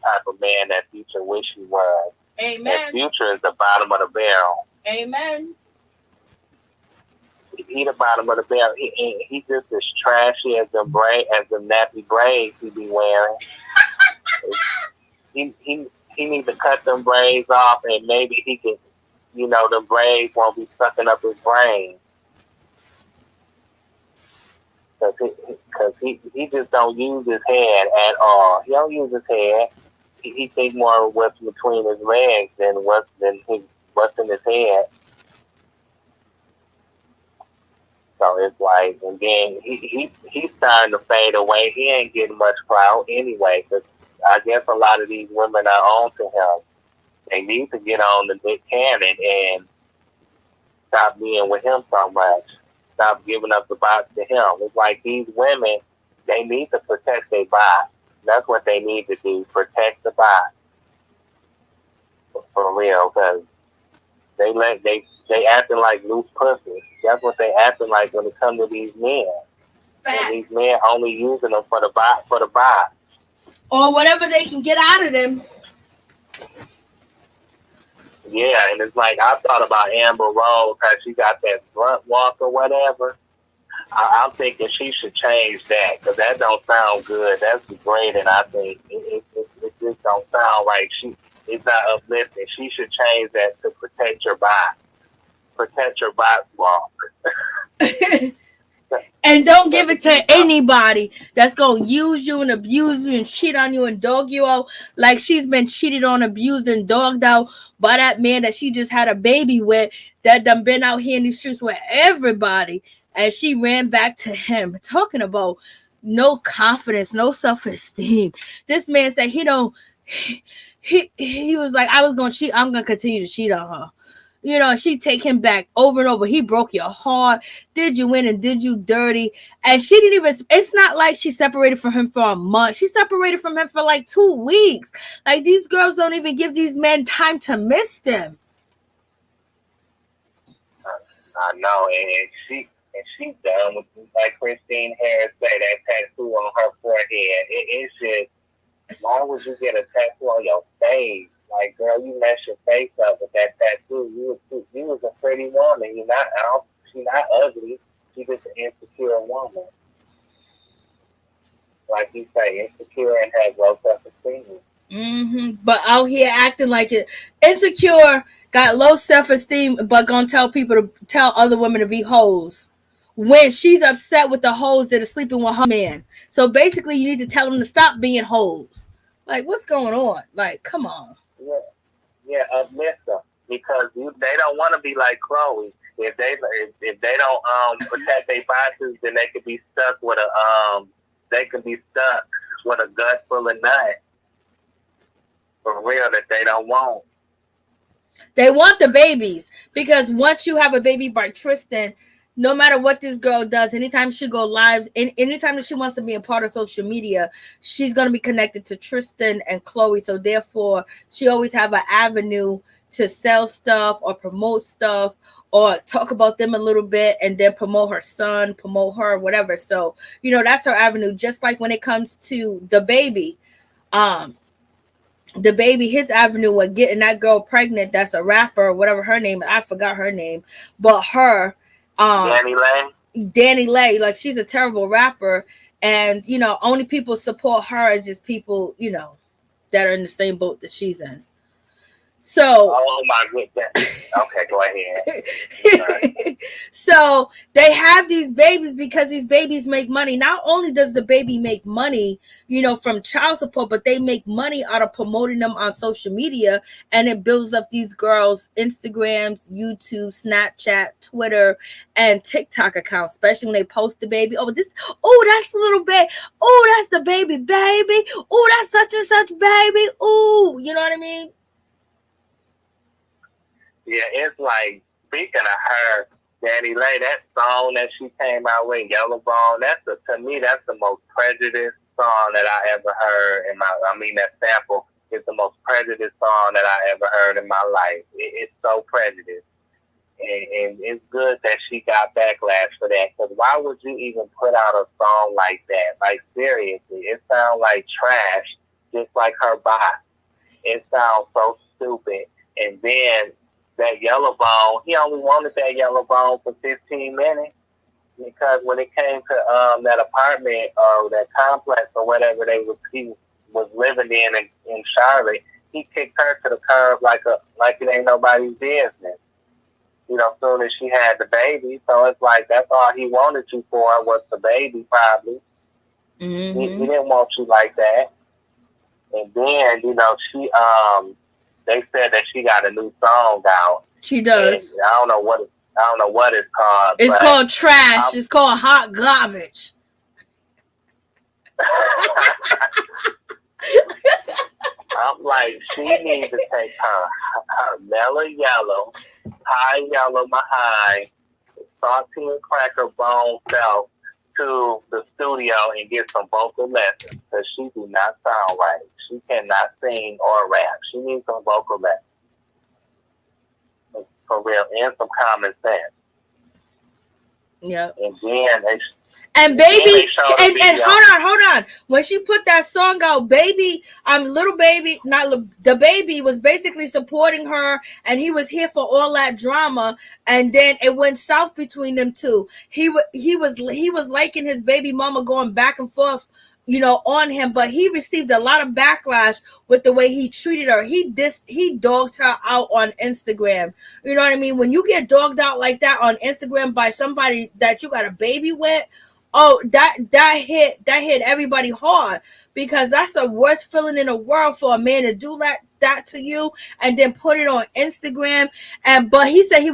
type of man that Future wish he was. Amen. And Future is the bottom of the barrel. Amen. He the bottom of the barrel. He just as trashy as the nappy braids he be wearing. he needs to cut them braids off, and maybe he can, the braids won't be sucking up his brain. Because he just don't use his head at all. He don't use his head. He thinks more of what's between his legs than what's in his head. So it's like, and then he's starting to fade away. He ain't getting much clout anyway, because I guess a lot of these women are on to him. They need to get on the Nick Cannon and stop being with him so much. Stop giving up the box to him. It's like these women, they need to protect their box. That's what they need to do, protect the box. For real, because they acting like loose pussies. That's what they acting like when it comes to these men. Facts. And these men only using them for the box. Or whatever they can get out of them. Yeah, and it's like I thought about Amber Rose, how she got that front walk or whatever. I'm thinking she should change that because that don't sound good. That's degrading. I think it just don't sound right. It's not uplifting. She should change that to protect your body. Protect your body walk. And don't give it to anybody that's gonna use you and abuse you and cheat on you and dog you out like she's been cheated on, abused, and dogged out by that man that she just had a baby with, that done been out here in these streets with everybody, and she ran back to him talking about no confidence, no self-esteem. This man said he was like, I was gonna cheat, I'm gonna continue to cheat on her. You know, she take him back over and over. He broke your heart. Did you win and did you dirty? And she didn't even, it's not like she separated from him for a month. She separated from him for like 2 weeks. Like, these girls don't even give these men time to miss them. I know, and she's done with, like Christine Harris say, that tattoo on her forehead. It's just, why would you get a tattoo on your face? Like, girl, you messed your face up with that tattoo. You was a pretty woman. She's not ugly. She's just an insecure woman. Like you say, insecure and has low self-esteem. Mm-hmm. But out here acting like it. Insecure, got low self-esteem, but gonna tell other women to be hoes. When she's upset with the hoes that are sleeping with her man. So basically, you need to tell them to stop being hoes. Like, what's going on? Like, come on. Yeah, uplift them because they don't want to be like Khloe. If they don't protect their bosses, then they could be stuck with a gut full of nut. For real, that they don't want. They want the babies because once you have a baby by Tristan, no matter what this girl does, anytime she go live, anytime that she wants to be a part of social media, she's going to be connected to Tristan and Khloe. So therefore, she always have an avenue to sell stuff or promote stuff or talk about them a little bit and then promote her son, promote her, whatever. So, you know, that's her avenue. Just like when it comes to the baby, his avenue was getting that girl pregnant. That's a rapper or whatever her name. I forgot her name, but her, Danny Lay, like, she's a terrible rapper, and you know, only people support her is just people, you know, that are in the same boat that she's in. So, oh my goodness. Okay, go ahead. So they have these babies because these babies make money. Not only does the baby make money, you know, from child support, but they make money out of promoting them on social media, and it builds up these girls' Instagrams, YouTube, Snapchat, Twitter, and TikTok accounts, especially when they post the baby. Oh, that's a little bit. Oh, that's the baby. Oh, that's such and such baby. Oh, you know what I mean? Yeah, it's like, speaking of her, Danny Lay, that song that she came out with, Yellowbone, to me, that's the most prejudiced song that I ever heard that sample is the most prejudiced song that I ever heard in my life. It's so prejudiced. And it's good that she got backlash for that, because why would you even put out a song like that? Like, seriously, it sounds like trash, just like her body. It sounds so stupid. And then that Yellowbone, he only wanted that Yellowbone for 15 minutes, because when it came to that apartment or that complex or whatever he was living in Charlotte, he kicked her to the curb like it ain't nobody's business. You know, as soon as she had the baby. So it's like, that's all he wanted you for was the baby, probably. Mm-hmm. He didn't want you like that. And then, you know, she they said that she got a new song out. She does. I don't know what it's called. It's called Trash. It's called Hot Garbage. I'm like, she needs to take her mellow yellow, high yellow Mahai, salty and cracker bone self to the studio and get some vocal lessons, because she do not sound right. She cannot sing or rap. She needs some vocal lessons. For real, and some common sense. Yeah. And then And baby, and hold on. When she put that song out, baby, little baby, the baby was basically supporting her, and he was here for all that drama. And then it went south between them two. He was liking his baby mama going back and forth, on him, but he received a lot of backlash with the way he treated her. He dogged her out on Instagram. You know what I mean? When you get dogged out like that on Instagram by somebody that you got a baby with, oh, that hit everybody hard, because that's the worst feeling in the world for a man to do that to you and then put it on Instagram. But he said he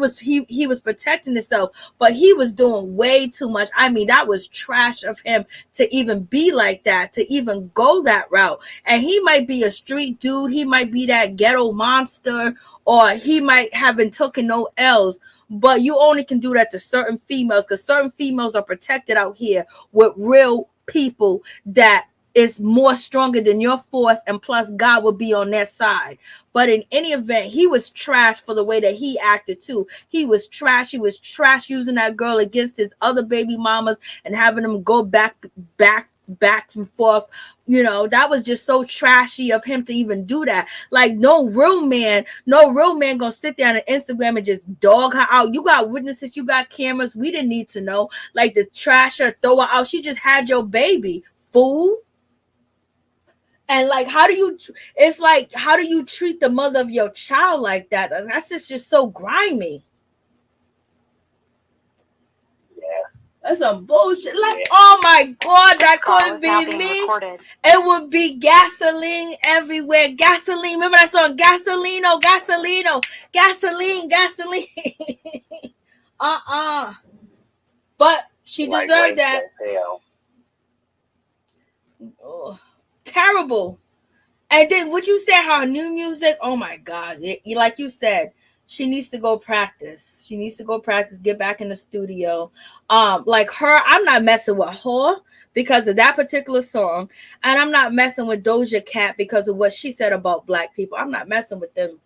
was protecting himself, but he was doing way too much. I mean, that was trash of him to even be like that, to even go that route. And he might be a street dude, he might be that ghetto monster, or he might have been taking no L's. But you only can do that to certain females, because certain females are protected out here with real people that is more stronger than your force, and plus God will be on their side. But in any event, he was trash for the way that he acted too. He was trash using that girl against his other baby mamas and having them go back and forth. That was just so trashy of him to even do that. Like, no real man gonna sit there on Instagram and just dog her out. You got witnesses, you got cameras. We didn't need to know. Like, the trash her, throw her out. She just had your baby, fool. And like, how do you treat the mother of your child like that? That's just so grimy. That's some bullshit. Like, oh my God, that couldn't be me. Recorded. It would be gasoline everywhere. Gasoline. Remember that song? Gasolino, gasolino, gasoline, gasoline. But she deserved that. Oh, terrible. And then would you say her new music? Oh my God. Like you said, she needs to go practice. Get back in the studio. Like her, I'm not messing with her because of that particular song. And I'm not messing with Doja Cat because of what she said about black people. I'm not messing with them.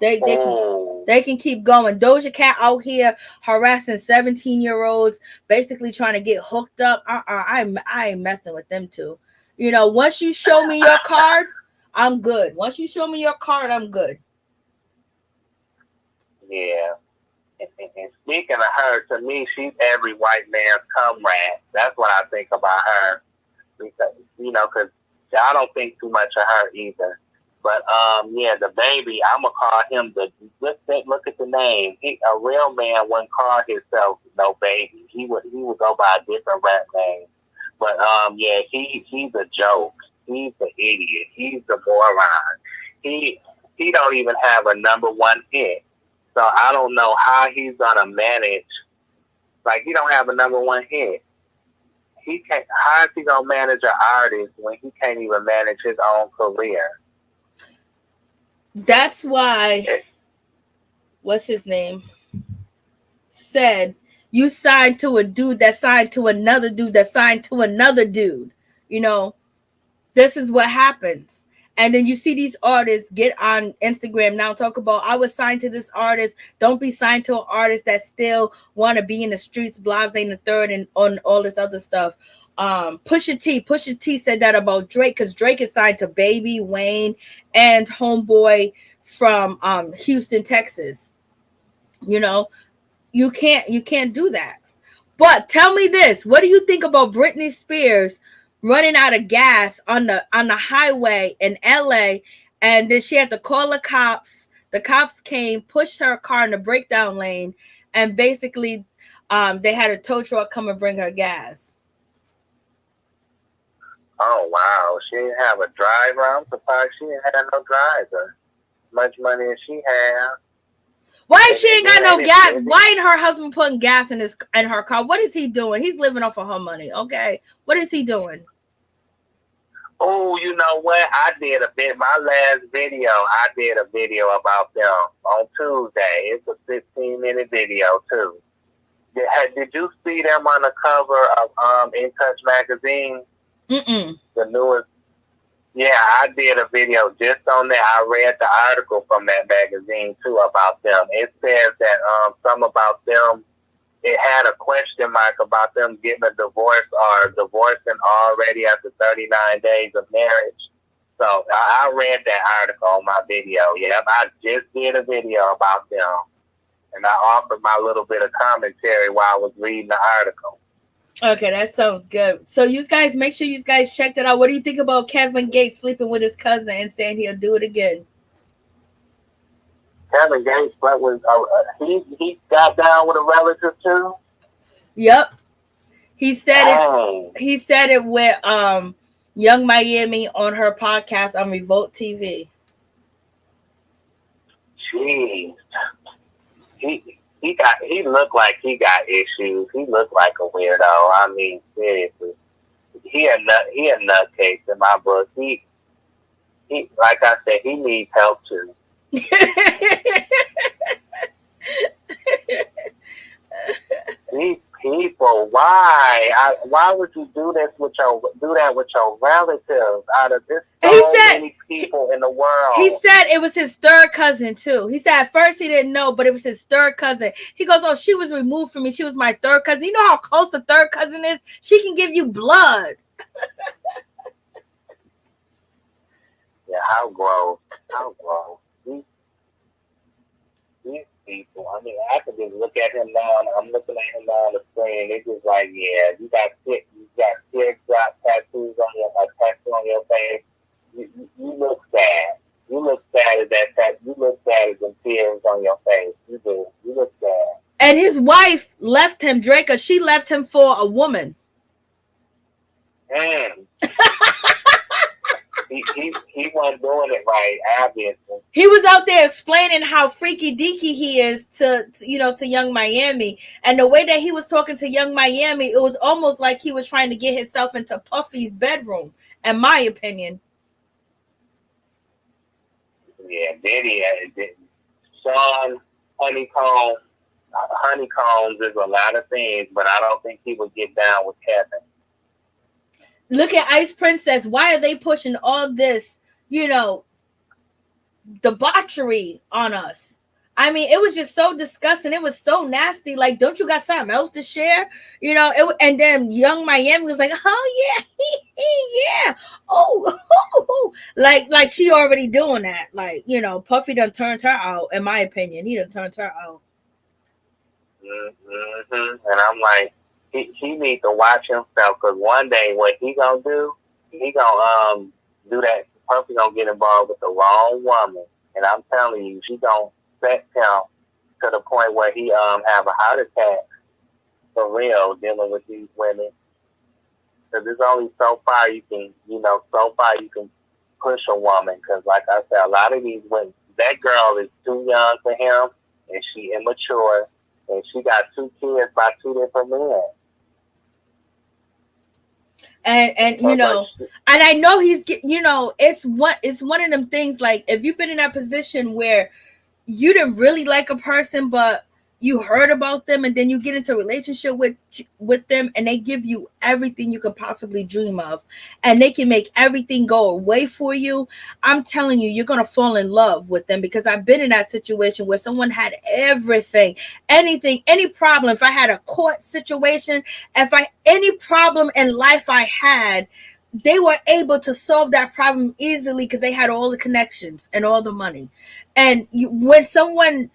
They can keep going. Doja Cat out here harassing 17-year-olds, basically trying to get hooked up. I ain't messing with them too. Once you show me your card, I'm good. I'm good. Yeah. And speaking of her, to me, she's every white man's comrade. That's what I think about her. Because, because I don't think too much of her either. But, yeah, the baby, I'm going to call him look at the name. A real man wouldn't call himself no baby. He would go by a different rap name. But, yeah, he's a joke. He's the idiot. He's the moron. He don't even have a number one hit. So I don't know how he's gonna manage. Like, he don't have a number one hit. He can't. How is he gonna manage an artist when he can't even manage his own career? That's why. What's his name? Said you signed to a dude that signed to another dude that signed to another dude. This is what happens. And then you see these artists get on Instagram now, talk about, I was signed to this artist. Don't be signed to an artist that still want to be in the streets, blase and the third, and on all this other stuff. Pusha T said that about Drake, because Drake is signed to Baby, Wayne, and Homeboy from Houston, Texas. You can't do that. But tell me this, what do you think about Brittney Spears running out of gas on the highway in LA, and then she had to call the cops. The cops came, pushed her car in the breakdown lane, and basically they had a tow truck come and bring her gas. Oh wow, she didn't have a driver. I'm surprised she didn't have no driver. Much money as she had. Why she ain't got no gas? Why ain't her husband putting gas in her car? What is he doing? He's living off of her money. Okay, what is he doing? Oh, you know what? My last video, I did a video about them on Tuesday. It's a 15-minute video, too. Did you see them on the cover of In Touch magazine? Mm-mm. The newest? Yeah, I did a video just on that. I read the article from that magazine, too, about them. It says that some about them it had a question mark about them getting a divorce or divorcing already after 39 days of marriage. So I read that article on my video. Yep, I just did a video about them. And I offered my little bit of commentary while I was reading the article. Okay, that sounds good. So you guys, make sure you guys check that out. What do you think about Kevin Gates sleeping with his cousin and saying he'll do it again? Kevin Gates, what was he got down with a relative too? Yep. He said it. He said it with Young Miami on her podcast on Revolt TV. Jeez. He looked like he got issues. He looked like a weirdo. I mean, seriously. He a nutcase in my book. He like I said, he needs help too. These people, why would you do that with your relatives? Out of this many people in the world, he said it was his third cousin too. He said at first he didn't know, but it was his third cousin. He goes, "Oh, she was removed from me. She was my third cousin." You know how close the third cousin is? She can give you blood. Yeah, how gross. These people, I mean, I could just look at him now, and I'm looking at him now on the screen. It's just like, yeah, you got teardrop tattoos on your face. You look sad. You look sad as that tattoo. You look sad as the tears on your face. You do. You look sad. And his wife left him, Draca. She left him for a woman. He wasn't doing it right, obviously. He was out there explaining how freaky deaky he is to Young Miami, and the way that he was talking to Young Miami, it was almost like he was trying to get himself into Puffy's bedroom, in my opinion. Yeah, Diddy, Sean Honeycombs is a lot of things, but I don't think he would get down with Kevin. Look at Ice Princess. Why are they pushing all this, debauchery on us? I mean, it was just so disgusting. It was so nasty. Like, don't you got something else to share? And then Young Miami was like, oh, yeah, yeah. Oh. Like she already doing that. Like, Puffy done turned her out, in my opinion. He done turned her out. Mm-hmm. And I'm like, he needs to watch himself, because one day what he gonna do, he gonna do that. Puffy gonna get involved with the wrong woman, and I'm telling you, she gonna set him to the point where he have a heart attack for real dealing with these women. Because there's only so far you can push a woman. Because like I said, a lot of these women, that girl is too young for him, and she immature, and she got 2 kids by 2 different men. And and I know he's it's one of them things, like, if you've been in that position where you didn't really like a person, but you heard about them, and then you get into a relationship with them, and they give you everything you could possibly dream of, and they can make everything go away for you. I'm telling you, you're gonna fall in love with them, because I've been in that situation where someone had everything, anything, any problem. If I had a court situation, any problem in life I had, they were able to solve that problem easily because they had all the connections and all the money. And when someone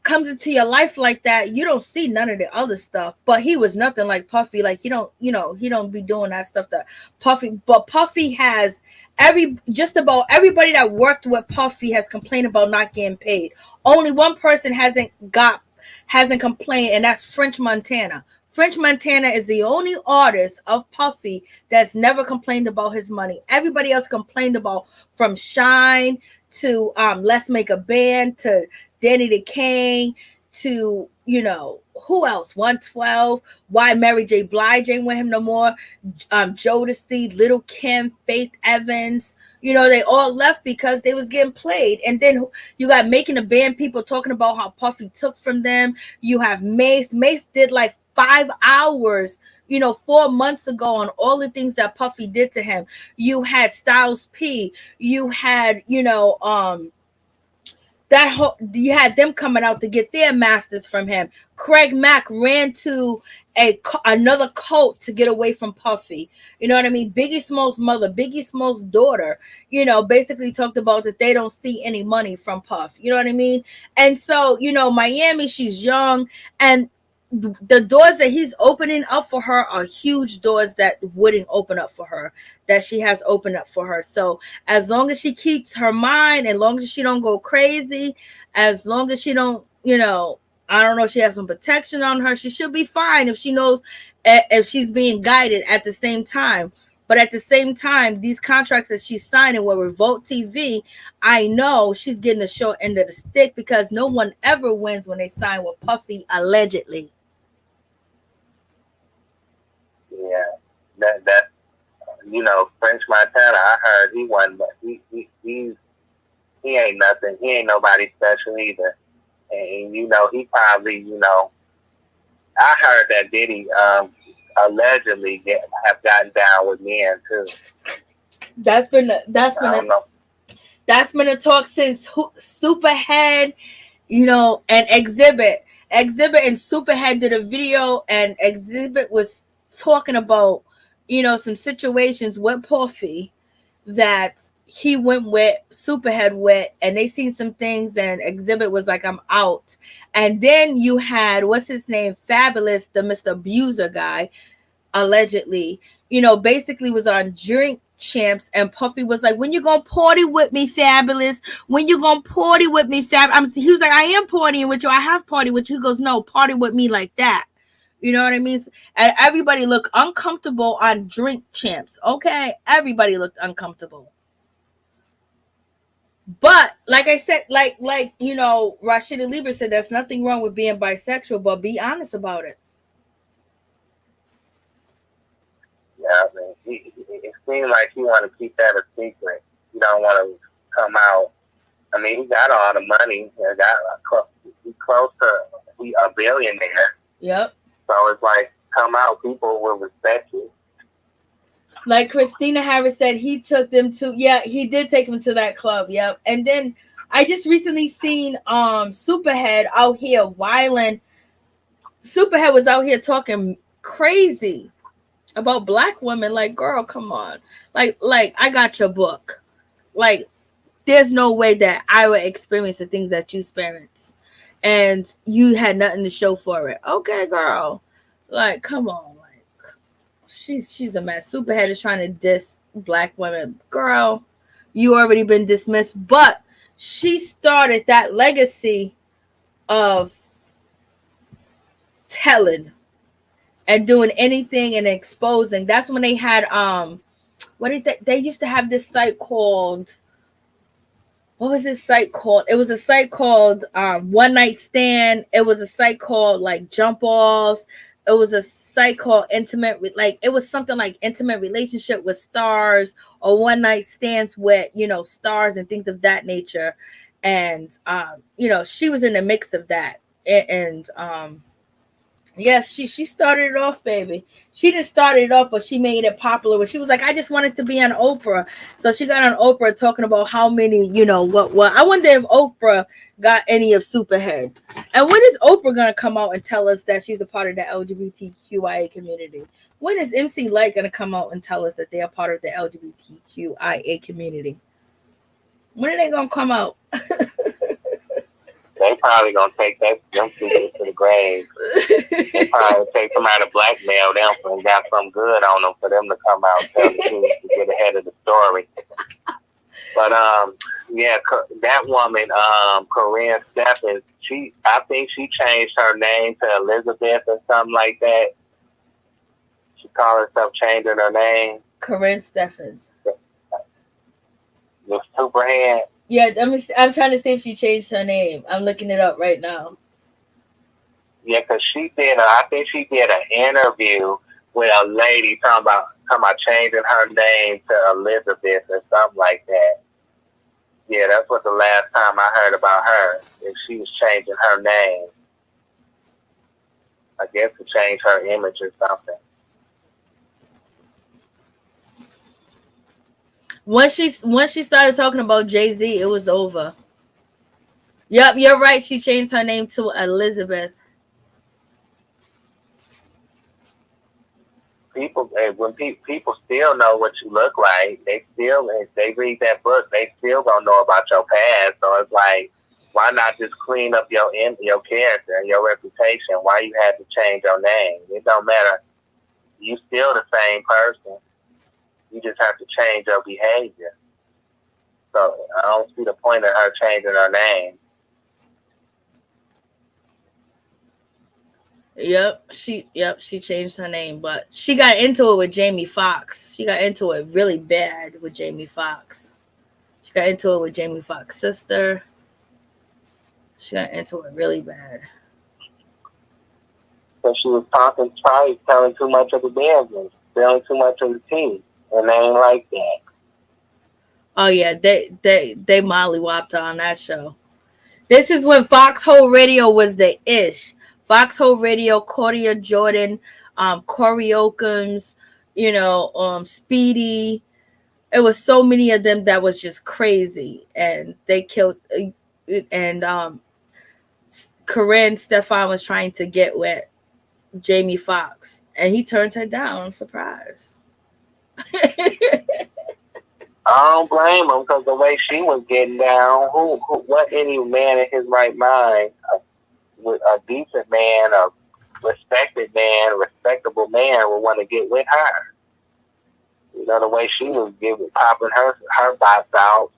comes into your life like that, you don't see none of the other stuff. But he was nothing like Puffy. Like, he don't be doing that stuff that Puffy. But Puffy has just about everybody that worked with Puffy has complained about not getting paid. Only one person hasn't complained, and that's French Montana. French Montana is the only artist of Puffy that's never complained about his money. Everybody else complained about, from Shine to Let's Make a Band to Danny the King to, who else? 112. Why Mary J. Blige ain't with him no more. Jodeci, Little Kim, Faith Evans. They all left because they was getting played. And then you got Making a Band people talking about how Puffy took from them. You have Mace. Mace did like 5 hours, 4 months ago on all the things that Puffy did to him. You had Styles P. You had, that whole, you had them coming out to get their masters from him. Craig Mack ran to another cult to get away from Puffy. You know what I mean? Biggie Smalls' mother, Biggie Smalls' daughter, you know, basically talked about that they don't see any money from Puff. You know what I mean? And so, you know, Miami, she's young, and the doors that he's opening up for her are huge doors that wouldn't open up for her, that she has opened up for her. So as long as she keeps her mind, as long as she don't go crazy, as long as she don't, you know, I don't know, she has some protection on her, she should be fine if she knows, if she's being guided at the same time. But at the same time, these contracts that she's signing with Revolt TV, I know she's getting the short end of the stick, because no one ever wins when they sign with Puffy, allegedly. Yeah, that you know, French Montana, I heard he wasn't, he ain't nothing. He ain't nobody special either. And you know, he probably, you know, I heard that Diddy allegedly have gotten down with men too. That's been a talk since Superhead, you know, and Exhibit and Superhead did a video, and Exhibit was talking about, you know, some situations with Puffy that he went with Superhead with, and they seen some things, and Exhibit was like, I'm out. And then you had, what's his name, Fabulous, the Mr. Abuser guy, allegedly, you know, basically was on Drink Champs, and Puffy was like, when you gonna party with me, Fabulous? When you gonna party with me, he was like, I am partying with you, I have party with you. He goes, no, party with me like that. You know what I mean? And everybody looked uncomfortable on Drink Champs. Okay, everybody looked uncomfortable. But like I said, like you know, Rashida Lieber said, there's nothing wrong with being bisexual, but be honest about it. Yeah, I mean, it seems like he want to keep that a secret. He don't want to come out. I mean, he got all the money. He's close to a billionaire. Yep. So it's like, come out, people will respect you. Like Christina Harris said, he took them to, yeah, he did take them to that club. Yep. And then I just recently seen Superhead out here whiling. Superhead was out here talking crazy about black women. Like, girl, come on. Like I got your book. Like, there's no way that I would experience the things that you experienced, and you had nothing to show for it. Okay, girl. Like, come on. Like, she's a mess. Superhead is trying to diss black women. Girl, you already been dismissed. But she started that legacy of telling and doing anything and exposing. That's when they had what did they used to have this site called, what was this site called? It was a site called One Night Stand. It was a site called like Jump Offs. It was a site called Intimate, like it was something like Intimate Relationship with Stars, or One Night Stands with, you know, stars and things of that nature. And you know, she was in the mix of that. And yes, she started it off, baby. She didn't start it off, but she made it popular. She was like, I just wanted to be on Oprah. So she got on Oprah talking about how many, you know, what. I wonder if Oprah got any of Superhead. And when is Oprah going to come out and tell us that she's a part of the LGBTQIA community? When is MC Lyte going to come out and tell us that they are part of the LGBTQIA community? When are they going to come out? They probably gonna take them people to the grave. They probably take somebody to blackmail them and got something good on them for them to come out and tell the truth to get ahead of the story. But yeah, that woman, Corinne Stephens, I think she changed her name to Elizabeth or something like that. She called herself changing her name. Corinne Stephens. The Superhead. Yeah, I'm trying to see if she changed her name. I'm looking it up right now. Yeah, because I think she did an interview with a lady talking about changing her name to Elizabeth or something like that. Yeah, that's what the last time I heard about her, if she was changing her name. I guess to change her image or something. Once she started talking about Jay-Z, it was over. Yep, you're right. She changed her name to Elizabeth. People, when people still know what you look like, they still, if they read that book, they still gonna know about your past. So it's like, why not just clean up your character and your reputation? Why you had to change your name? It don't matter. You still the same person. You just have to change your behavior. So I don't see the point of her changing her name. Yep, she changed her name, but she got into it with Jamie Foxx. She got into it really bad with Jamie Foxx. She got into it with Jamie Foxx's sister. She got into it really bad. So she was probably telling too much of the business, telling too much of the tea, and they ain't like that. Oh yeah, they mollywopped her on that show. This is when Foxhole Radio was the ish. Foxhole Radio, Cordia Jordan, Corey Oakums, Speedy. It was so many of them that was just crazy, and they killed. And Corinne Stefan was trying to get with Jamie Foxx, and he turned her down. I'm surprised. I don't blame him, because the way she was getting down, what any man in his right mind, a decent man, a respected man, respectable man would want to get with her. You know, the way she was popping her box out,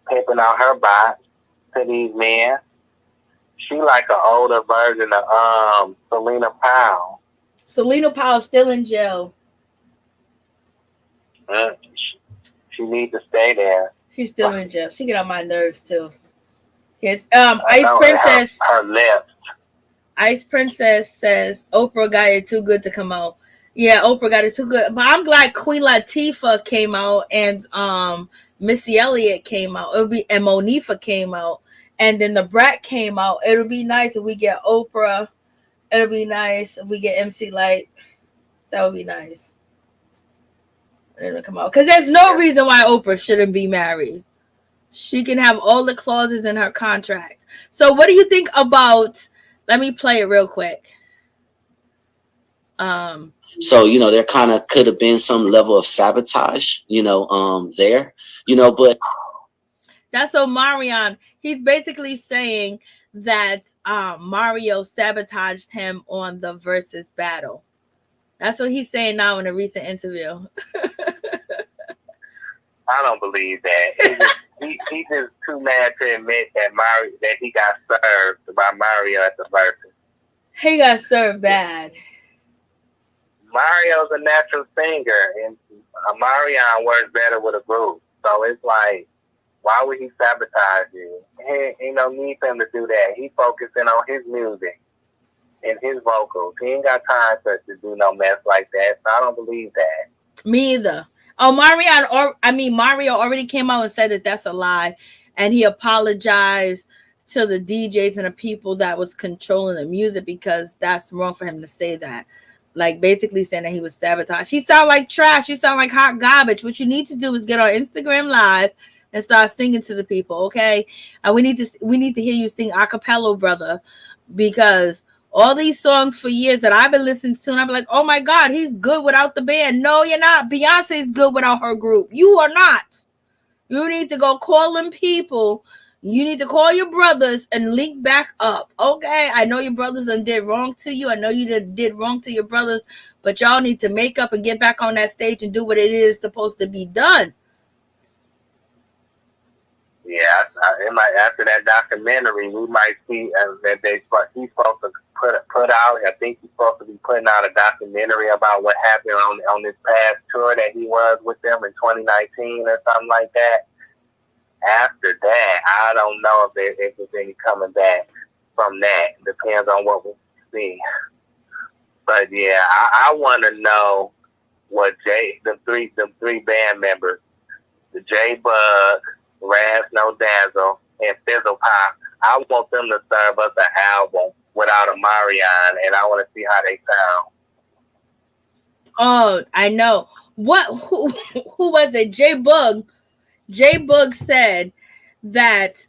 pimping out her box to these men. She like an older version of Selena Powell. Selena Powell's still in jail. She needs to stay there. She's still in jail. She get on my nerves too. Yes. Ice Princess. Her lips. Ice Princess says Oprah got it too good to come out. Yeah, Oprah got it too good. But I'm glad Queen Latifah came out and Missy Elliott came out. And Monifa came out. And then the Brat came out. It'll be nice if we get Oprah. It'll be nice if we get MC Light. That would be nice. It'll come out. Because there's no reason why Oprah shouldn't be married. She can have all the clauses in her contract. So what do you think about, let me play it real quick. So, there kind of could have been some level of sabotage, there, but. That's Omarion. He's basically saying that Mario sabotaged him on the versus battle. That's what he's saying now in a recent interview. I don't believe that. He's just too mad to admit that he got served by Mario at the versus. He got served bad. Mario's a natural singer, and Omarion works better with a group. So it's like, why would he sabotage you? He no need for him to do that. He focusing on his music and his vocals. He ain't got time to do no mess like that. So I don't believe that. Me either. Oh, Mario already came out and said that that's a lie, and he apologized to the DJs and the people that was controlling the music, because that's wrong for him to say that. Like, basically saying that he was sabotaged. You sound like trash. You sound like hot garbage. What you need to do is get on Instagram Live and start singing to the people, okay? And we need to hear you sing a cappella, brother, because all these songs for years that I've been listening to, and I'm like, oh my God, he's good without the band. No, you're not. Beyonce's good without her group. You are not. You need to go call them people. You need to call your brothers and link back up, okay? I know your brothers did wrong to you. I know you did wrong to your brothers, but y'all need to make up and get back on that stage and do what it is supposed to be done. Yeah, after that documentary, we might see that he's supposed to put out. I think he's supposed to be putting out a documentary about what happened on this past tour that he was with them in 2019 or something like that. After that, I don't know if there's any coming back from that. Depends on what we see. But yeah, I want to know what the three band members, the J Bug, Raz No Dazzle, and Fizzle Pop, I want them to serve us an album without a Marion, and I want to see how they sound. Oh, I know. Who was it? J Bug said that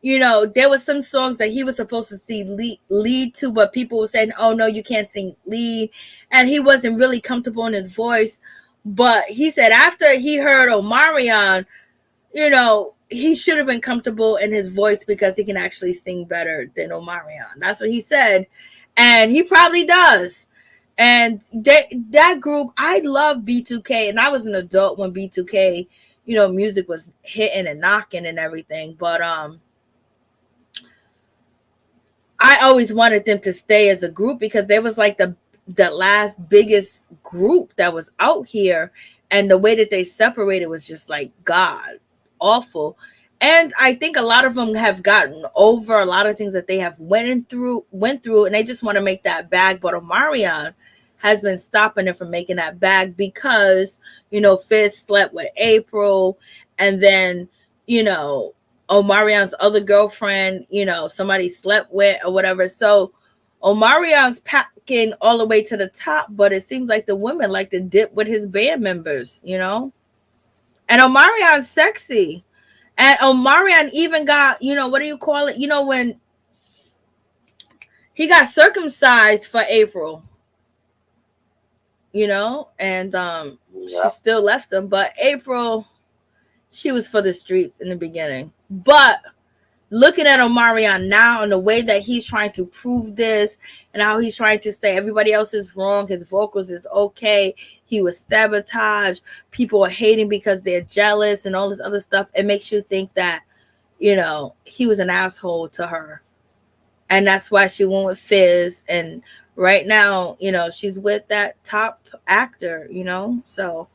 you know, there was some songs that he was supposed to see lead to, but people were saying, oh no, you can't sing lead. And he wasn't really comfortable in his voice. But he said after he heard Omarion, you know, he should have been comfortable in his voice because he can actually sing better than Omarion. That's what he said. And he probably does. And that group, I love B2K. And I was an adult when B2K, you know, music was hitting and knocking and everything. But I always wanted them to stay as a group because they was like the last biggest group that was out here. And the way that they separated was just like God awful. And I think a lot of them have gotten over a lot of things that they have went through, and they just want to make that bag. But Omarion has been stopping them from making that bag because, you know, Fizz slept with April, and then, you know, Omarion's other girlfriend, you know, somebody slept with or whatever. So Omarion's packing all the way to the top, but it seems like the women like to dip with his band members, you know. And Omarion's sexy. And Omarion even got, you know, what do you call it? You know, when he got circumcised for April, you know, and she still left him. But April, she was for the streets in the beginning. But looking at Omarion now and the way that he's trying to prove this and how he's trying to say everybody else is wrong, his vocals is okay, he was sabotaged, people are hating because they're jealous and all this other stuff, it makes you think that, you know, he was an asshole to her. And that's why she went with Fizz. And right now, you know, she's with that top actor, you know. So,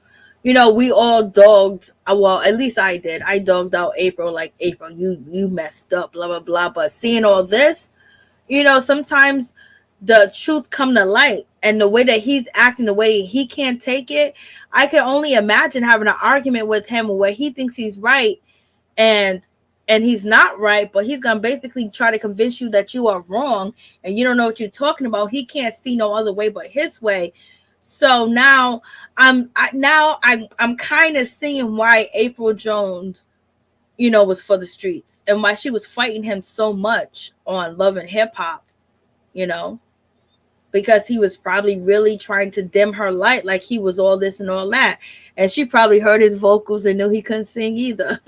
you know, we all dogged, well, at least I did. I dogged out April, like, April, you messed up, blah, blah, blah. But seeing all this, you know, sometimes the truth come to light. And the way that he's acting, the way he can't take it, I can only imagine having an argument with him where he thinks he's right and he's not right, but he's going to basically try to convince you that you are wrong and you don't know what you're talking about. He can't see no other way but his way. So now I'm kind of seeing why April Jones, you know, was for the streets and why she was fighting him so much on Love and Hip Hop, you know, because he was probably really trying to dim her light like he was all this and all that. And she probably heard his vocals and knew he couldn't sing either.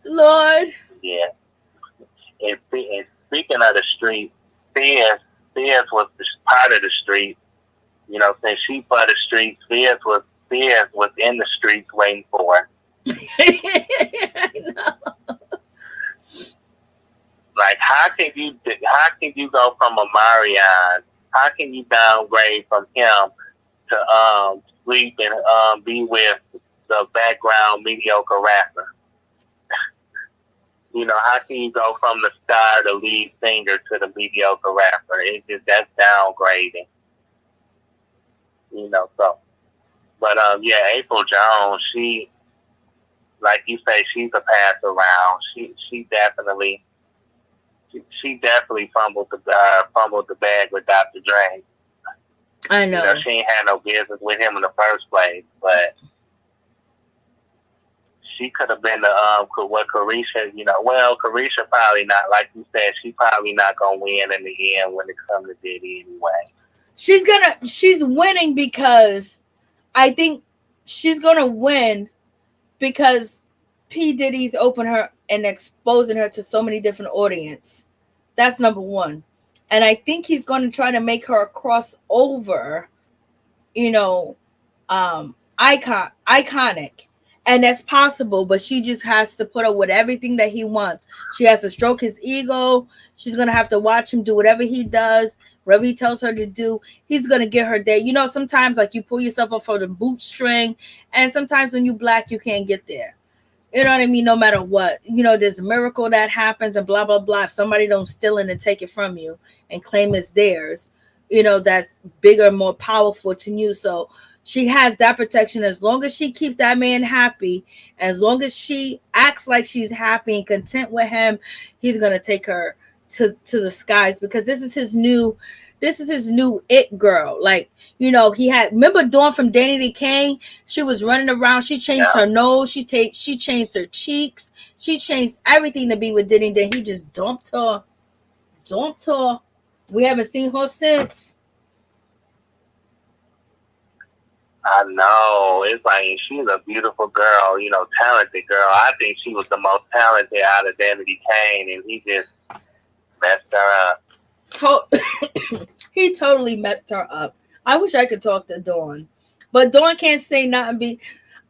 Lord. Yeah. And speaking of the street, Fizz was part of the street. You know, since she for the streets, Fizz was in the streets waiting for her. I know. Like, how can you go from Omarion? How can you downgrade from him to sleep and be with the background mediocre rapper? You know, how can you go from the star, the lead singer, to the mediocre rapper? That's downgrading. You know, so. But, yeah, April Jones, she, like you say, she's a pass around. She definitely fumbled the bag with Dr. Dre. I know. You know, she ain't had no business with him in the first place, but she could have been what Carisha, you know, well, Carisha probably not, like you said, she probably not going to win in the end when it comes to Diddy anyway. She's winning because I think she's going to win because P. Diddy's open her and exposing her to so many different audience. That's number one. And I think he's going to try to make her a crossover, you know, iconic. And that's possible, but she just has to put up with everything that he wants. She has to stroke his ego. She's going to have to watch him do whatever he does, whatever he tells her to do. He's going to get her there. You know, sometimes like you pull yourself up from the bootstring, and sometimes when you black, you can't get there. You know what I mean? No matter what, you know, there's a miracle that happens and blah, blah, blah. If somebody don't steal it and take it from you and claim it's theirs, you know, that's bigger, more powerful to you. So she has that protection. As long as she keep that man happy, as long as she acts like she's happy and content with him, he's going to take her to the skies, because this is his new This is his new it girl. Like, you know, he had, remember Dawn from Danny the Kane? She was running around. She changed her nose. She changed her cheeks. She changed everything to be with Diddy. Then he just dumped her. We haven't seen her since. I know. It's like, she's a beautiful girl, you know, talented girl. I think she was the most talented out of Danny Kane, and he just messed her up. He totally messed her up. I wish I could talk to Dawn, but Dawn can't say nothing.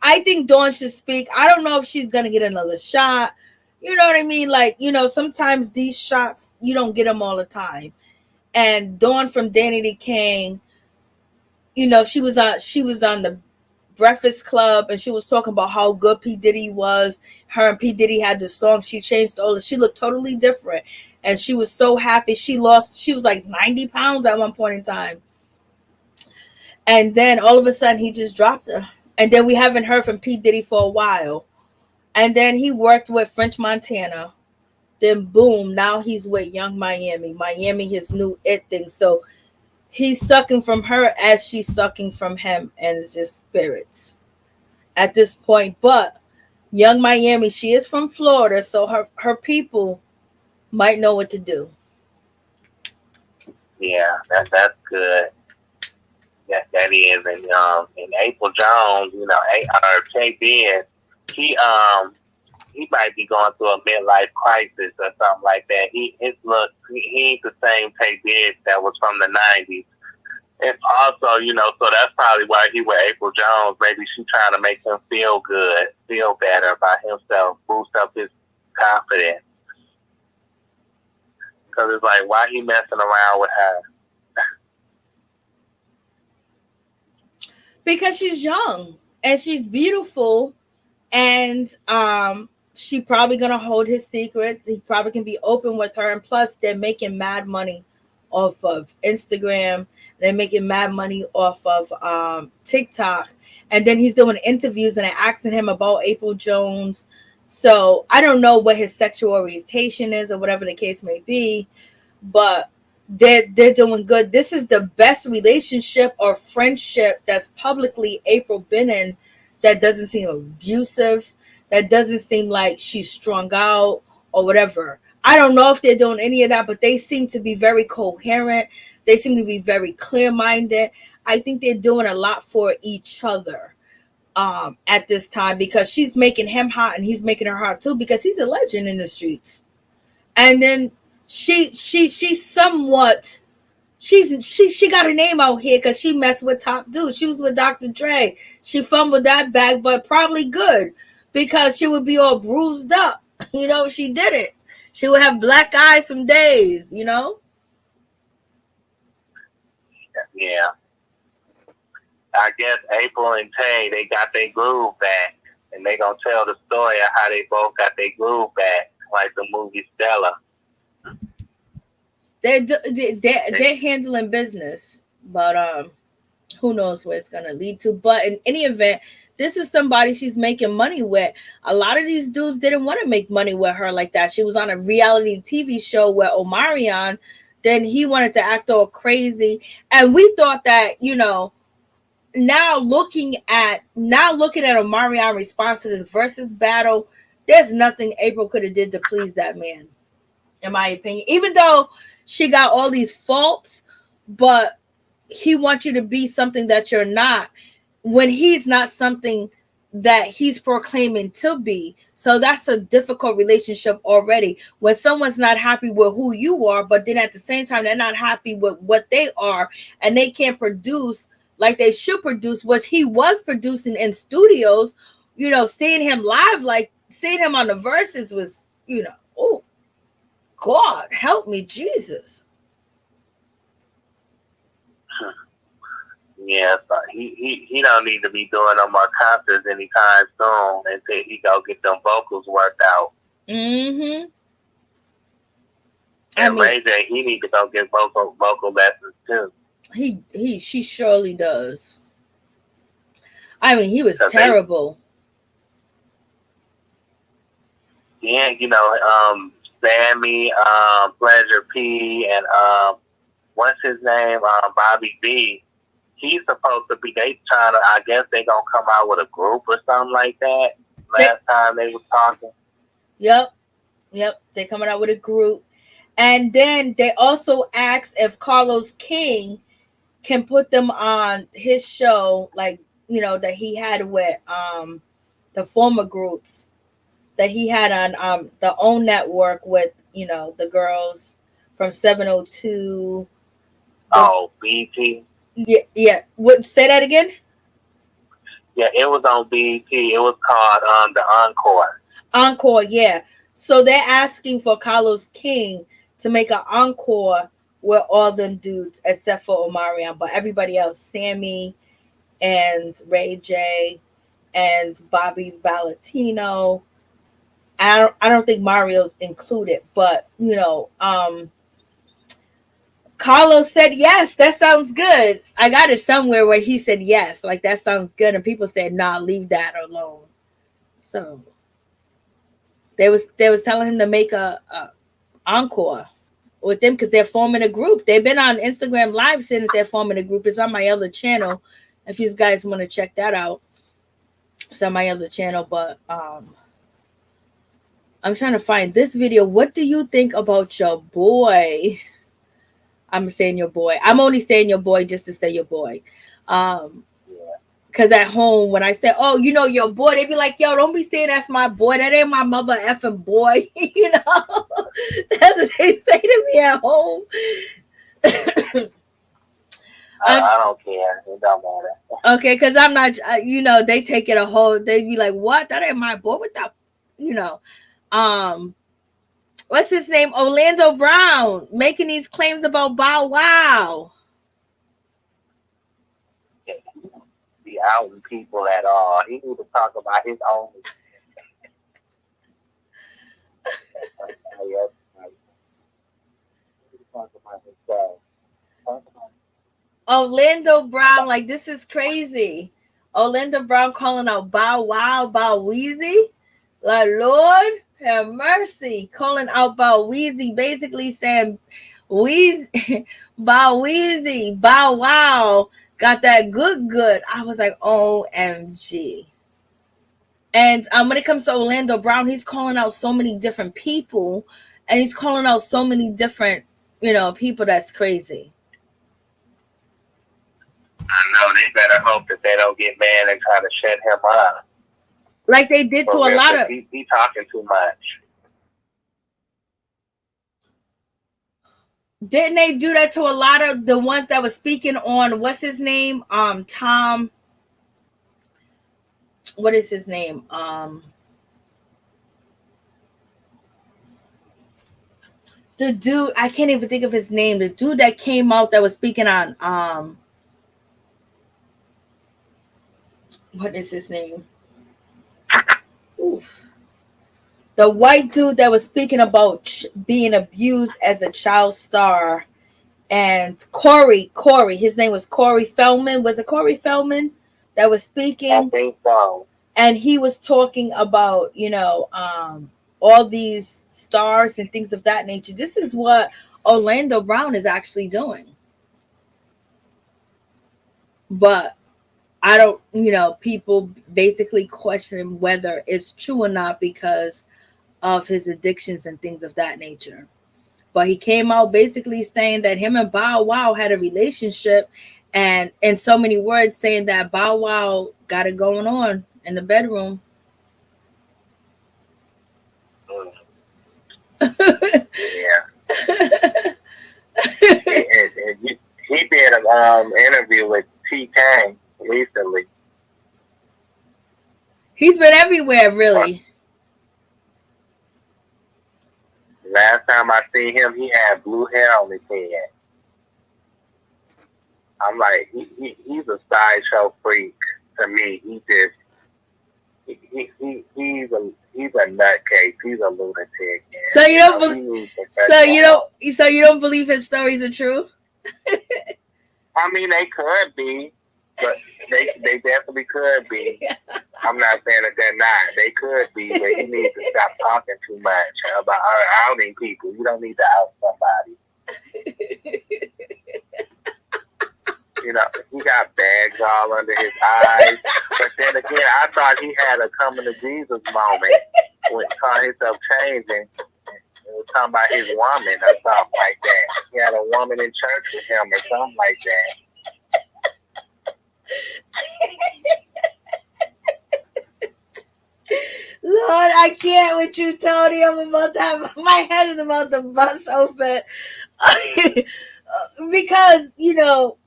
I think Dawn should speak. I don't know if she's gonna get another shot. You know what I mean? Like, you know, sometimes these shots, you don't get them all the time. And Dawn from Danny the Kane, you know, she was on the Breakfast Club, and she was talking about how good P. Diddy was. Her and P. Diddy had the song. She changed all. She looked totally different, and she was so happy. She was like 90 pounds at one point in time, and then all of a sudden he just dropped her. And then we haven't heard from P. Diddy for a while, and then he worked with French Montana. Then boom, now he's with Young Miami. Miami, his new it thing. So he's sucking from her as she's sucking from him, and it's just spirits at this point. But Young Miami, she is from Florida, so her people might know what to do. Yeah, that's good. That is, and April Jones, you know, Tay Ben, he might be going through a midlife crisis or something like that. He ain't the same Tay Ben that was from the 90s. And also, you know, so that's probably why he with April Jones. Maybe she's trying to make him feel good, feel better about himself, boost up his confidence. Because it's like, why he messing around with her? Because she's young and she's beautiful, and she probably gonna hold his secrets. He probably can be open with her, and plus they're making mad money off of Instagram. They're making mad money off of TikTok, and then he's doing interviews and they're asking him about April Jones. So I don't know what his sexual orientation is or whatever the case may be, but they're doing good. This is the best relationship or friendship that's publicly April been in, that doesn't seem abusive, that doesn't seem like she's strung out or whatever. I don't know if they're doing any of that, but they seem to be very coherent. They seem to be very clear-minded. I think they're doing a lot for each other at this time, because she's making him hot and he's making her hot too, because he's a legend in the streets. And then she got her name out here because she messed with top dudes. She was with Dr. Dre. She fumbled that bag, but probably good, because she would be all bruised up. You know, she did it. She would have black eyes some days, you know? Yeah. I guess April and Tay, they got their groove back, and they gonna tell the story of how they both got their groove back, like the movie Stella. They're handling business, but who knows where it's gonna lead to. But in any event, this is somebody she's making money with. A lot of these dudes didn't want to make money with her like that. She was on a reality TV show with Omarion. Then he wanted to act all crazy, and we thought that, you know, now looking at Omarion's response to this versus battle, there's nothing April could have did to please that man, in my opinion. Even though she got all these faults, but he wants you to be something that you're not, when he's not something that he's proclaiming to be. So that's a difficult relationship already. When someone's not happy with who you are, but then at the same time, they're not happy with what they are, and they can't produce like they should produce, what he was producing in studios. You know, seeing him live, like seeing him on the verses was, you know, oh, God, help me, Jesus. Yeah, so he don't need to be doing no more concerts anytime soon until he go get them vocals worked out. Mm-hmm. And Ray J, he need to go get vocal lessons too. She surely does. I mean, he was terrible. Yeah, you know, Sammy, Pleasure P, and what's his name? Bobby B. He's supposed to be. They trying to. I guess they gonna come out with a group or something like that. Last time they was talking. Yep. They're coming out with a group, and then they also asked if Carlos King can put them on his show, like that he had with the former groups that he had on the OWN network with the girls from 702. Oh, BT. Yeah. What? Say that again. Yeah, it was on BT. It was called the Encore. Encore, yeah. So they're asking for Carlos King to make an encore with all them dudes except for Omarion, but everybody else, Sammy and Ray J and Bobby Valentino. I don't think Mario's included, but Carlos said yes. That sounds good. I got it somewhere where he said yes, like that sounds good, and people said nah, leave that alone. So they was telling him to make a encore with them because they're forming a group. They've been on Instagram Live saying that they're forming a group. It's on my other channel. If you guys want to check that out, it's on my other channel. But I'm trying to find this video. What do you think about your boy? I'm saying your boy. I'm only saying your boy just to say your boy. Because at home, when I say, oh, your boy, they be like, yo, don't be saying that's my boy. That ain't my mother effing boy. That's what they say to me at home. I don't care. It don't matter. Okay, because I'm not, they take it a whole, they be like, what? That ain't my boy. What the, what's his name? Orlando Brown making these claims about Bow Wow. Be outing people at all. He need to talk about his own. Orlando Brown, like this is crazy. Orlando Brown calling out Bow Wow, Bow Weezy. Like, Lord have mercy. Calling out Bow Weezy, basically saying Bow Weezy, Bow Wow got that good. I was like, OMG. And when it comes to Orlando Brown, he's calling out so many different people, and he's calling out so many different, people that's crazy. I know they better hope that they don't get mad and try to shut him up. Like they did to a lot of. He talking too much. Didn't they do that to a lot of the ones that were speaking on what's his name? Tom. What is his name? The dude, I can't even think of his name. The dude that came out that was speaking on what is his name? Oof. The white dude that was speaking about being abused as a child star. And Corey, his name was Corey Feldman. Was it Corey Feldman that was speaking? I think so. And he was talking about, all these stars and things of that nature. This is what Orlando Brown is actually doing. But I don't, people basically question whether it's true or not because of his addictions and things of that nature. But he came out basically saying that him and Bow Wow had a relationship, and in so many words saying that Bow Wow got it going on in the bedroom. Yeah. He did an interview with T. Kang recently. He's been everywhere, really. Last time I seen him, he had blue hair on his head. I'm like, he's a sideshow freak to me. He's a nutcase. He's a lunatic. So you don't believe his stories are true? I mean, they could be, but they definitely could be. I'm not saying that they're not. They could be, but you need to stop talking too much about outing people. You don't need to out somebody. You know, he got bags all under his eyes. But then again, I thought he had a coming to Jesus moment when he saw himself changing. He was talking about his woman or something like that. He had a woman in church with him or something like that. Lord, I can't with you, Tony. I'm about to have my head is about to bust open. Because, you know,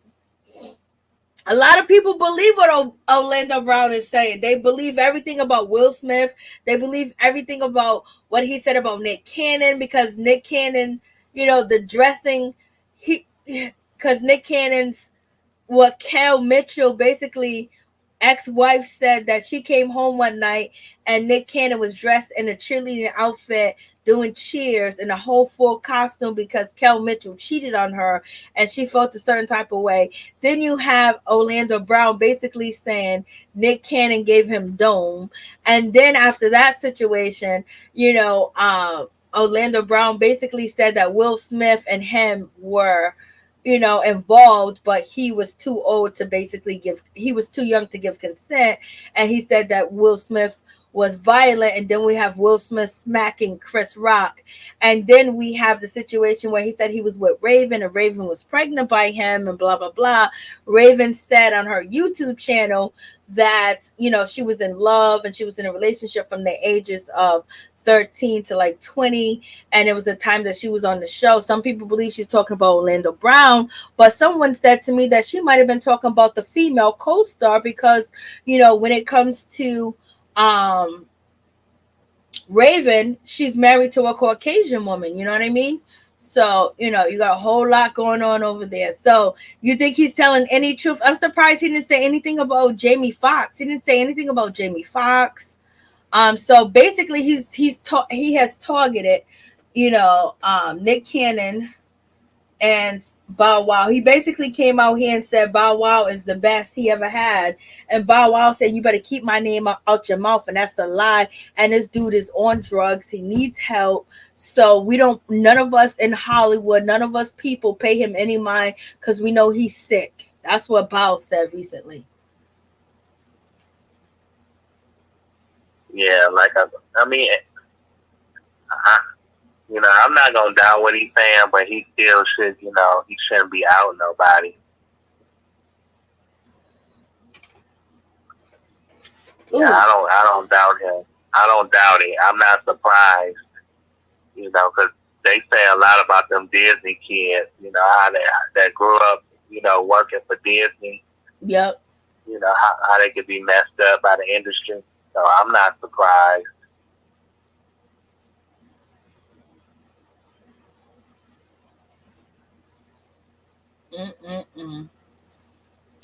a lot of people believe what Orlando Brown is saying. They believe everything about Will Smith. They believe everything about what he said about Nick Cannon, because Nick Cannon, you know, the dressing, because Nick Cannon's, what Kel Mitchell, basically ex-wife, said that she came home one night and Nick Cannon was dressed in a cheerleading outfit doing cheers in a whole full costume because Kel Mitchell cheated on her and she felt a certain type of way. Then you have Orlando Brown basically saying Nick Cannon gave him dome. And then after that situation, you know, Orlando Brown basically said that Will Smith and him were, you know, involved, but he was too old to basically he was too young to give consent. And he said that Will Smith was violent. And then we have Will Smith smacking Chris Rock. And then we have the situation where he said he was with Raven and Raven was pregnant by him and blah, blah, blah. Raven said on her YouTube channel that, you know, she was in love and she was in a relationship from the ages of 13 to like 20, and it was the time that she was on the show. Some people believe she's talking about Orlando Brown, but someone said to me that she might have been talking about the female co-star, because, you know, when it comes to Raven, she's married to a Caucasian woman, you know what I mean? So, you know, you got a whole lot going on over there. So you think he's telling any truth? I'm surprised he didn't say anything about Jamie Foxx. He didn't say anything about Jamie Foxx. So basically he has targeted, you know, Nick Cannon and Bow Wow. He basically came out here and said Bow Wow is the best he ever had. And Bow Wow said, you better keep my name out your mouth. And that's a lie. And this dude is on drugs. He needs help. So none of us in Hollywood, none of us people pay him any mind because we know he's sick. That's what Bow said recently. Yeah, like I mean, you know, I'm not gonna doubt what he's saying, but he still should, you know, he shouldn't be out nobody. Ooh. Yeah, I don't doubt him. I don't doubt it. I'm not surprised, you know, because they say a lot about them Disney kids, you know, how that grew up, you know, working for Disney. Yep. You know, how they could be messed up by the industry. So I'm not surprised.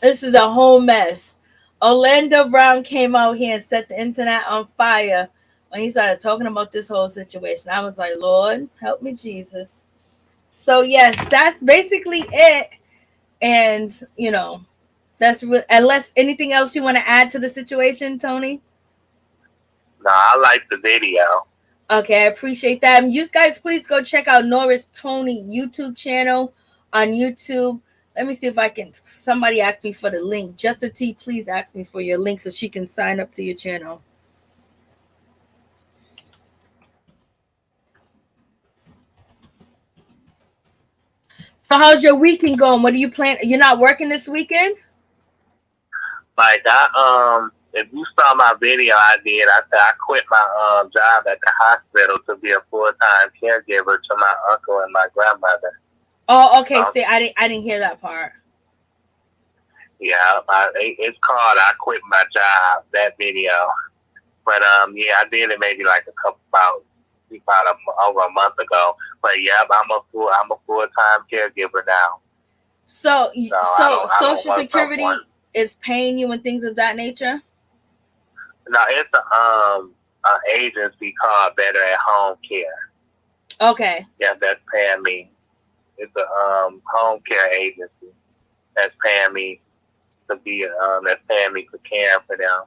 This is a whole mess. Orlando Brown came out here and set the internet on fire when he started talking about this whole situation. I was like, Lord, help me, Jesus. So yes, that's basically it. And, you know, that's unless anything else you want to add to the situation, Tony? No, I like the video. Okay, I appreciate that. And you guys, please go check out Norris Tony YouTube channel on YouTube. Let me see if I can. Somebody asked me for the link. Just a T, please ask me for your link so she can sign up to your channel. So how's your weekend going? What do you plan? You're not working this weekend? Like if you saw my video I did, I said I quit my job at the hospital to be a full-time caregiver to my uncle and my grandmother. Oh, okay. See, I didn't hear that part. Yeah, it's called "I Quit My Job." That video, but yeah, I did it maybe like about over a month ago. But yeah, I'm a full-time caregiver now. So Social Security is paying you and things of that nature? No, it's an agency called Better at Home Care. Okay. Yeah, that's paying me. It's a home care agency that's paying me to be that's paying me for caring for them.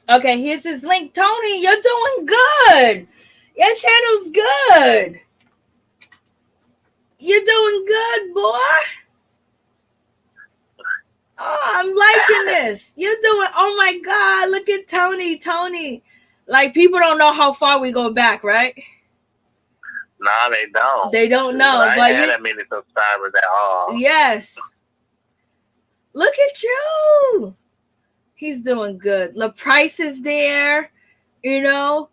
Okay, here's his link. Tony, you're doing good. Your channel's good. You're doing good, boy. Oh, I'm liking this. You're doing, oh my God, look at Tony. Like, people don't know how far we go back, right? No, they don't. They don't know. I But ain't had that many subscribers at all. yes. Look at you. He's doing good. LaPrice is there. You know,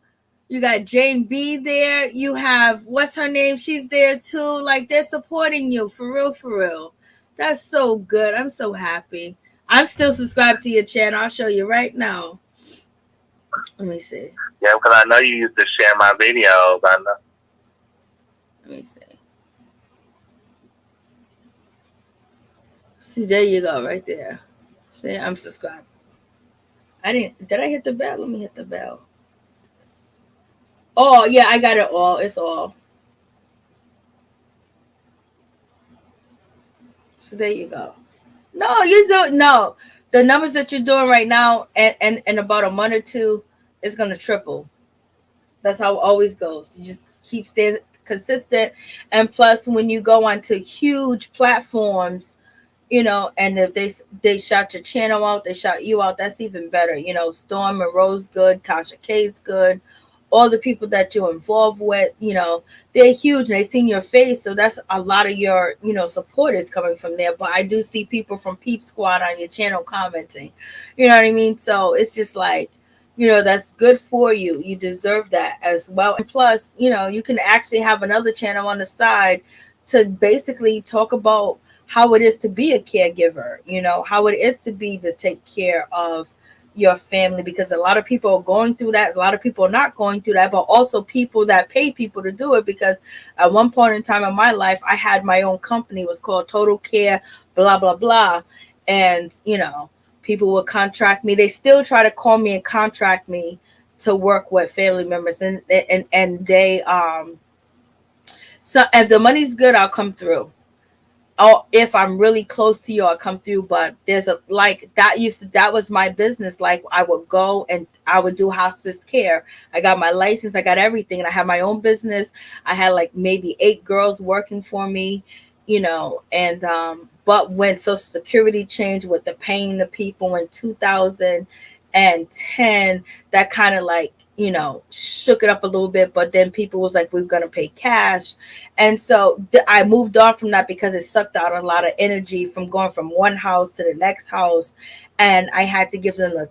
you got Jane B there. You have, what's her name? She's there too. Like, they're supporting you. For real. That's so good. I'm so happy. I'm still subscribed to your channel. I'll show you right now. Let me see. Yeah, because I know you used to share my videos. I know. Let me see. See, there you go, right there. See, I'm subscribed. Did I hit the bell? Let me hit the bell. Oh, yeah, I got it all. It's all. So there you go. No, you don't know. The numbers that you're doing right now and about a month or two, it's going to triple. That's how it always goes. You just keep staying consistent. And plus, when you go onto huge platforms, you know, and if they shot your channel out, they shot you out, that's even better. You know, Storm and Rose good, Tasha K's good. All the people that you're involved with, you know, they're huge and they seen your face. So that's a lot of your, you know, support is coming from there. But I do see people from Peep Squad on your channel commenting. You know what I mean? So it's just like, you know, that's good for you. You deserve that as well. And plus, you know, you can actually have another channel on the side to basically talk about how it is to be a caregiver, you know, how it is to take care of your family, because a lot of people are going through that. A lot of people are not going through that, but also people that pay people to do it, because at one point in time in my life, I had my own company. It was called Total Care, blah, blah, blah. And, you know, people would contract me. They still try to call me and contract me to work with family members. And they, so if the money's good, I'll come through. Oh, if I'm really close to you, I'll come through. But there's a, like, that was my business. Like, I would go and I would do hospice care. I got my license, I got everything, and I had my own business. I had like maybe 8 girls working for me, you know, and but when Social Security changed with the paying the people in 2010, that kind of like, you know, shook it up a little bit. But then people was like, we're going to pay cash. And so I moved on from that because it sucked out a lot of energy from going from one house to the next house. And I had to give them the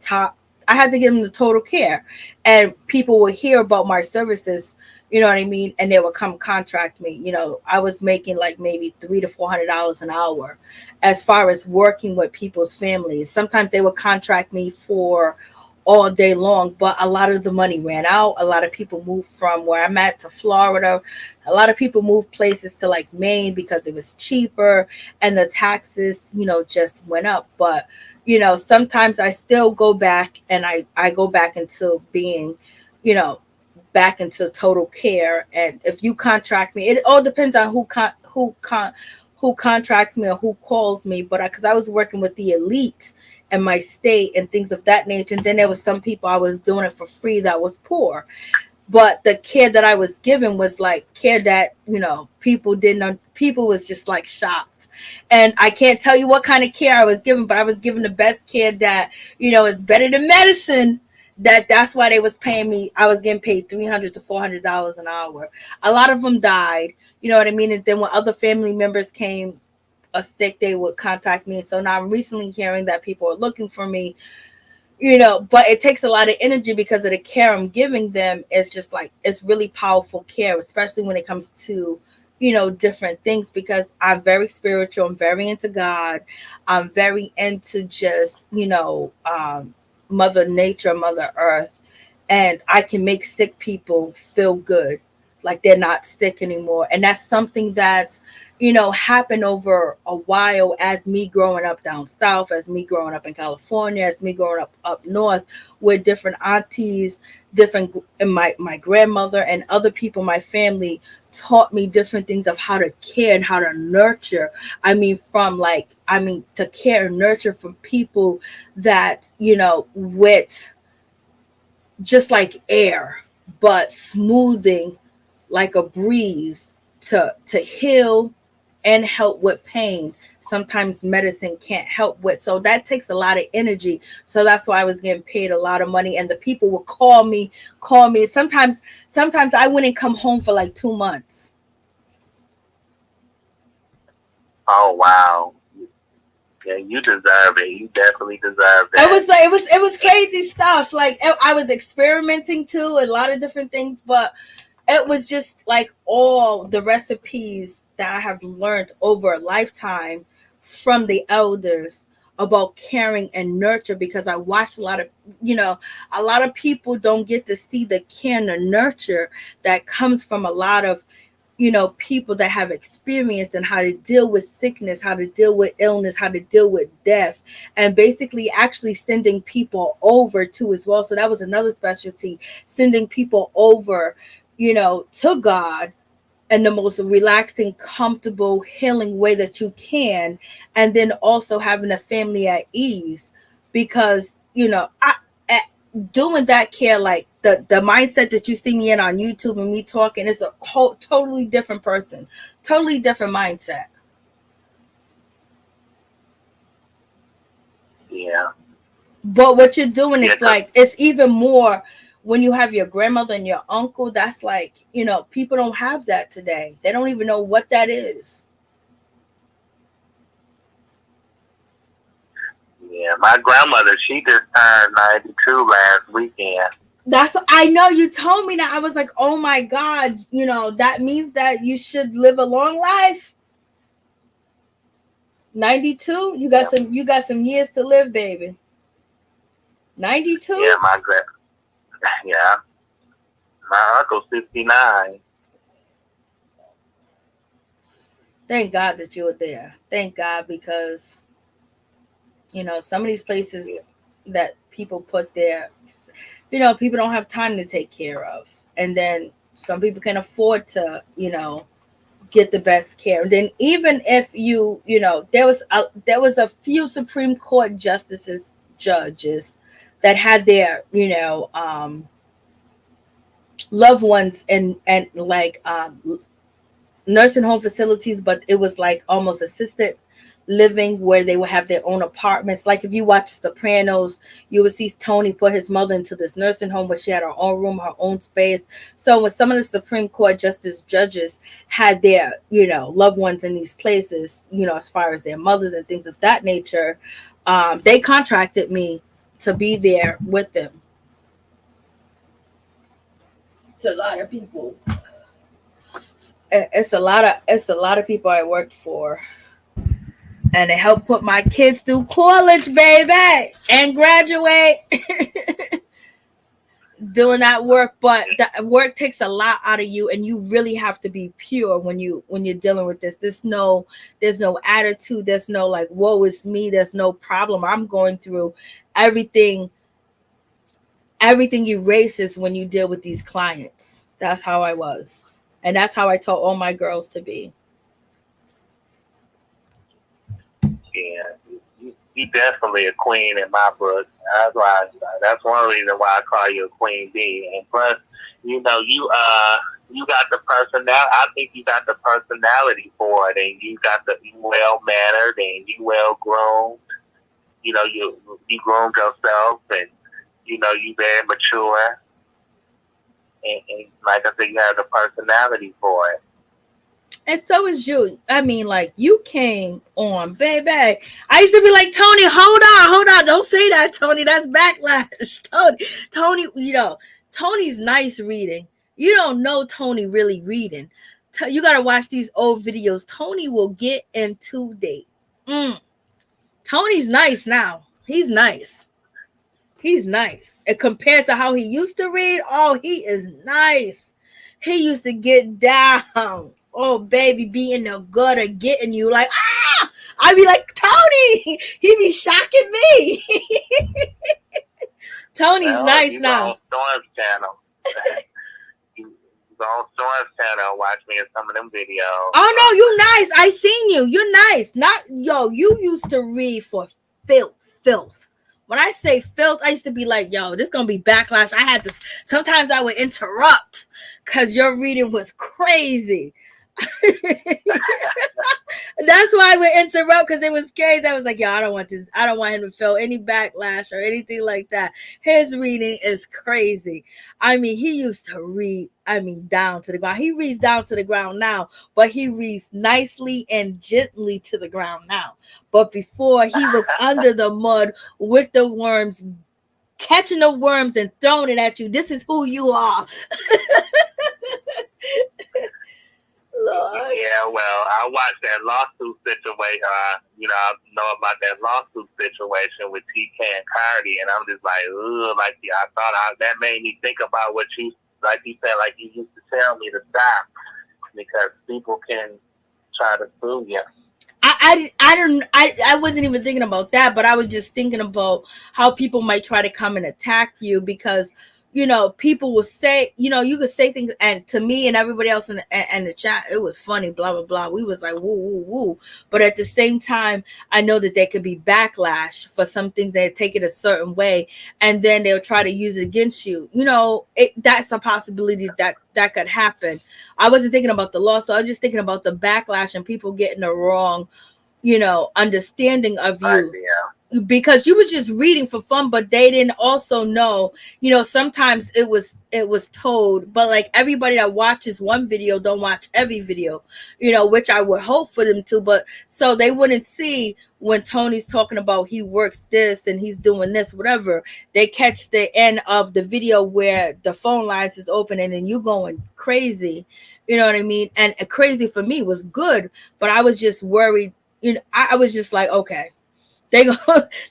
total care. And people would hear about my services, you know what I mean? And they would come contract me. You know, I was making like maybe $300 to $400 an hour as far as working with people's families. Sometimes they would contract me for all day long, but a lot of the money ran out. A lot of people moved from where I'm at to Florida. A lot of people moved places to like Maine because it was cheaper and the taxes, you know, just went up. But, you know, sometimes I still go back and I go back into being, you know, back into total care. And if you contract me, it all depends on who contracts me or who calls me. But because I was working with the elite in my state and things of that nature, and then there was some people I was doing it for free that was poor. But the care that I was given was like care that, you know, people was just like shocked. And I can't tell you what kind of care I was given, but I was given the best care that, you know, is better than medicine. That's why they was paying me. I was getting paid $300 to $400 an hour. A lot of them died, you know what I mean? And then when other family members came sick, they would contact me. So now I'm recently hearing that people are looking for me, you know, but it takes a lot of energy because of the care I'm giving them. It's just like, it's really powerful care, especially when it comes to, you know, different things, because I'm very spiritual. I'm very into God. I'm very into just, you know, Mother Nature, Mother Earth, and I can make sick people feel good, like they're not sick anymore. And that's something that, you know, happened over a while as me growing up down south, as me growing up in California, as me growing up north with different aunties, and my grandmother and other people, my family taught me different things of how to care and how to nurture. To care and nurture from people that, you know, with just like air, but smoothing like a breeze to heal, and help with pain. Sometimes medicine can't help with. So that takes a lot of energy. So that's why I was getting paid a lot of money. And the people would call me. Sometimes I wouldn't come home for like 2 months. Oh wow. Yeah, you deserve it. You definitely deserve that. It was crazy stuff. Like I was experimenting too, a lot of different things, but it was just like all the recipes that I have learned over a lifetime from the elders about caring and nurture, because I watched a lot of people don't get to see the care and the nurture that comes from a lot of people that have experience and how to deal with sickness, how to deal with illness, how to deal with death, and basically actually sending people over too as well. So that was another specialty, sending people over, to God in the most relaxing, comfortable, healing way that you can. And then also having a family at ease, because, doing that care, like the mindset that you see me in on YouTube and me talking, is a whole totally different person, totally different mindset. Yeah. But what you're doing is like, it's even more when you have your grandmother and your uncle. That's like, people don't have that today. They don't even know what that is. Yeah, my grandmother, she just turned 92 last weekend. I know you told me that. I was like, oh my God, that means that you should live a long life. 92, you got some years to live, baby. 92? Yeah, my uncle's 59. Thank God that you were there. Thank God, because some of these places that people put there, people don't have time to take care of. And then some people can afford to, get the best care. And then even if there was a few Supreme Court judges that had their, loved ones and like nursing home facilities, but it was like almost assisted living, where they would have their own apartments. Like if you watch Sopranos, you would see Tony put his mother into this nursing home where she had her own room, her own space. So when some of the Supreme Court judges had their, loved ones in these places, as far as their mothers and things of that nature, they contracted me to be there with them. It's a lot of people. It's a lot of people I worked for. And it helped put my kids through college, baby, and graduate. Doing that work, but that work takes a lot out of you, and you really have to be pure when you're dealing with this. There's no attitude. There's no like, woe is me. There's no problem. I'm going through everything. Everything erases when you deal with these clients. That's how I was, and that's how I taught all my girls to be. Yeah, you definitely a queen in my book. That's one reason why I call you a queen bee. And plus, you got the personality. I think you got the personality for it, and you well mannered and you well groomed. You groomed yourself, and you very mature. And like I said, you have the personality for it. And so is you. I mean, like, you came on, baby. I used to be like, Tony, hold on. Don't say that, Tony. That's backlash. Tony, Tony's nice reading. You don't know Tony really reading. You got to watch these old videos. Tony will get into date. Tony's nice now. He's nice. And compared to how he used to read, oh, he is nice. He used to get down. Oh, baby, be in the gutter getting you like, I be like, Tony, he be shocking me. Tony's nice now. Storm's channel. You go on Storm's channel, watch me in some of them videos. Oh, no, you nice. I seen you. You're nice. You used to read for filth. When I say filth, I used to be like, yo, this going to be backlash. Sometimes I would interrupt because your reading was crazy. That's why we interrupt, because it was crazy. I was like, yo, I don't want this. I don't want him to feel any backlash or anything like that. His reading is crazy. I mean, he used to read, down to the ground. He reads down to the ground now, but he reads nicely and gently to the ground now. But before, he was under the mud with the worms, catching the worms and throwing it at you. This is who you are. Lord. Yeah, well, I watched that lawsuit situation. I know about that lawsuit situation with TK and Cardi, and I'm just like, ugh, that made me think about what you, like you said, like you used to tell me to stop, because people can try to sue you. I wasn't even thinking about that, but I was just thinking about how people might try to come and attack you, because people will say, you could say things, and to me and everybody else in the chat, it was funny, blah blah blah. We was like, woo woo woo. But at the same time, I know that there could be backlash for some things. They take it a certain way, and then they'll try to use it against you. That's a possibility that could happen. I wasn't thinking about the law, so I was just thinking about the backlash and people getting the wrong, understanding of you. Because you was just reading for fun, but they didn't also know, sometimes it was told, but like everybody that watches one video don't watch every video, which I would hope for them to, but so they wouldn't see when Tony's talking about he works this and he's doing this, whatever. They catch the end of the video where the phone lines is open and then you going crazy, you know what I mean? And crazy for me was good, but I was just worried, I was just like, okay, they go,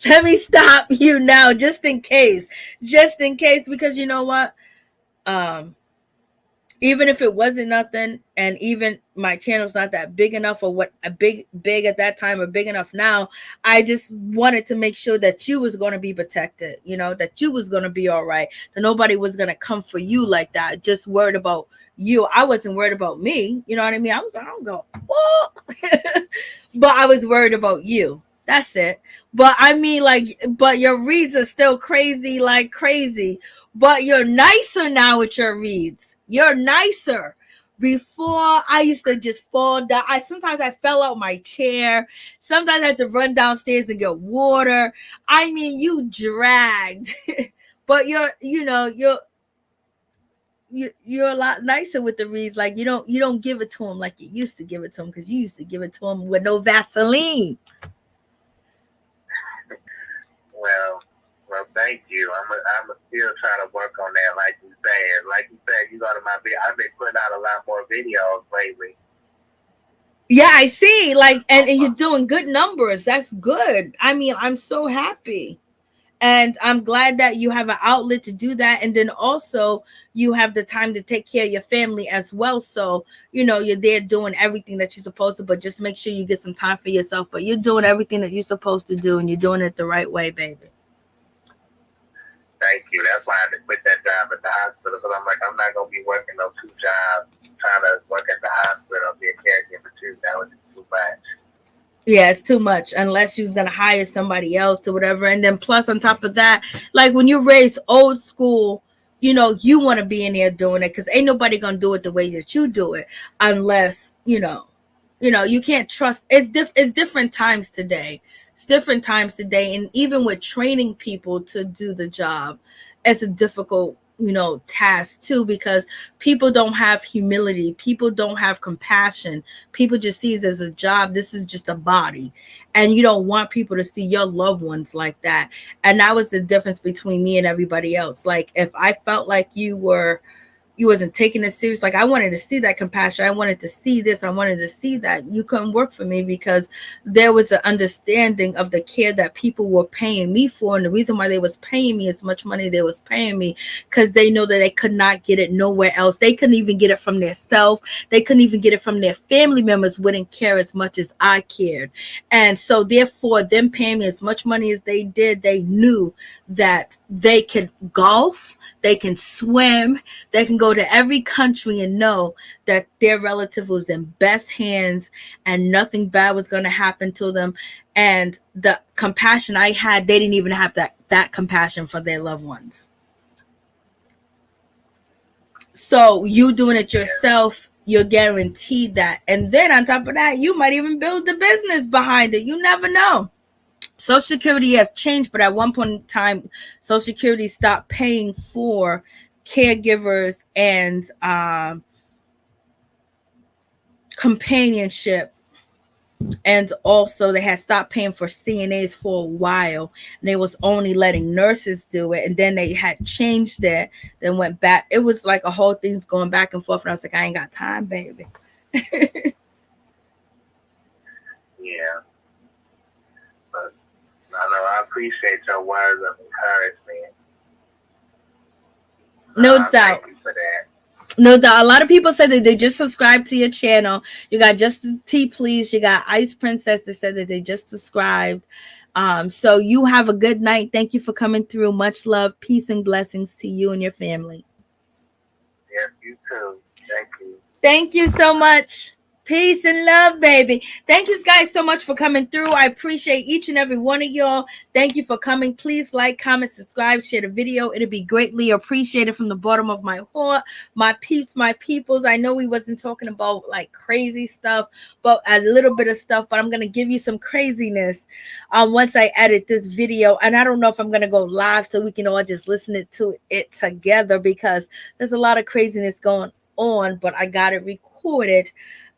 let me stop you now, just in case, because you know what? Even if it wasn't nothing, and even my channel's not that big enough, or what a big at that time or big enough now, I just wanted to make sure that you was going to be protected, that you was going to be all right, that nobody was going to come for you like that, just worried about you. I wasn't worried about me, you know what I mean? I was like, I don't go, fuck. But I was worried about you. That's it. But I mean, but your reads are still crazy, like crazy. But you're nicer now with your reads. You're nicer. Before, I used to just fall down. Sometimes I fell out my chair. Sometimes I had to run downstairs and get water. I mean, you dragged. But you're a lot nicer with the reads. Like you don't give it to him like you used to give it to him, because you used to give it to him with no Vaseline. Well, thank you. I'm still trying to work on that, like you said. You go to my video. I've been putting out a lot more videos lately. Yeah, I see. And you're doing good numbers. That's good. I mean, I'm so happy. And I'm glad that you have an outlet to do that. And then also you have the time to take care of your family as well. So, you're there doing everything that you're supposed to, but just make sure you get some time for yourself. But you're doing everything that you're supposed to do, and you're doing it the right way, baby. Thank you. That's why I had to quit that job at the hospital, because I'm like, I'm not going to be working those 2 jobs, trying to work at the hospital, be a caregiver too. That was just too much. Yeah, it's too much, unless you're going to hire somebody else or whatever. And then plus on top of that, like when you raise old school, you want to be in there doing it, because ain't nobody going to do it the way that you do it, unless, you can't trust. It's different times today. It's different times today. And even with training people to do the job, it's a difficult, task too, because people don't have humility. People don't have compassion. People just see it as a job. This is just a body. And you don't want people to see your loved ones like that. And that was the difference between me and everybody else. Like, if I felt like you wasn't taking it serious, like I wanted to see that compassion, I wanted to see this, I wanted to see that, you couldn't work for me, because there was an understanding of the care that people were paying me for. And the reason why they was paying me as much money they was paying me, because they know that they could not get it nowhere else. They couldn't even get it from their self. They couldn't even get it from their family members. Wouldn't care as much as I cared. And so therefore, them paying me as much money as they did, they knew that they could golf, they can swim, they can go to every country and know that their relative was in best hands and nothing bad was going to happen to them. And the compassion I had, they didn't even have that compassion for their loved ones. So you doing it yourself, you're guaranteed that. And then on top of that, you might even build the business behind it. You never know. Social Security have changed, but at one point in time, Social Security stopped paying for caregivers and companionship. And also they had stopped paying for CNAs for a while, and they was only letting nurses do it. And then they had changed it, then went back. It was like a whole thing's going back and forth. And I was like, I ain't got time, baby. Yeah. But I know I appreciate your words of encouragement. No doubt. Thank you for that. No doubt. A lot of people said that they just subscribed to your channel. You got Justin T, please. You got Ice Princess that said that they just subscribed. So you have a good night. Thank you for coming through. Much love, peace, and blessings to you and your family. Yes, you too. Thank you. Thank you so much. Peace and love, baby. Thank you guys so much for coming through. I appreciate each and every one of y'all. Thank you for coming. Please like, comment, subscribe, share the video. It'll be greatly appreciated from the bottom of my heart. My peeps, my peoples. I know we wasn't talking about like crazy stuff, but a little bit of stuff, but I'm going to give you some craziness once I edit this video. And I don't know if I'm going to go live so we can all just listen to it together, because there's a lot of craziness going on, but I got it recorded.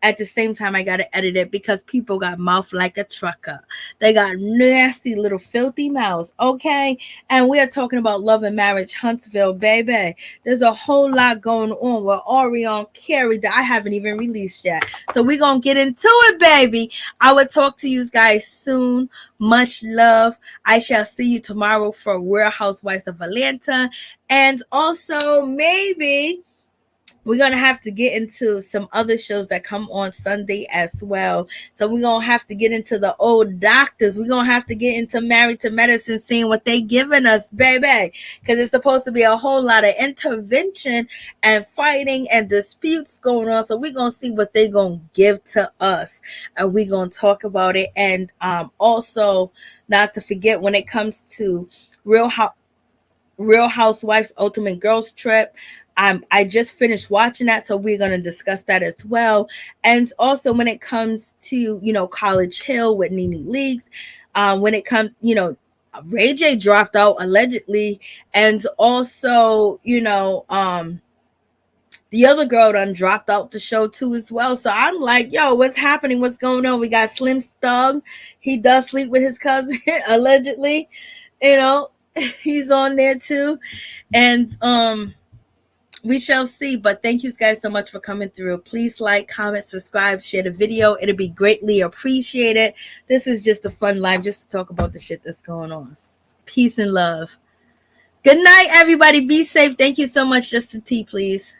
At the same time, I got to edit it because people got mouth like a trucker. They got nasty little filthy mouths, okay? And we are talking about Love and Marriage Huntsville, baby. There's a whole lot going on with Orion Carey that I haven't even released yet. So we're going to get into it, baby. I will talk to you guys soon. Much love. I shall see you tomorrow for Real Housewives of Atlanta. And also, maybe we're going to have to get into some other shows that come on Sunday as well. So we're going to have to get into the old doctors. We're going to have to get into Married to Medicine, seeing what they giving us, baby. Because it's supposed to be a whole lot of intervention and fighting and disputes going on. So we're going to see what they're going to give to us. And we're going to talk about it. And also, not to forget, when it comes to Real Housewives Ultimate Girls Trip, I just finished watching that, so we're going to discuss that as well. And also when it comes to, College Hill with Nene Leakes, when it comes, Ray J dropped out allegedly. And also, the other girl done dropped out the show too as well. So I'm like, yo, what's happening? What's going on? We got Slim Thug. He does sleep with his cousin, allegedly. He's on there too. And, we shall see, but thank you guys so much for coming through. Please like, comment, subscribe, share the video. It'll be greatly appreciated. This is just a fun live just to talk about the shit that's going on. Peace and love. Good night, everybody. Be safe. Thank you so much. Justin T, please.